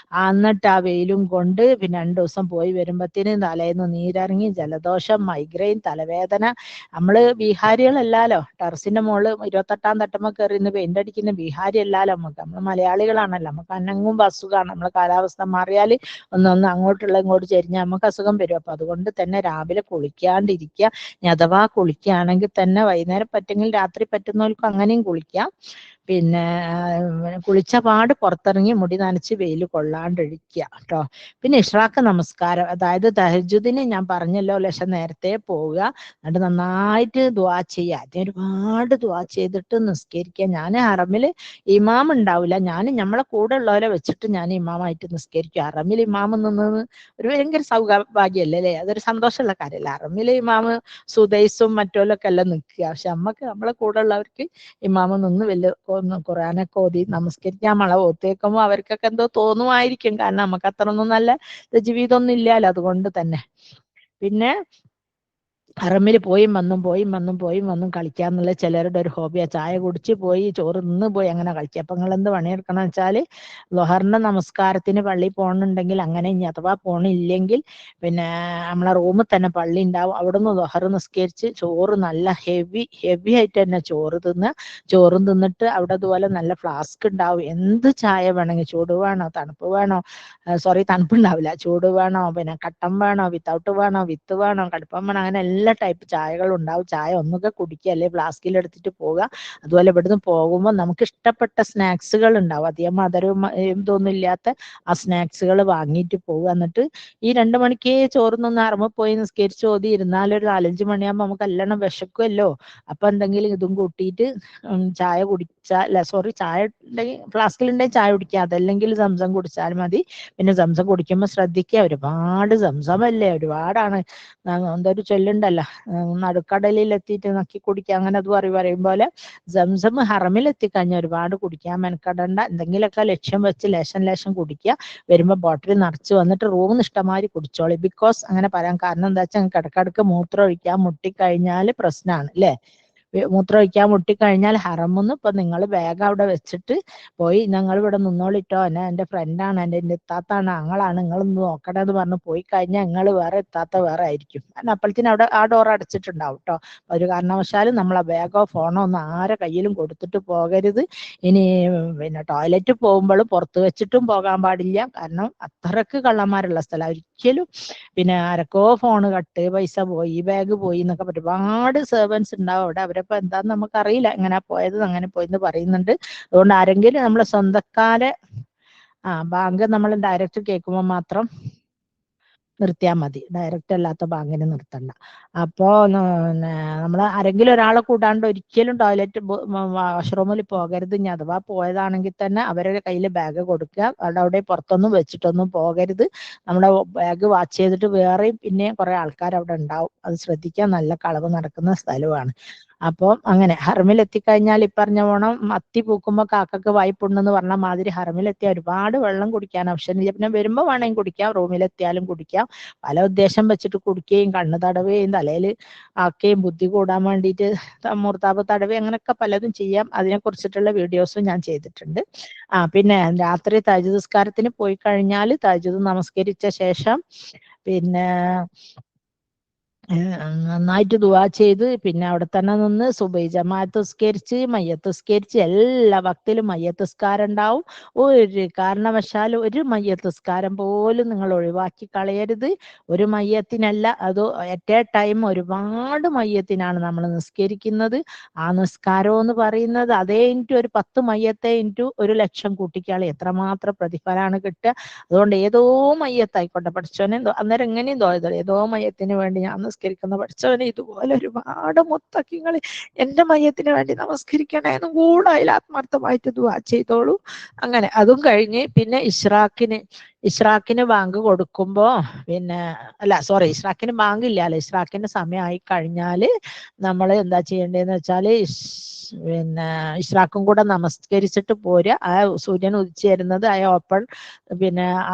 എന്നിട്ട് ആ വെയിലും കൊണ്ട് പിന്നെ 2 ദിവസം പോയി വരുമ്പത്തിന് തലേന്ന് നീരിറങ്ങി, ജലദോഷം, മൈഗ്രെയിൻ, തലവേദന. നമ്മള് ബീഹാരികളല്ലാലോ, ടെറസിന്റെ മുകളിൽ 28ാം തട്ടുമ്പോൾ കയറി ഇന്ന് പെയിന്റ് അടിക്കുന്ന ബീഹാരി അല്ലാലോ. നമ്മൾ മലയാളികളാണല്ലോ, നമുക്ക് അനങ്ങും അസുഖമാണ്. നമ്മളെ കാലാവസ്ഥ മാറിയാൽ ഒന്ന് ഇങ്ങോട്ട് ചെരിഞ്ഞാൽ നമുക്ക് അസുഖം വരും. അപ്പൊ അതുകൊണ്ട് തന്നെ രാവിലെ കുളിക്കാണ്ടിരിക്കുക. ഇനി അഥവാ കുളിക്കുകയാണെങ്കിൽ തന്നെ വൈകുന്നേരം പറ്റുമെങ്കിൽ രാത്രി പറ്റുന്നവർക്കും അങ്ങനെയും കുളിക്കാം. പിന്നെ കുളിച്ച പാട് പുറത്തിറങ്ങി മുടി നനച്ച് വെയിൽ കൊള്ളാണ്ടിരിക്കുക കേട്ടോ. പിന്നെ ഇഷ്റാഖ് നമസ്കാരം, അതായത് തഹജ്ജുദിന് ഞാൻ പറഞ്ഞല്ലോ നേരത്തെ പോവുക, എന്നിട്ട് നന്നായിട്ട് ദുആ ചെയ്യുക. അതിന് ഒരുപാട് ദുആ ചെയ്തിട്ട് നിസ്കരിക്കുക. ഞാൻ ഹറമിൽ ഇമാം ഉണ്ടാവില്ല, നമ്മളെ കൂടെ ഉള്ളവരെ വെച്ചിട്ട് ഞാൻ ഇമാമായിട്ട് നിസ്കരിക്കും. ഹറമിൽ ഇമാം നിന്നത് ഒരു ഭയങ്കര സൗഭാഗ്യല്ലേ അല്ലേ, അതൊരു സന്തോഷമുള്ള കാര്യമല്ല. ഹറമിൽ ഇമാമ് സുദൈസും മറ്റോലൊക്കെ എല്ലാം നിൽക്കുക. പക്ഷെ നമ്മളെ കൂടെ ഉള്ളവർക്ക് ഇമാമ നിന്ന് വലിയ ഖുർആനൊക്കെ ഓതി നമസ്കരിക്കാൻ ഓത്തേക്കുമ്പോൾ അവർക്കൊക്കെ എന്തോ തോന്നുമായിരിക്കും. കാരണം നമുക്ക് അത്ര ഒന്നും നല്ല ജീവിതമൊന്നും ഇല്ലല്ലോ, അതുകൊണ്ട് തന്നെ. പിന്നെ ഹറമിൽ പോയും വന്നും കളിക്കാന്നുള്ള ചിലരുടെ ഒരു ഹോബിയാ. ചായ കുടിച്ച് പോയി, ചോറ് നിന്ന് പോയി, അങ്ങനെ കളിക്കുക. അപ്പൊ നിങ്ങൾ എന്ത് പണിയെടുക്കണം വെച്ചാല്, ളുഹറിന്റെ നമസ്കാരത്തിന് പള്ളി പോകണമെന്നുണ്ടെങ്കിൽ അങ്ങനെ, ഇനി അഥവാ പോണില്ലെങ്കിൽ പിന്നെ നമ്മളെ റൂമിൽ തന്നെ പള്ളി ഉണ്ടാവും, അവിടുന്ന് ളുഹർ നിസ്കരിച്ച് ചോറ് നല്ല ഹെവി ആയിട്ട് തന്നെ ചോറും തിന്നിട്ട് അവിടെ അതുപോലെ നല്ല ഫ്ലാസ്ക് ഉണ്ടാവും. എന്ത് ചായ വേണമെങ്കിൽ, ചൂട് വേണോ തണുപ്പ് വേണോ, തണുപ്പുണ്ടാവില്ല, ചൂട് വേണോ, പിന്നെ കട്ടൻ വേണോ, വിത്തൗട്ട് വേണോ, വിത്ത് വേണോ, കടുപ്പം വേണോ, അങ്ങനെ എല്ലാ ടൈപ്പ് ചായകളും ഉണ്ടാവും. ചായ ഒന്നൊക്കെ കുടിക്കുക, അല്ലെ ഫ്ലാസ്കിൽ എടുത്തിട്ട് പോവുക. അതുപോലെ ഇവിടുന്ന് പോകുമ്പോൾ നമുക്ക് ഇഷ്ടപ്പെട്ട സ്നാക്സുകൾ ഉണ്ടാവും, അധികം മധുരവും ഇതൊന്നും ഇല്ലാത്ത ആ സ്നാക്സുകൾ വാങ്ങിയിട്ട് പോവുക. എന്നിട്ട് ഈ 2 മണിക്ക് ചോറുന്നൊന്ന് അറമ്പ് പോയി നിസ്കരിച്ച് ഓതി ഇരുന്നാലൊരു 4-5 മണിയാകുമ്പോൾ നമുക്ക് എല്ലാം വിശക്കുമല്ലോ. അപ്പൊ എന്തെങ്കിലും ഇതും കൂട്ടിയിട്ട് ചായ ചായ ഉണ്ടെങ്കിൽ ഫ്ലാസ്കിലുണ്ടെങ്കിൽ ചായ കുടിക്കുക, അതല്ലെങ്കിൽ സംസം കുടിച്ചാൽ മതി. പിന്നെ സംസം കുടിക്കുമ്പോൾ ശ്രദ്ധിക്കുക, ഒരുപാട് സംസമല്ലേ, ഒരുപാടാണ്. എന്തൊരു ചൊല്ലുണ്ടല്ലോ, നടുക്കടലിൽ എത്തിയിട്ട് നക്കി കുടിക്കുക, അങ്ങനെ അത് പറയും പോലെ സംസം ഹറമിൽ എത്തിക്കഴിഞ്ഞാൽ ഒരുപാട് കുടിക്കാൻ മെനക്കെടണ്ട. എന്തെങ്കിലുമൊക്കെ ലക്ഷ്യം വെച്ച് ലേശം കുടിക്കുക. വരുമ്പോൾ ബോട്ടിൽ നിറച്ച് വന്നിട്ട് റൂമിൽ ഇഷ്ടമാതിരി കുടിച്ചോളി. ബിക്കോസ് അങ്ങനെ പറയാൻ കാരണം എന്താ വെച്ചാൽ ഇടക്കിടക്ക് മൂത്രം ഒഴിക്കാൻ മുട്ടിക്കഴിഞ്ഞാൽ പ്രശ്നമാണ് അല്ലേ. മൂത്രം ഒഴിക്കാൻ മുട്ടിക്കഴിഞ്ഞാൽ ഹറമൊന്നും ഇപ്പൊ നിങ്ങൾ ബാഗ് അവിടെ വെച്ചിട്ട് പോയി, ഞങ്ങൾ ഇവിടെ നിന്നോളിട്ടോ, എൻ്റെ ഫ്രണ്ടാണ്, എൻ്റെ ഇത്താത്താണ്, ആങ്ങളാണ്, നിങ്ങളൊന്ന് നോക്കണമെന്ന് പറഞ്ഞ് പോയി കഴിഞ്ഞാൽ നിങ്ങൾ വേറെ, ഇത്താത്ത വേറെ ആയിരിക്കും. കാരണം അപ്പോഴത്തേനും അവിടെ ആ ഡോർ അടച്ചിട്ടുണ്ടാവും കേട്ടോ. ഒരു കാരണവശാലും നമ്മളെ ബാഗോ ഫോണോ ഒന്നും ആരെ കയ്യിലും കൊടുത്തിട്ട് പോകരുത്. ഇനി പിന്നെ ടോയ്ലറ്റ് പോകുമ്പോഴും പുറത്ത് വെച്ചിട്ടും പോകാൻ പാടില്ല, കാരണം അത്രക്ക് കള്ളന്മാരുള്ള സ്ഥലം. ഒരിക്കലും പിന്നെ ആരൊക്കെ ഫോണ് കട്ട്, പൈസ പോയി, ബാഗ് പോയി എന്നൊക്കെ ഒരുപാട് സെർവൻസ് ഉണ്ടാവും അവിടെ. അവരപ്പോ എന്താന്ന് നമുക്കറിയില്ല, എങ്ങനെ പോയത് അങ്ങനെ പോയെന്ന് പറയുന്നുണ്ട്. അതുകൊണ്ട് ആരെങ്കിലും നമ്മളെ സ്വന്തക്കാരെ ബാങ്ക് നമ്മൾ ഡയറക്റ്റ് കേൾക്കുമ്പോൾ മാത്രം നിർത്തിയാൽ മതി, ഡയറക്റ്റ് അല്ലാത്ത ബാങ്കിന് നിർത്തണ്ട. അപ്പോ നമ്മൾ ആരെങ്കിലും ഒരാളെ കൂടാണ്ട് ഒരിക്കലും ടോയ്ലറ്റ് വാഷ്റൂമിൽ പോകരുത്. ഇനി അഥവാ പോയതാണെങ്കിൽ തന്നെ അവരുടെ കയ്യിൽ ബാഗ് കൊടുക്കുക. അവിടെ പുറത്തൊന്നും വെച്ചിട്ടൊന്നും പോകരുത്. നമ്മുടെ ബാഗ് വാച്ച് ചെയ്തിട്ട് വേറെയും പിന്നെയും കുറെ ആൾക്കാർ അവിടെ ഉണ്ടാവും. അത് ശ്രദ്ധിക്കാൻ, നല്ല കളവ് നടക്കുന്ന സ്ഥലമാണ്. അപ്പോൾ അങ്ങനെ ഹറമിൽ എത്തിക്കഴിഞ്ഞാൽ പറഞ്ഞ പോണം മത്തി പൂക്കുമ്പോൾ കാക്കക്ക് വായ്പുണ്ടെന്ന് പറഞ്ഞ മാതിരി ഹറമിലെത്തിയ ഒരുപാട് വെള്ളം കുടിക്കാൻ ആവശ്യമില്ല. പിന്നെ വരുമ്പോൾ വേണമെങ്കിൽ കുടിക്കാം, റൂമിലെത്തിയാലും കുടിക്കാം. പല ഉദ്ദേശം വെച്ചിട്ട് കുടിക്കുകയും കണ്ണ് തടവുകയും തലയിൽ ആക്കുകയും ബുദ്ധി കൂടാൻ വേണ്ടിയിട്ട് മൂർത്താപ്പ് തടവി അങ്ങനെയൊക്കെ പലതും ചെയ്യാം. അതിനെ കുറിച്ചിട്ടുള്ള വീഡിയോസും ഞാൻ ചെയ്തിട്ടുണ്ട്. പിന്നെ രാത്രി തഹജ്ജുദ് നിസ്കാരത്തിന് പോയി കഴിഞ്ഞാൽ തഹജ്ജുദ് നമസ്കരിച്ച ശേഷം പിന്നെ നന്നായിട്ട് ദുആ ചെയ്ത് പിന്നെ അവിടെ തന്നെ നിന്ന് സുബഹി ജമാഅത്ത് നിസ്കരിച്ച് മയ്യത്ത് നിസ്കരിച്ച് എല്ലാ വക്തിലും മയ്യത്ത് നിസ്കാരം ഉണ്ടാവും. ഒരു കാരണവശാലും ഒരു മയ്യത്ത് നിസ്കാരം പോലും നിങ്ങൾ ഒഴിവാക്കി കളയരുത്. ഒരു മയ്യത്തിനല്ല, അത് അറ്റ് എ ടൈം ഒരുപാട് മയ്യത്തിനാണ് നമ്മൾ നിസ്കരിക്കുന്നത്. ആ നിസ്കാരം എന്ന് പറയുന്നത് അതേ ഇൻറ്റു ഒരു 10 മയ്യത്തെ ഇൻറ്റു 1,00,000 കൂട്ടിക്കാളി എത്രമാത്രം പ്രതിഫലമാണ് കിട്ടുക. അതുകൊണ്ട് ഏതോ മയ്യത്തായിക്കോട്ടെ, പഠിച്ചോനെ അന്നേരം എങ്ങനെയും തോന്നുന്നത് ഏതോ മയ്യത്തിന് വേണ്ടി ഞാൻ നമസ്കരിക്കുന്ന പഠിച്ചവനെ ഇതുപോലെ ഒരുപാട് മുത്തക്കിങ്ങൾ എന്റെ മയ്യത്തിന് വേണ്ടി നമസ്കരിക്കണേ എന്നും കൂടെ അതിൽ ആത്മാർത്ഥമായിട്ട് ദുആ ചെയ്തോളൂ. അങ്ങനെ അതും കഴിഞ്ഞ് പിന്നെ ഇഷ്റാഖിന് ബാങ്ക് കൊടുക്കുമ്പോ ഇഷ്റാഖിന് ബാങ്ക് ഇല്ലല്ലോ, ഇഷ്റാഖിന്റെ സമയമായി കഴിഞ്ഞാല് നമ്മൾ എന്താ ചെയ്യേണ്ടതെന്ന് വെച്ചാല് ഇഷ്റാഖും കൂടെ നമസ്കരിച്ചിട്ട് പോരുക. ആ സൂര്യൻ ഉദിച്ചു വരുന്നത് ആ ഓപ്പൺ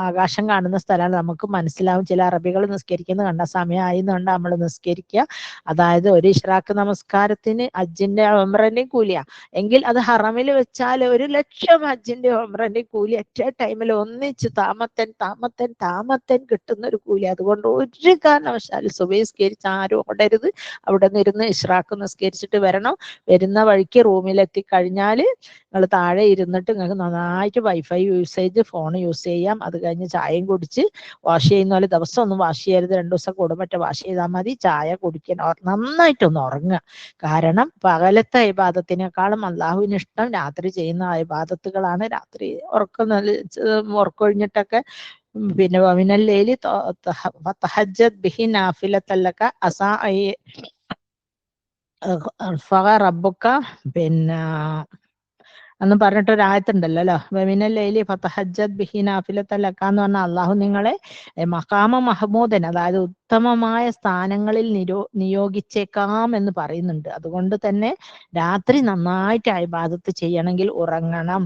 ആകാശം കാണുന്ന സ്ഥലമാണ്. നമുക്ക് മനസ്സിലാവും, ചില അറബികൾ നിസ്കരിക്കുന്നത് കണ്ട സമയമായി എന്നുണ്ട് നമ്മൾ നിസ്കരിക്കുക. അതായത് ഒരു ഇഷ്റാഖ് നമസ്കാരത്തിന് ഹജ്ജിന്റെ ഉംറന്റെയും കൂലിയാ എങ്കിൽ അത് ഹറമിൽ വെച്ചാൽ 1,00,000 ഹജ്ജിന്റെ ഉംറന്റെയും കൂലി ഒറ്റ ടൈമിൽ ഒന്നിച്ച് താമത്തൻ കിട്ടുന്ന ഒരു കൂലി. അതുകൊണ്ട് ഒരു കാരണവശാലും സുബഹി നിസ്കരിച്ച് ആരും ഓടരുത്. അവിടെ നിന്നിരുന്ന് ഇഷ്റാഖ് നിസ്കരിച്ചിട്ട് വരണം. വരുന്ന വഴിക്ക് റൂമിലെത്തി കഴിഞ്ഞാൽ നിങ്ങൾ താഴെ ഇരുന്നിട്ട് നിങ്ങൾക്ക് നന്നായിട്ട് വൈഫൈ യൂസേജ് ഫോൺ യൂസ് ചെയ്യാം. അത് കഴിഞ്ഞ് ചായയും കുടിച്ച് വാഷ് ചെയ്യുന്ന പോലെ ദിവസം ഒന്നും വാഷ് ചെയ്യരുത്, 2 ദിവസം കൂടുമ്പോൾ വാഷ് ചെയ്താൽ മതി. ചായ കുടിക്കാൻ നന്നായിട്ടൊന്ന് ഉറങ്ങുക. കാരണം പകലത്തെ ഇബാദത്തിനേക്കാളും അള്ളാഹുവിന് ഇഷ്ടം രാത്രി ചെയ്യുന്ന ഇബാദത്തുകളാണ്. രാത്രി ഉറക്കൊഴിഞ്ഞിട്ടൊക്കെ വമിനൽ ലൈലി ഫതഹജ്ജദ് ബിഹി നാഫിലതൻ ലക അസാ റബ്ബുക എന്ന് പറഞ്ഞിട്ടൊരു ആയത്തുണ്ടല്ലോ അല്ലോ, വമിനൽ ലൈലി ഫതഹജ്ജദ് ബിഹി നാഫിലതൻ ലക എന്ന് പറഞ്ഞാൽ അള്ളാഹു നിങ്ങളെ മഖാമ മഹ്മൂദൻ, അതായത് ഉത്തമമായ സ്ഥാനങ്ങളിൽ നിയോഗിച്ചേക്കാം എന്ന് പറയുന്നുണ്ട്. അതുകൊണ്ട് തന്നെ രാത്രി നന്നായിട്ട് ഇബാദത്ത് ചെയ്യണമെങ്കിൽ ഉറങ്ങണം.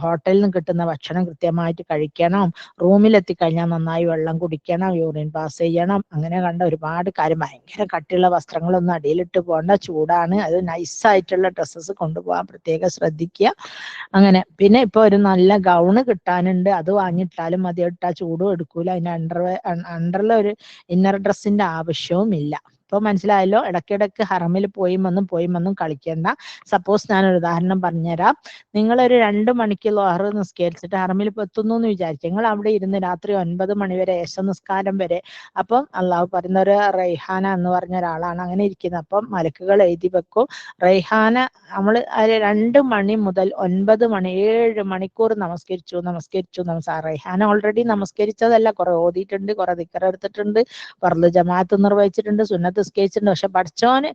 ഹോട്ടലിൽ നിന്ന് കിട്ടുന്ന ഭക്ഷണം കൃത്യമായിട്ട് കഴിക്കണം. റൂമിലെത്തിക്കഴിഞ്ഞാൽ നന്നായി വെള്ളം കുടിക്കണം, യൂറിൻ പാസ് ചെയ്യണം. അങ്ങനെ കണ്ട ഒരുപാട് കാര്യം. ഭയങ്കര കട്ടിയുള്ള വസ്ത്രങ്ങളൊന്നും അടിയിലിട്ട് പോകണ്ട, ചൂടാണ്. അത് നൈസായിട്ടുള്ള ഡ്രസ്സസ് കൊണ്ടുപോകാൻ പ്രത്യേകം ശ്രദ്ധിക്കുക. അങ്ങനെ പിന്നെ ഇപ്പൊ ഒരു നല്ല ഗൗണ് കിട്ടാനുണ്ട്, അത് വാങ്ങിയിട്ടാലും മതി. ഇട്ടാ ചൂടും എടുക്കൂല. അതിന് അണ്ടറിൽ ഒരു ഇന്നർ ഡ്രസ്സിന്റെ ആവശ്യവും ഇല്ല. ഇപ്പൊ മനസ്സിലായല്ലോ. ഇടയ്ക്കിടയ്ക്ക് ഹറമിൽ പോയി വന്നും കളിക്കേണ്ട. സപ്പോസ് ഞാനൊരു ഉദാഹരണം പറഞ്ഞുതരാം. നിങ്ങളൊരു 2 മണിക്ക് ലോഹർ നിസ്കരിച്ചിട്ട് ഹറമിൽ എത്തുന്നു എന്ന് വിചാരിച്ചു. നിങ്ങൾ അവിടെ ഇരുന്ന് രാത്രി 9 മണി വരെ ഏശ നിസ്കാരം വരെ. അപ്പം അള്ളാഹു പറയുന്ന ഒരു റൈഹാന എന്ന് പറഞ്ഞ ഒരാളാണ് അങ്ങനെ ഇരിക്കുന്നത്. അപ്പം മലക്കുകൾ എഴുതി വെക്കും, റൈഹാന നമ്മൾ 2 മണി മുതൽ 9 മണി 7 മണിക്കൂർ നമസ്കരിച്ചു. റൈഹാന ഓൾറെഡി നമസ്കരിച്ചതല്ല, കുറെ ഓതിയിട്ടുണ്ട്, കുറെ ദിക്ർ എടുത്തിട്ടുണ്ട്, ഫർള് ജമാഅത്ത് നിർവഹിച്ചിട്ടുണ്ട്, സുന്നത്ത് നിസ്കരിച്ചിട്ടുണ്ട്. പക്ഷെ പഠിച്ചോന്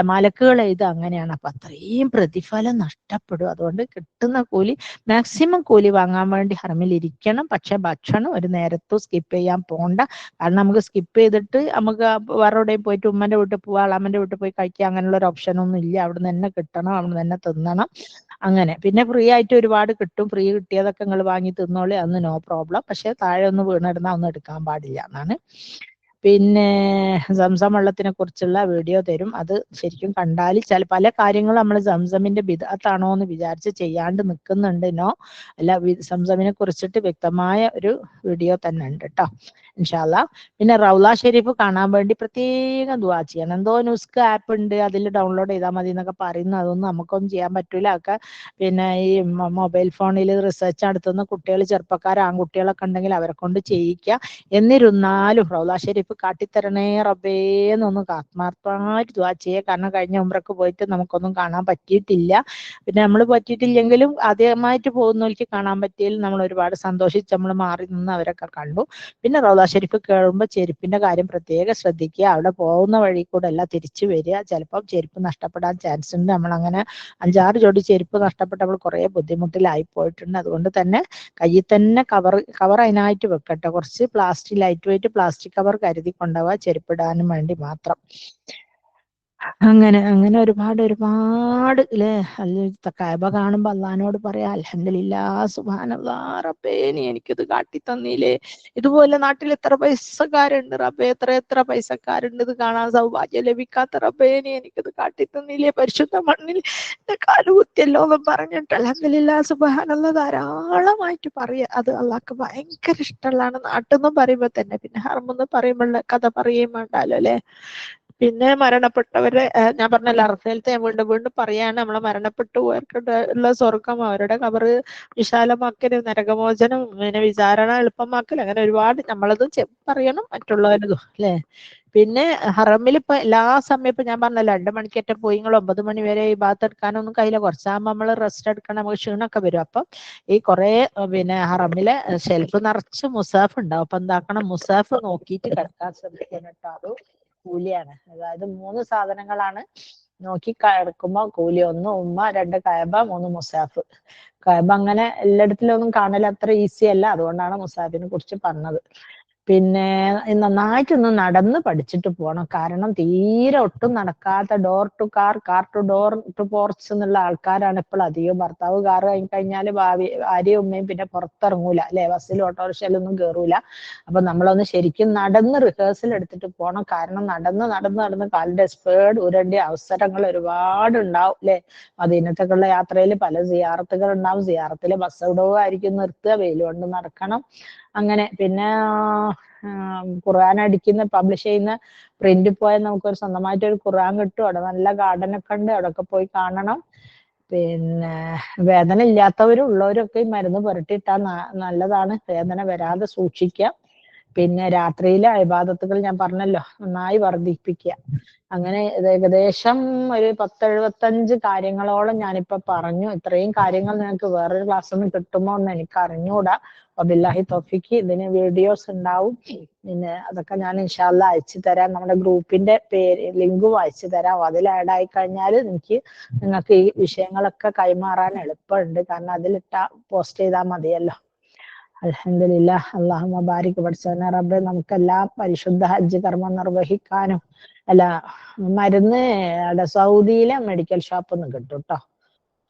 മലക്കുകൾ ഇത് അങ്ങനെയാണ്. അപ്പൊ അത്രയും പ്രതിഫലം നഷ്ടപ്പെടും. അതുകൊണ്ട് കിട്ടുന്ന കൂലി മാക്സിമം കൂലി വാങ്ങാൻ വേണ്ടി ഹറമിൽ ഇരിക്കണം. പക്ഷെ ഭക്ഷണം ഒരു നേരത്തും സ്കിപ്പ് ചെയ്യാൻ പോണ്ട. കാരണം നമുക്ക് സ്കിപ്പ് ചെയ്തിട്ട് നമുക്ക് വേറെ എവിടെയും പോയിട്ട് ഉമ്മന്റെ വീട്ടിൽ പോവാ, അളമ്മന്റെ വീട്ടിൽ പോയി കഴിക്കുക, അങ്ങനെയുള്ള ഒരു ഓപ്ഷൻ ഒന്നും ഇല്ല. അവിടെ തന്നെ കിട്ടണം, അവിടെ തന്നെ തിന്നണം. അങ്ങനെ പിന്നെ ഫ്രീ ആയിട്ട് ഒരുപാട് കിട്ടും. ഫ്രീ കിട്ടിയതൊക്കെ നിങ്ങൾ വാങ്ങി തിന്നോളി, അന്ന് നോ പ്രോബ്ലം. പക്ഷെ താഴെ ഒന്ന് വീണിടുന്ന ഒന്നും എടുക്കാൻ പാടില്ല എന്നാണ്. പിന്നെ സംസം വെള്ളത്തിനെ കുറിച്ചുള്ള വീഡിയോ തരും, അത് ശരിക്കും കണ്ടാൽ പല കാര്യങ്ങളും നമ്മൾ സംസമിന്റെ ബിദ്അത്താണോ എന്ന് വിചാരിച്ച് ചെയ്യാണ്ട് നിൽക്കുന്നുണ്ട്. അല്ല, സംസമിനെ കുറിച്ചിട്ട് വ്യക്തമായ ഒരു വീഡിയോ തന്നെ ഉണ്ട് കേട്ടോ, ഇൻഷാ അല്ലാഹ്. പിന്നെ റൗള ഷെരീഫ് കാണാൻ വേണ്ടി പ്രത്യേകം ദുആ ചെയ്യണം. എന്തോ നുസ്ക് ആപ്പ് ഉണ്ട്, അതിൽ ഡൗൺലോഡ് ചെയ്താൽ മതി എന്നൊക്കെ പറയുന്നു. അതൊന്നും നമുക്കൊന്നും ചെയ്യാൻ പറ്റൂല. ഒക്കെ ഈ മൊബൈൽ ഫോണിൽ റിസർച്ച് നടത്തുന്ന കുട്ടികൾ, ചെറുപ്പക്കാർ ആൺകുട്ടികളൊക്കെ ഉണ്ടെങ്കിൽ അവരെ കൊണ്ട് ചെയ്യിക്കുക. എന്നിരുന്നാലും റൗള ഷെരീഫ് കാട്ടിത്തരണേ റബ്ബേ എന്നൊന്ന് ആത്മാർത്ഥമായിട്ട് ദുആ ചെയ്യുക. കാരണം കഴിഞ്ഞ ഉംറക്ക് പോയിട്ട് നമുക്കൊന്നും കാണാൻ പറ്റിയിട്ടില്ല. പിന്നെ നമ്മൾ പറ്റിയിട്ടില്ലെങ്കിലും ആദ്യമായിട്ട് പോകുന്നവർക്ക് കാണാൻ പറ്റിയതിൽ നമ്മൾ ഒരുപാട് സന്തോഷിച്ച് നമ്മൾ മാറി നിന്ന് അവരൊക്കെ കണ്ടു. പിന്നെ റൗള റൗദ ഷരീഫ് കയറുമ്പോൾ ചെരുപ്പിന്റെ കാര്യം പ്രത്യേകം ശ്രദ്ധിക്കുക. അവിടെ പോകുന്ന വഴി കൂടെ അല്ല തിരിച്ചു വരിക. ചിലപ്പം ചെരുപ്പ് നഷ്ടപ്പെടാൻ ചാൻസ് ഉണ്ട്. നമ്മൾ അങ്ങനെ 5-6 ജോഡി ചെരുപ്പ് നഷ്ടപ്പെട്ടപ്പോൾ കുറെ ബുദ്ധിമുട്ടിലായി പോയിട്ടുണ്ട്. അതുകൊണ്ട് തന്നെ കയ്യിൽ തന്നെ കവർ അതിനായിട്ട് വെക്കട്ടെ. കുറച്ച് ലൈറ്റ് വെയിറ്റ് പ്ലാസ്റ്റിക് കവർ കരുതി കൊണ്ടുപോവുക, ചെരുപ്പിടാനും വേണ്ടി മാത്രം. അങ്ങനെ ഒരുപാട് ല്ലേ. കഅബ കാണുമ്പോ അള്ളഹാനോട് പറയാ, അൽഹംദുലില്ലാ സുബ്ഹാനല്ലാ റബ്ബേ, നീ എനിക്കിത് കാട്ടി തന്നില്ലേ. ഇതുപോലെ നാട്ടിൽ എത്ര പൈസക്കാരുണ്ട് റബ്ബേ, എത്ര പൈസക്കാരുണ്ട്, ഇത് കാണാൻ സൗഭാഗ്യം ലഭിക്കാത്ത റബ്ബേ, നീ എനിക്കിത് കാട്ടി തന്നില്ലേ. പരിശുദ്ധ മണ്ണിൽ കാലുകുത്തിയല്ലോ എന്ന് പറഞ്ഞിട്ട് അൽഹംദുലില്ലാ സുബ്ഹാനല്ലാ ധാരാളമായിട്ട് പറയാ. അത് അള്ളാഹ്ക്ക് ഭയങ്കര ഇഷ്ടമുള്ളതാണ്. നാട്ടിൽ നിന്നും പറയുമ്പോ തന്നെ, പിന്നെ ഹറമെന്ന് പറയുമ്പോഴുള്ള കഥ പറയുകയും വേണ്ടാലോ അല്ലെ. പിന്നെ മരണപ്പെട്ടവരെ ഞാൻ പറഞ്ഞല്ലോ, അർഫയിലത്തെ വീണ്ടും പറയാണ്, നമ്മളെ മരണപ്പെട്ടു പോയവർക്കുള്ള സ്വർഗം, അവരുടെ കബറ് വിശാലമാക്കൽ, നരകമോചനം, പിന്നെ വിചാരണ എളുപ്പമാക്കൽ, അങ്ങനെ ഒരുപാട് നമ്മളത് പറയണം മറ്റുള്ളവരതും അല്ലെ. പിന്നെ ഹറമിൽ ഇപ്പൊ എല്ലാ സമയം ഇപ്പൊ ഞാൻ പറഞ്ഞല്ലോ 2 മണിക്കേറ്റം പോയി, നിങ്ങൾ 9 മണി വരെ ഈ ഭാഗത്ത് എടുക്കാനൊന്നും കഴിയില്ല. കുറച്ചാകുമ്പോൾ നമ്മൾ റെസ്റ്റ് എടുക്കണം, നമുക്ക് ക്ഷീണമൊക്കെ വരും. അപ്പൊ ഈ കുറെ പിന്നെ ഹറമിലെ ഷെൽഫ് നിറച്ച് മുസാഫ് ഉണ്ടാവും. അപ്പൊ എന്താക്കണം, മുസാഫ് നോക്കിയിട്ട് കിടക്കാൻ ശ്രമിക്കണം കേട്ടോ. അത് കൂലിയാണ്. അതായത് 3 സാധനങ്ങളാണ് നോക്കി കിടക്കുമ്പോ കൂലി. 1 ഉമ്മ, 2 കഅബ, 3 മുസാഫ്. കഅബ അങ്ങനെ എല്ലായിടത്തിലൊന്നും കാണൽ അത്ര ഈസി അല്ല, അതുകൊണ്ടാണ് മുസാഫിനെ കുറിച്ച് പറഞ്ഞത്. പിന്നെ നന്നായിട്ടൊന്ന് നടന്ന് പഠിച്ചിട്ട് പോകണം. കാരണം തീരെ ഒട്ടും നടക്കാത്ത, door to car to door to porch എന്നുള്ള ആൾക്കാരാണ് ഇപ്പോൾ അധികം. ഭർത്താവ് കാർ കഴിഞ്ഞാൽ ഭാര്യയും ഉമ്മയും പിന്നെ പുറത്തിറങ്ങൂല അല്ലെ, ബസ്സിലും ഓട്ടോറിക്ഷയിലൊന്നും കയറൂല. അപ്പൊ നമ്മളൊന്ന് ശരിക്കും നടന്ന് റിഹേഴ്സൽ എടുത്തിട്ട് പോകണം. കാരണം നടന്ന് കാലിന്റെ സ്പേഡ് ഉരണ്ട അവസരങ്ങൾ ഒരുപാട് ഉണ്ടാവും അല്ലെ. മദീനത്തേക്കുള്ള യാത്രയിൽ പല സിയാറത്തുകൾ ഉണ്ടാവും. സിയാറത്തിലെ ബസ് എവിടെയായിരിക്കും നിർത്തുക, വെയിൽ കൊണ്ട് നടക്കണം. അങ്ങനെ പിന്നെ ഖുർആൻ പബ്ലിഷ് ചെയ്യുന്ന പ്രിന്റ് പോയാൽ നമുക്കൊരു സ്വന്തമായിട്ട് ഒരു ഖുർആൻ കിട്ടും. അവിടെ നല്ല ഗാർഡൻ ഒക്കെ ഉണ്ട്, അവിടെയൊക്കെ പോയി കാണണം. പിന്നെ വേദന ഇല്ലാത്തവരും ഉള്ളവരൊക്കെ ഈ മരുന്ന് പുരട്ടിയിട്ടാൽ നല്ലതാണ്. വേദന വരാതെ സൂക്ഷിക്കുക. പിന്നെ രാത്രിയിലെ ഇബാദത്തുകൾ ഞാൻ പറഞ്ഞല്ലോ, നന്നായി വർദ്ധിപ്പിക്കുക. അങ്ങനെ ഏകദേശം ഒരു 10-75 കാര്യങ്ങളോളം ഞാനിപ്പോ പറഞ്ഞു. ഇത്രയും കാര്യങ്ങൾ നിങ്ങൾക്ക് വേറൊരു ക്ലാസ്സിൽ നിന്ന് കിട്ടുമോ എന്ന് എനിക്ക് അറിഞ്ഞൂടാ. വബില്ലാഹി തൗഫീഖ്. ഇതിന് വീഡിയോസ് ഉണ്ടാവും. പിന്നെ അതൊക്കെ ഞാൻ ഇൻഷാ അല്ലാ അയച്ചു തരാം. നമ്മുടെ ഗ്രൂപ്പിന്റെ ലിങ്കും അയച്ചു തരാം. അതിൽ ആഡ് ആയി കഴിഞ്ഞാൽ നിങ്ങൾക്ക് ഈ വിഷയങ്ങളൊക്കെ കൈമാറാൻ എളുപ്പമുണ്ട്. കാരണം അതിലിട്ടാ പോസ്റ്റ് ചെയ്താൽ മതിയല്ലോ. അൽഹംദുലില്ലാ. അല്ലാഹുമ്മ ബാരിക്. പഠിച്ചവനെ റബ്ബേ, നമുക്കെല്ലാം പരിശുദ്ധ ഹജ്ജ് കർമ്മം നിർവഹിക്കാനും അല്ല, മരുന്ന് അവിടെ സൗദിയിലെ മെഡിക്കൽ ഷോപ്പൊന്നും കിട്ടും കേട്ടോ,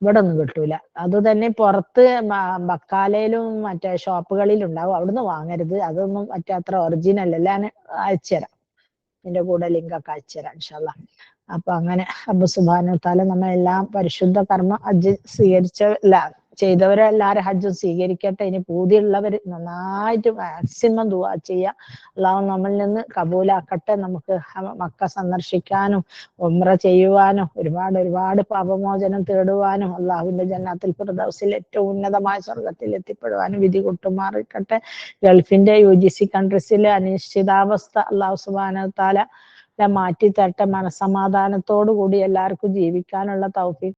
ഇവിടെ ഒന്നും കിട്ടൂല. അത് തന്നെ പുറത്ത് ബക്കാലയിലും മറ്റേ ഷോപ്പുകളിലും ഉണ്ടാവും, അവിടുന്ന് വാങ്ങരുത്. അതൊന്നും മറ്റേ അത്ര ഒറിജിനൽ അല്ല. ഞാൻ അയച്ചുതരാം, ഇതിന്റെ കൂടെ ലിങ്ക് ഒക്കെ അയച്ചുതരാം ഇൻഷാ അല്ലാ. അപ്പൊ അങ്ങനെ റബ്ബ് സുബ്ഹാനഹു വ തആല നമ്മളെല്ലാം പരിശുദ്ധ കർമ്മ ഹജ്ജ് ചെയ്തവരെല്ലാരും ഹജ്ജും സ്വീകരിക്കട്ടെ. ഇനി പൂതിയുള്ളവർ നന്നായിട്ട് മാക്സിമം ദുആ ചെയ്യുക. അള്ളാഹു നമ്മളിൽ നിന്ന് കബൂലാക്കട്ടെ. നമുക്ക് മക്ക സന്ദർശിക്കാനും ഉംറ ചെയ്യുവാനും ഒരുപാട് പാപമോചനം തേടുവാനും അള്ളാഹുവിന്റെ ജന്നത്തുൽ ഫിർദൗസിൽ ഏറ്റവും ഉന്നതമായ സ്വർഗത്തിൽ എത്തിപ്പെടുവാനും വിധി കൂട്ടുമാറിക്കട്ടെ. ഗൾഫിന്റെ UGC കൺട്രീസിലെ അനിശ്ചിതാവസ്ഥ അള്ളാഹു സുബ്ഹാനഹു വ തആല മാറ്റി തരട്ടെ. മനസമാധാനത്തോടു കൂടി എല്ലാവർക്കും ജീവിക്കാനുള്ള തൗഫീഖ്